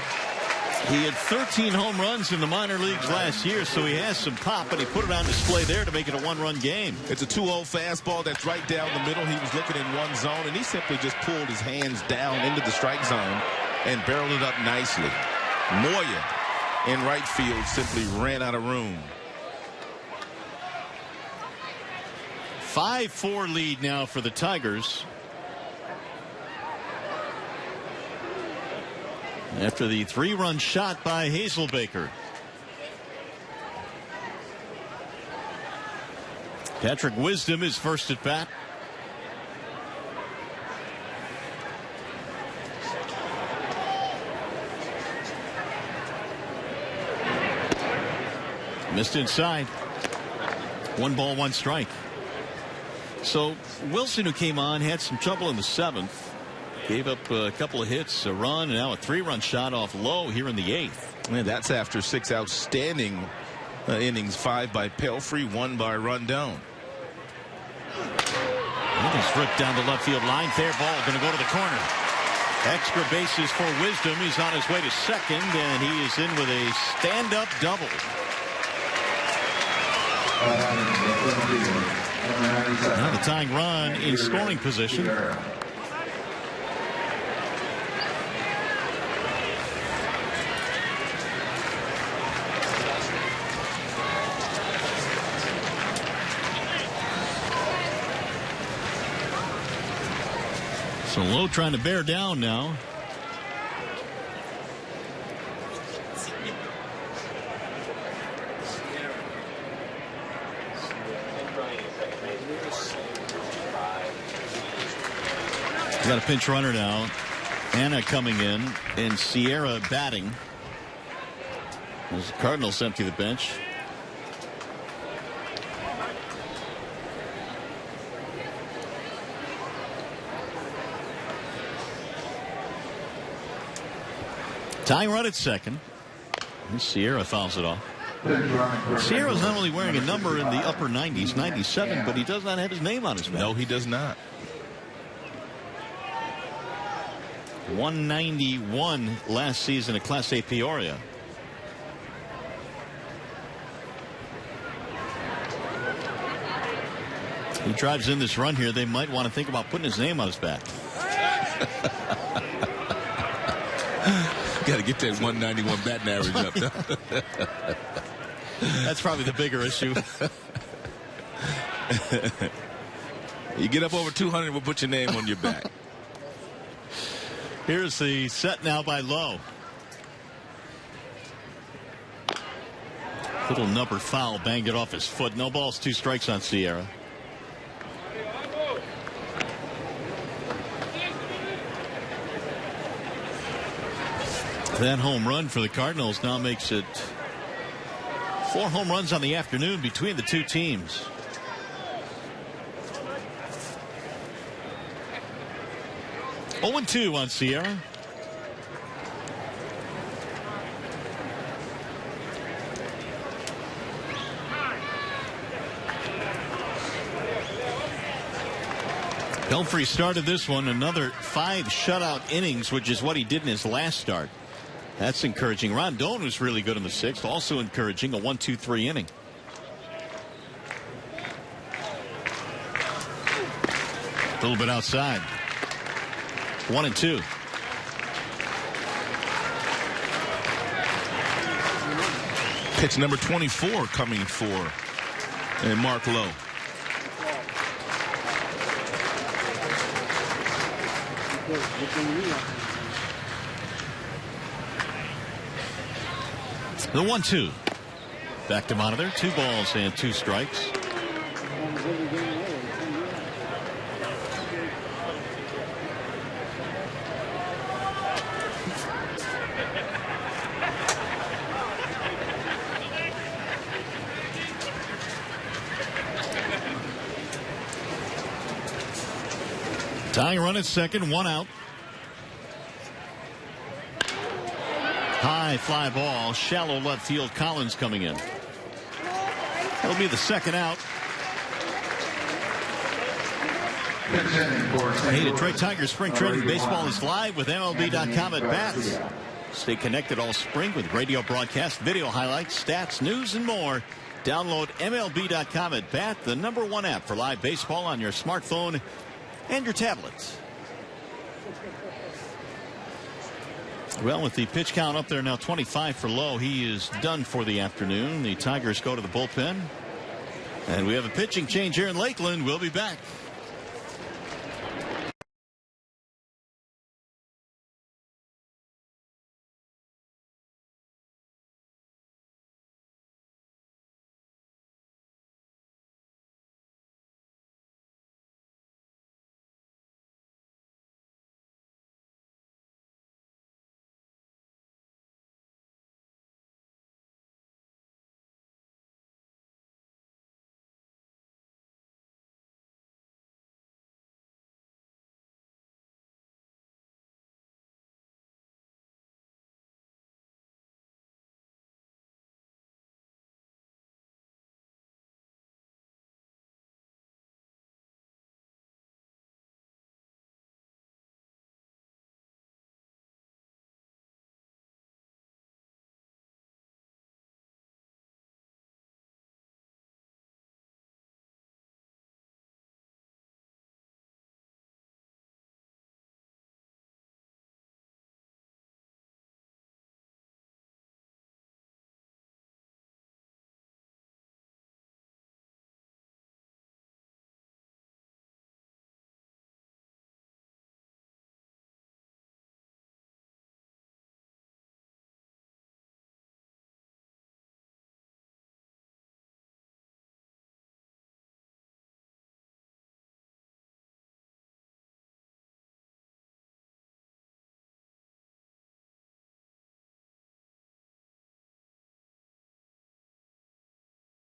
He had 13 home runs in the minor leagues last year, so he has some pop, but he put it on display there to make it a 1-run game.
It's a 2-0 fastball that's right down the middle. He was looking in one zone, and he simply just pulled his hands down into the strike zone and barreled it up nicely. Moya in right field simply ran out of room.
5-4 lead now for the Tigers. After the 3-run shot by Hazelbaker. Patrick Wisdom is first at bat. Missed inside. 1 ball, 1 strike. So Wilson, who came on, had some trouble in the 7th. Gave up a couple of hits, a run, and now a 3-run shot off low here in the 8th.
And that's after 6 outstanding innings, 5 by Pelfrey, 1 by Rondon.
He's ripped down the left field line. Fair ball, going to go to the corner. Extra bases for Wisdom. He's on his way to second, and he is in with a stand-up double. Now the tying run in scoring position. So Lowe trying to bear down now. Got a pinch runner now. Anna coming in and Sierra batting. As the Cardinals empty the bench. Tying run at second. And Sierra fouls it off. Sierra's not only wearing a number in the upper 90s, 97, but he does not have his name on his back.
No, he does not.
191 last season at Class A Peoria. He drives in this run here. They might want to think about putting his name on his back.
Got to get that 191 batting average up.
That's probably the bigger issue.
You get up over 200, we'll put your name on your back.
Here's the set now by Lowe. Little number foul, banged it off his foot. No balls, 2 strikes on Sierra. That home run for the Cardinals now makes it 4 home runs on the afternoon between the two teams. Oh, 0-2 on Sierra. Pelfrey started this one, another 5 shutout innings, which is what he did in his last start. That's encouraging. Rondon was really good in the 6th, also encouraging, a 1-2-3 inning. A little bit outside. 1-2.
Pitch number 24 coming for Mark Lowe.
The 1-2. Back to monitor. 2 balls and 2 strikes. Tying run at second, 1 out. High fly ball, shallow left field. Collins coming in. That'll be the second out. Hey, Detroit Tigers spring training baseball is live with MLB.com at bats. Stay connected all spring with radio broadcast, video highlights, stats, news, and more. Download MLB.com at bat, the #1 app for live baseball on your smartphone and your tablets. Well, with the pitch count up there now 25 for Lowe, he is done for the afternoon. The Tigers go to the bullpen. And we have a pitching change here in Lakeland. We'll be back.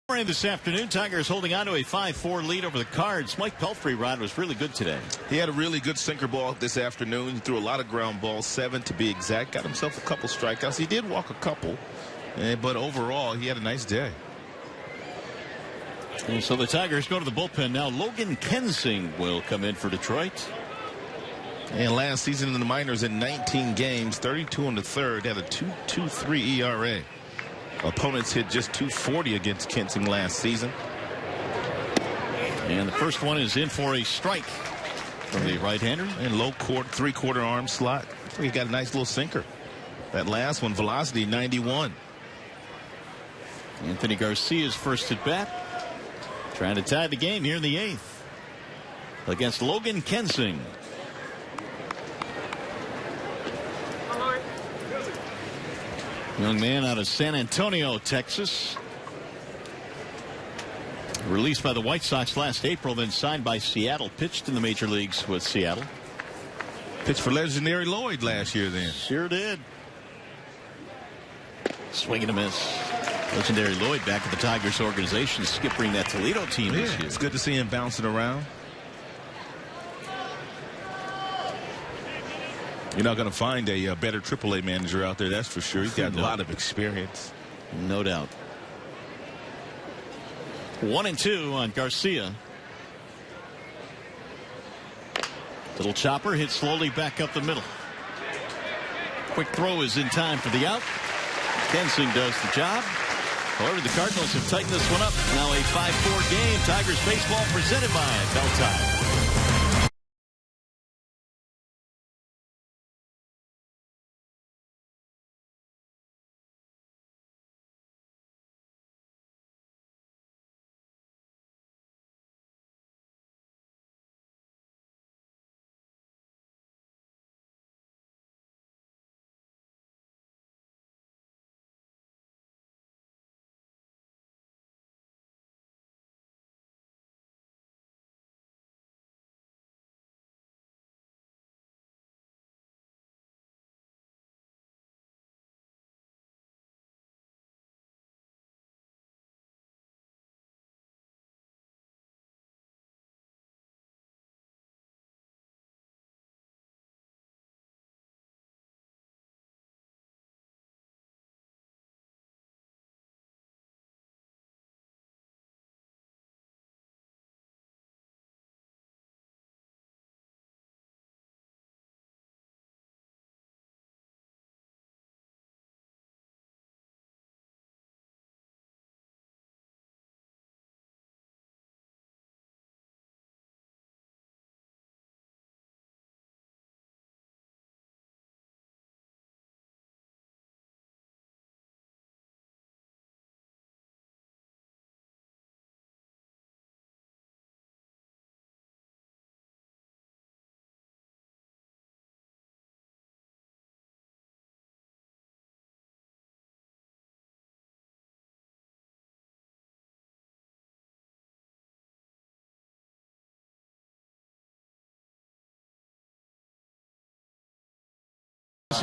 This afternoon, Tigers holding on to a 5-4 lead over the Cards. Mike Pelfrey was really good today.
He had a really good sinker ball this afternoon. He threw a lot of ground balls, 7 to be exact. Got himself a couple strikeouts. He did walk a couple, but overall, he had a nice day.
And so the Tigers go to the bullpen now. Logan Kensing will come in for Detroit.
And last season in the minors in 19 games, 32 in the third, had a 2.23 ERA. Opponents hit just 240 against Kensing last season.
And the first one is in for a strike from the right-hander.
And low three-quarter arm slot. He got a nice little sinker. That last one, velocity 91.
Anthony Garcia's first at bat. Trying to tie the game here in the 8th against Logan Kensing. Young man out of San Antonio, Texas. Released by the White Sox last April, then signed by Seattle. Pitched in the major leagues with Seattle.
Pitched for legendary Lloyd last year then.
Sure did. Swing and a miss. Legendary Lloyd back at the Tigers organization, skippering that Toledo team this year.
It's good to see him bouncing around. You're not going to find a better AAA manager out there, that's for sure. He's got a lot of experience.
No doubt. 1-2 on Garcia. Little chopper hit slowly back up the middle. Quick throw is in time for the out. Kensing does the job. However, the Cardinals have tightened this one up. Now a 5-4 game. Tigers baseball presented by Bell Tire.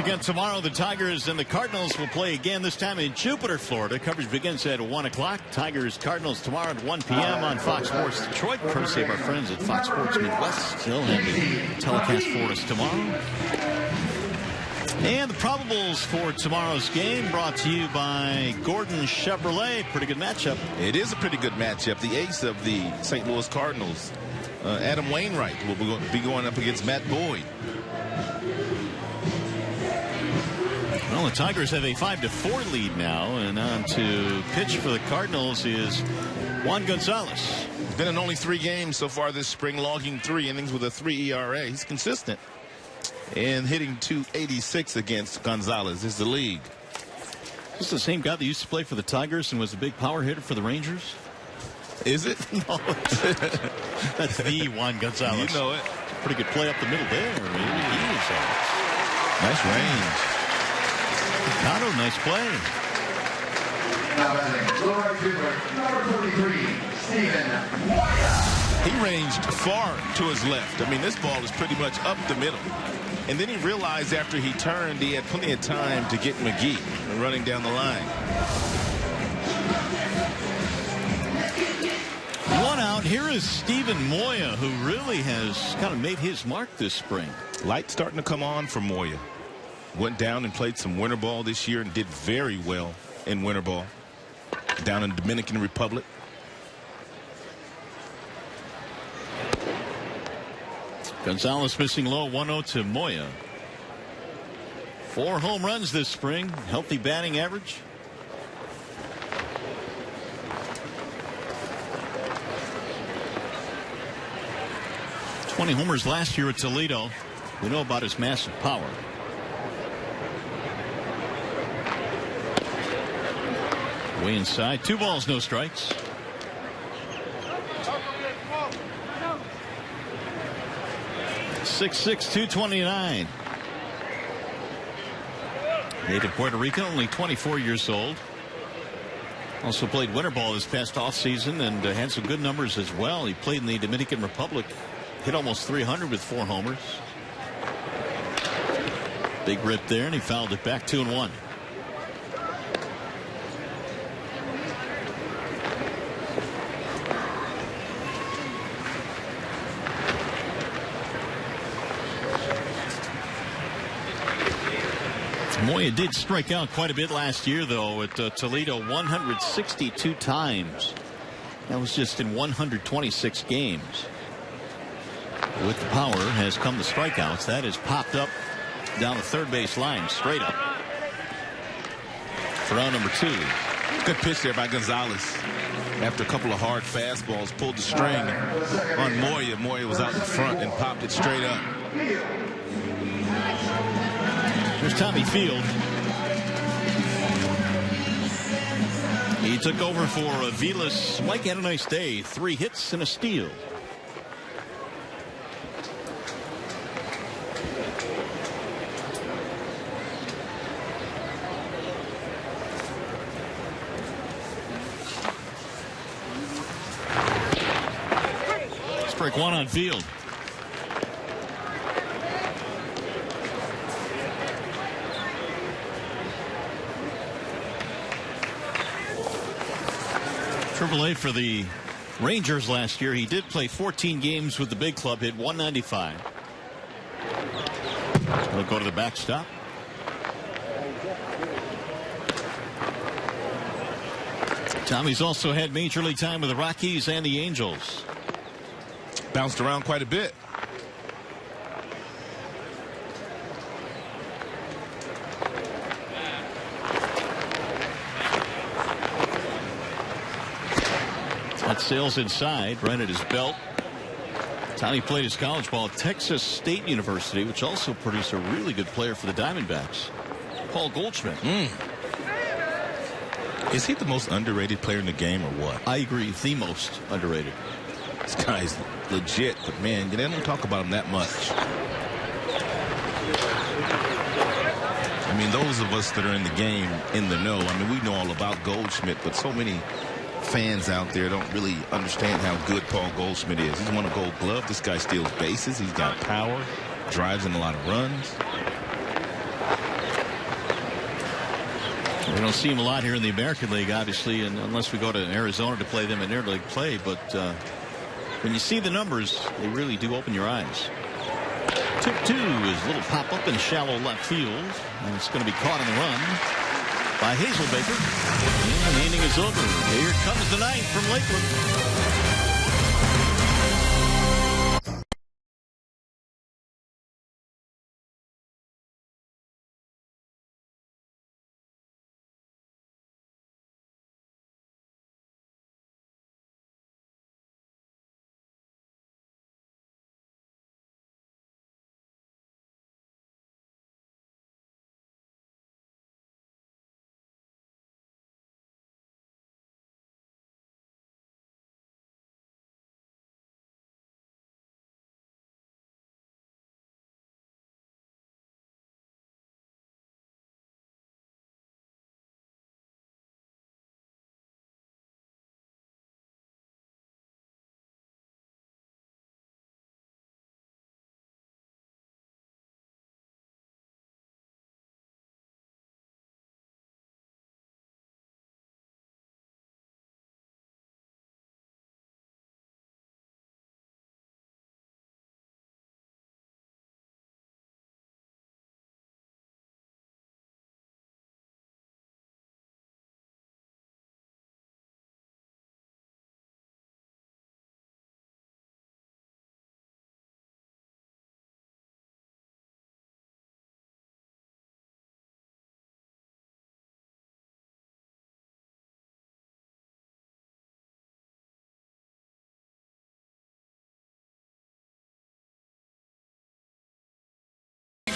again tomorrow. The Tigers and the Cardinals will play again, this time in Jupiter, Florida. Coverage begins at 1 o'clock. Tigers, Cardinals tomorrow at 1 p.m. on Fox Sports Detroit, courtesy of our friends at Fox Sports Midwest. Still have the telecast for us tomorrow. And the probables for tomorrow's game brought to you by Gordon Chevrolet. Pretty good matchup.
It is a pretty good matchup. The ace of the St. Louis Cardinals, Adam Wainwright, will be going up against Matt Boyd.
Well, the Tigers have a 5-4 lead now, and on to pitch for the Cardinals is Juan Gonzalez.
He's been in only 3 games so far this spring, logging 3 innings with a 3 ERA. He's consistent. And hitting .286 against Gonzalez is the league.
This is the same guy that used to play for the Tigers and was a big power hitter for the Rangers?
Is it?
No. That's the Juan Gonzalez.
You know it.
Pretty good play up the middle there. Maybe he is
nice range.
Cotto, nice play.
Now batting, Florida Cuba, number 33, Stephen Moya.
He ranged far to his left. I mean, this ball is pretty much up the middle. And then he realized after he turned, he had plenty of time to get McGee running down the line.
1 out. Here is Stephen Moya, who really has kind of made his mark this spring.
Light starting to come on for Moya. Went down and played some winter ball this year and did very well in winter ball down in the Dominican Republic.
Gonzalez missing low, 1-0 to Moya. 4 home runs this spring. Healthy batting average. Homers last year at Toledo. We know about his massive power. Way inside. 2 balls, no strikes. .6'6", 229. Native Puerto Rican, only 24 years old. Also played winter ball this past offseason and had some good numbers as well. He played in the Dominican Republic. Hit almost 300 with 4 homers. Big rip there, and he fouled it back 2-1. Moya did strike out quite a bit last year, though, at Toledo, 162 times. That was just in 126 games. With the power has come the strikeouts. That has popped up down the third base line, straight up. For round number 2.
Good pitch there by Gonzalez. After a couple of hard fastballs, pulled the string on Moya. Moya was out in front and popped it straight up.
Here's Tommy Field. He took over for Vilas. Mike had a nice day. 3 hits and a steal. Strike 1 on Field. AAA for the Rangers last year. He did play 14 games with the big club, hit .195. He'll go to the backstop. Tommy's also had major league time with the Rockies and the Angels.
Bounced around quite a bit.
That sails inside, right at his belt. Tommy played his college ball at Texas State University, which also produced a really good player for the Diamondbacks, Paul Goldschmidt.
Is he the most underrated player in the game or what?
I agree, the most underrated.
This guy's legit, but man, they don't talk about him that much. I mean, those of us that are in the game, in the know, I mean, we know all about Goldschmidt, but so many fans out there don't really understand how good Paul Goldschmidt is. He's won a Gold Glove. This guy steals bases. He's got power, drives in a lot of runs.
don't see him a lot here in the American League, obviously, and unless we go to Arizona to play them in interleague play. But when you see the numbers, they really do open your eyes. 2-2 is a little pop-up in shallow left field, and it's going to be caught on the run by Hazelbaker. And the inning is over. Here comes the ninth from Lakeland.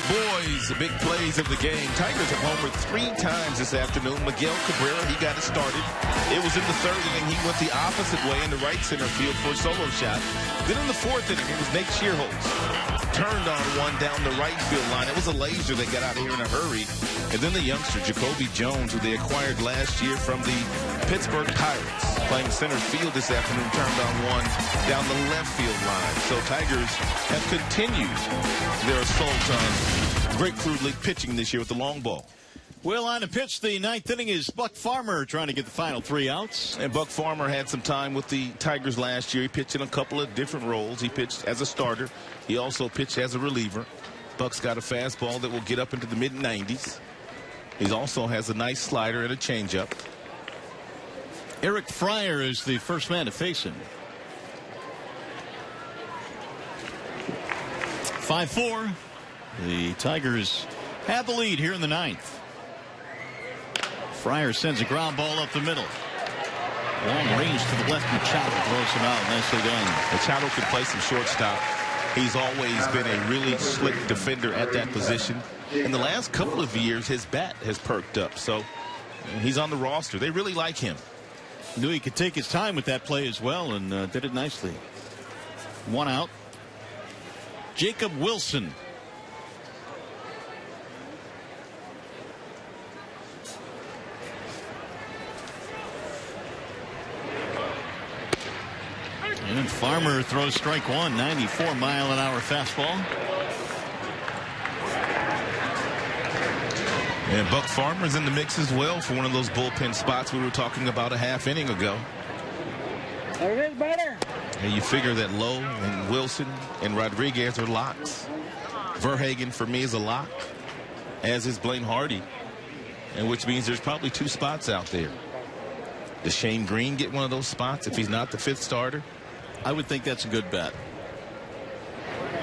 Boys, the big plays of the game. Tigers have homered 3 times this afternoon. Miguel Cabrera, he got it started. It was in the 3rd inning. He went the opposite way in the right center field for a solo shot. Then in the 4th inning, it was Nate CHIERHOLTZ. Turned on one down the right field line. It was a laser that got out of here in a hurry. And then the youngster, Jacoby Jones, who they acquired last year from the Pittsburgh Pirates, playing center field this afternoon, turned on one down the left field line. So Tigers have continued their assault on Grapefruit League pitching this year with the long ball.
Well, on the pitch, the 9th inning is Buck Farmer trying to get the final 3 outs.
And Buck Farmer had some time with the Tigers last year. He pitched in a couple of different roles. He pitched as a starter. He also pitched as a reliever. Buck's got a fastball that will get up into the mid-90s. He also has a nice slider and a changeup.
Eric Fryer is the first man to face him. 5-4. The Tigers have the lead here in the 9th. Fryer sends a ground ball up the middle. Long range to the left. Machado throws him out. Nicely done.
Machado can play some shortstop. He's always been a really slick defender at that position. In the last couple of years, his bat has perked up. So he's on the roster. They really like him.
Knew he could take his time with that play as well, and did it nicely. 1 out. Jacob Wilson. And Farmer throws strike 1, 94-mile-an-hour fastball.
And Buck Farmer's in the mix as well for one of those bullpen spots we were talking about a half inning ago.
There it is, better.
And you figure that Lowe and Wilson and Rodriguez are locks. Verhagen for me is a lock, as is Blaine Hardy, and which means there's probably 2 spots out there. Does Shane Green get one of those spots if he's not the 5th starter?
I would think that's a good bet.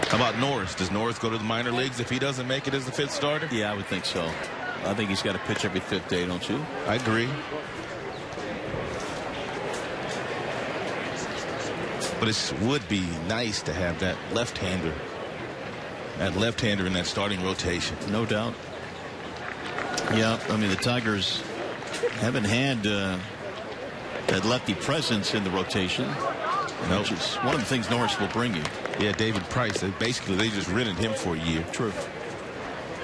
How about Norris? Does Norris go to the minor leagues if he doesn't make it as the 5th starter?
Yeah, I would think so. I think he's got to pitch every 5th day, don't you?
I agree. But it would be nice to have that left-hander. That left-hander in that starting rotation.
No doubt. Yeah, I mean, the Tigers haven't had that lefty presence in the rotation.
Nope.
Which is one of the things Norris will bring you.
Yeah, David Price. Basically, they just rented him for a year.
True.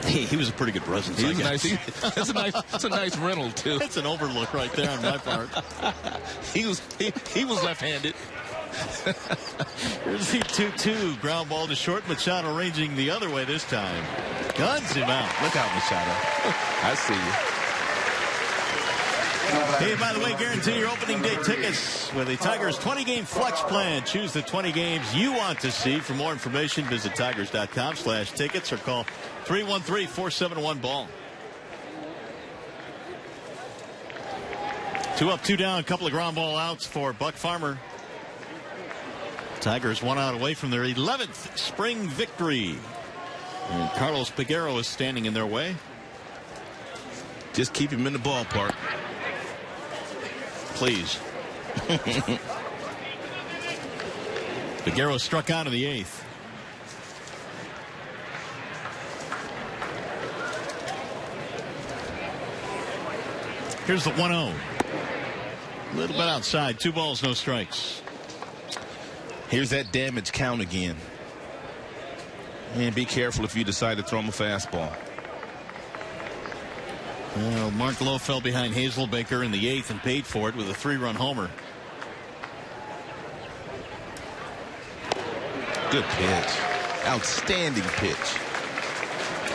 He was a pretty good presence.
He was that's a nice rental too.
It's an overlook right there on my part.
he was left-handed.
Here's the 2-2 ground ball to short. Machado ranging the other way this time. Guns him out.
Look out, Machado. I see you.
Hey, by the way, guarantee your opening day tickets with a Tigers 20-game flex plan. Choose the 20 games you want to see. For more information, visit tigers.com/tickets or call 313-471-BALL. 2 up, 2 down, a couple of ground ball outs for Buck Farmer. Tigers 1 out away from their 11th spring victory. And Carlos Peguero is standing in their way.
Just keep him in the ballpark.
Please. Peguero struck out in the 8th. Here's the 1-0. A little bit outside. 2 balls, no strikes.
Here's that damage count again. And be careful if you decide to throw him a fastball.
Well, Mark Lowe fell behind Hazelbaker in the 8th and paid for it with a 3-run homer.
Good pitch. Outstanding pitch.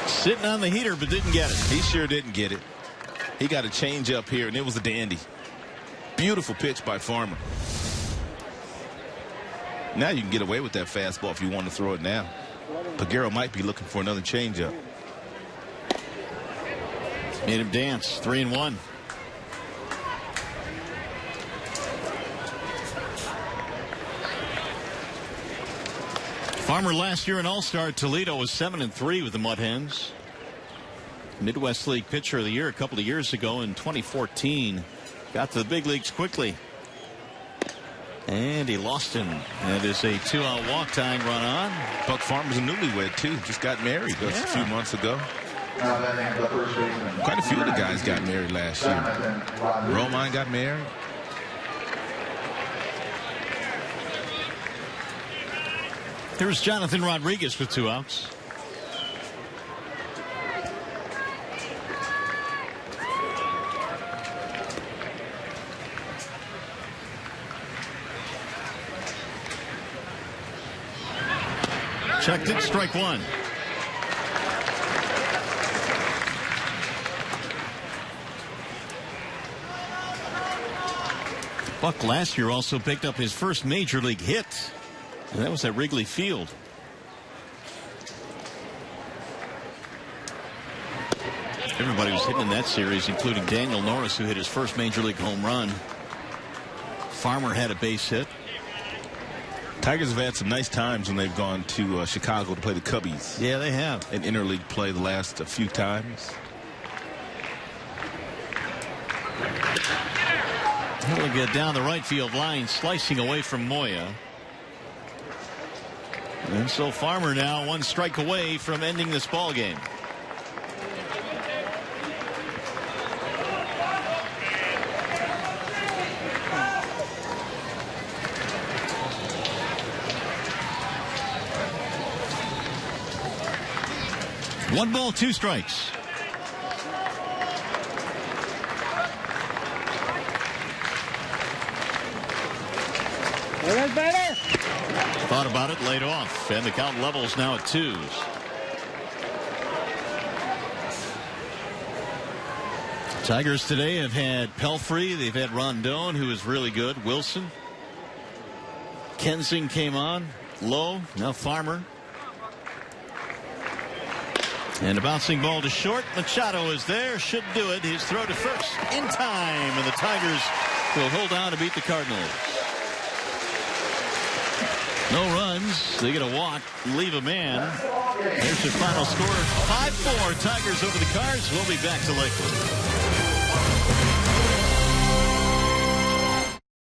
Sitting on the heater, but didn't get it.
He sure didn't get it. He got a change up here, and it was a dandy. Beautiful pitch by Farmer. Now you can get away with that fastball if you want to throw it now. Peguero might be looking for another changeup.
Made him dance. 3-1. Farmer last year an All-Star at Toledo was 7-3 with the Mud Hens. Midwest League Pitcher of the Year a couple of years ago in 2014. Got to the big leagues quickly. And he lost him. That is a 2-out walk, tying run on.
Buck Farmer's a newlywed, too. Just got married a few months ago. Quite a few of the guys got married last year. Romine got married.
Here's Jonathan Rodriguez with 2 outs. Checked it, strike 1. Buck last year also picked up his first major league hit, and that was at Wrigley Field. Everybody was hitting in that series, including Daniel Norris, who hit his first major league home run. Farmer had a base hit.
Tigers have had some nice times when they've gone to Chicago to play the Cubbies.
Yeah, they have.
In interleague play the last few times.
He'll get down the right field line, slicing away from Moya. And so Farmer now 1 strike away from ending this ball game. One ball, 2 strikes.
Better.
Thought about it, laid off, and the count levels now at 2s. Tigers today have had Pelfrey, they've had Rondon, who is really good, Wilson. Kensing came on, Lowe, now Farmer. And a bouncing ball to short. Machado is there, should do it. His throw to first in time, and the Tigers will hold on to beat the Cardinals. No runs. They get a walk, leave a man. There's your final score. 5-4 Tigers over the Cards. We'll be back to Lakewood.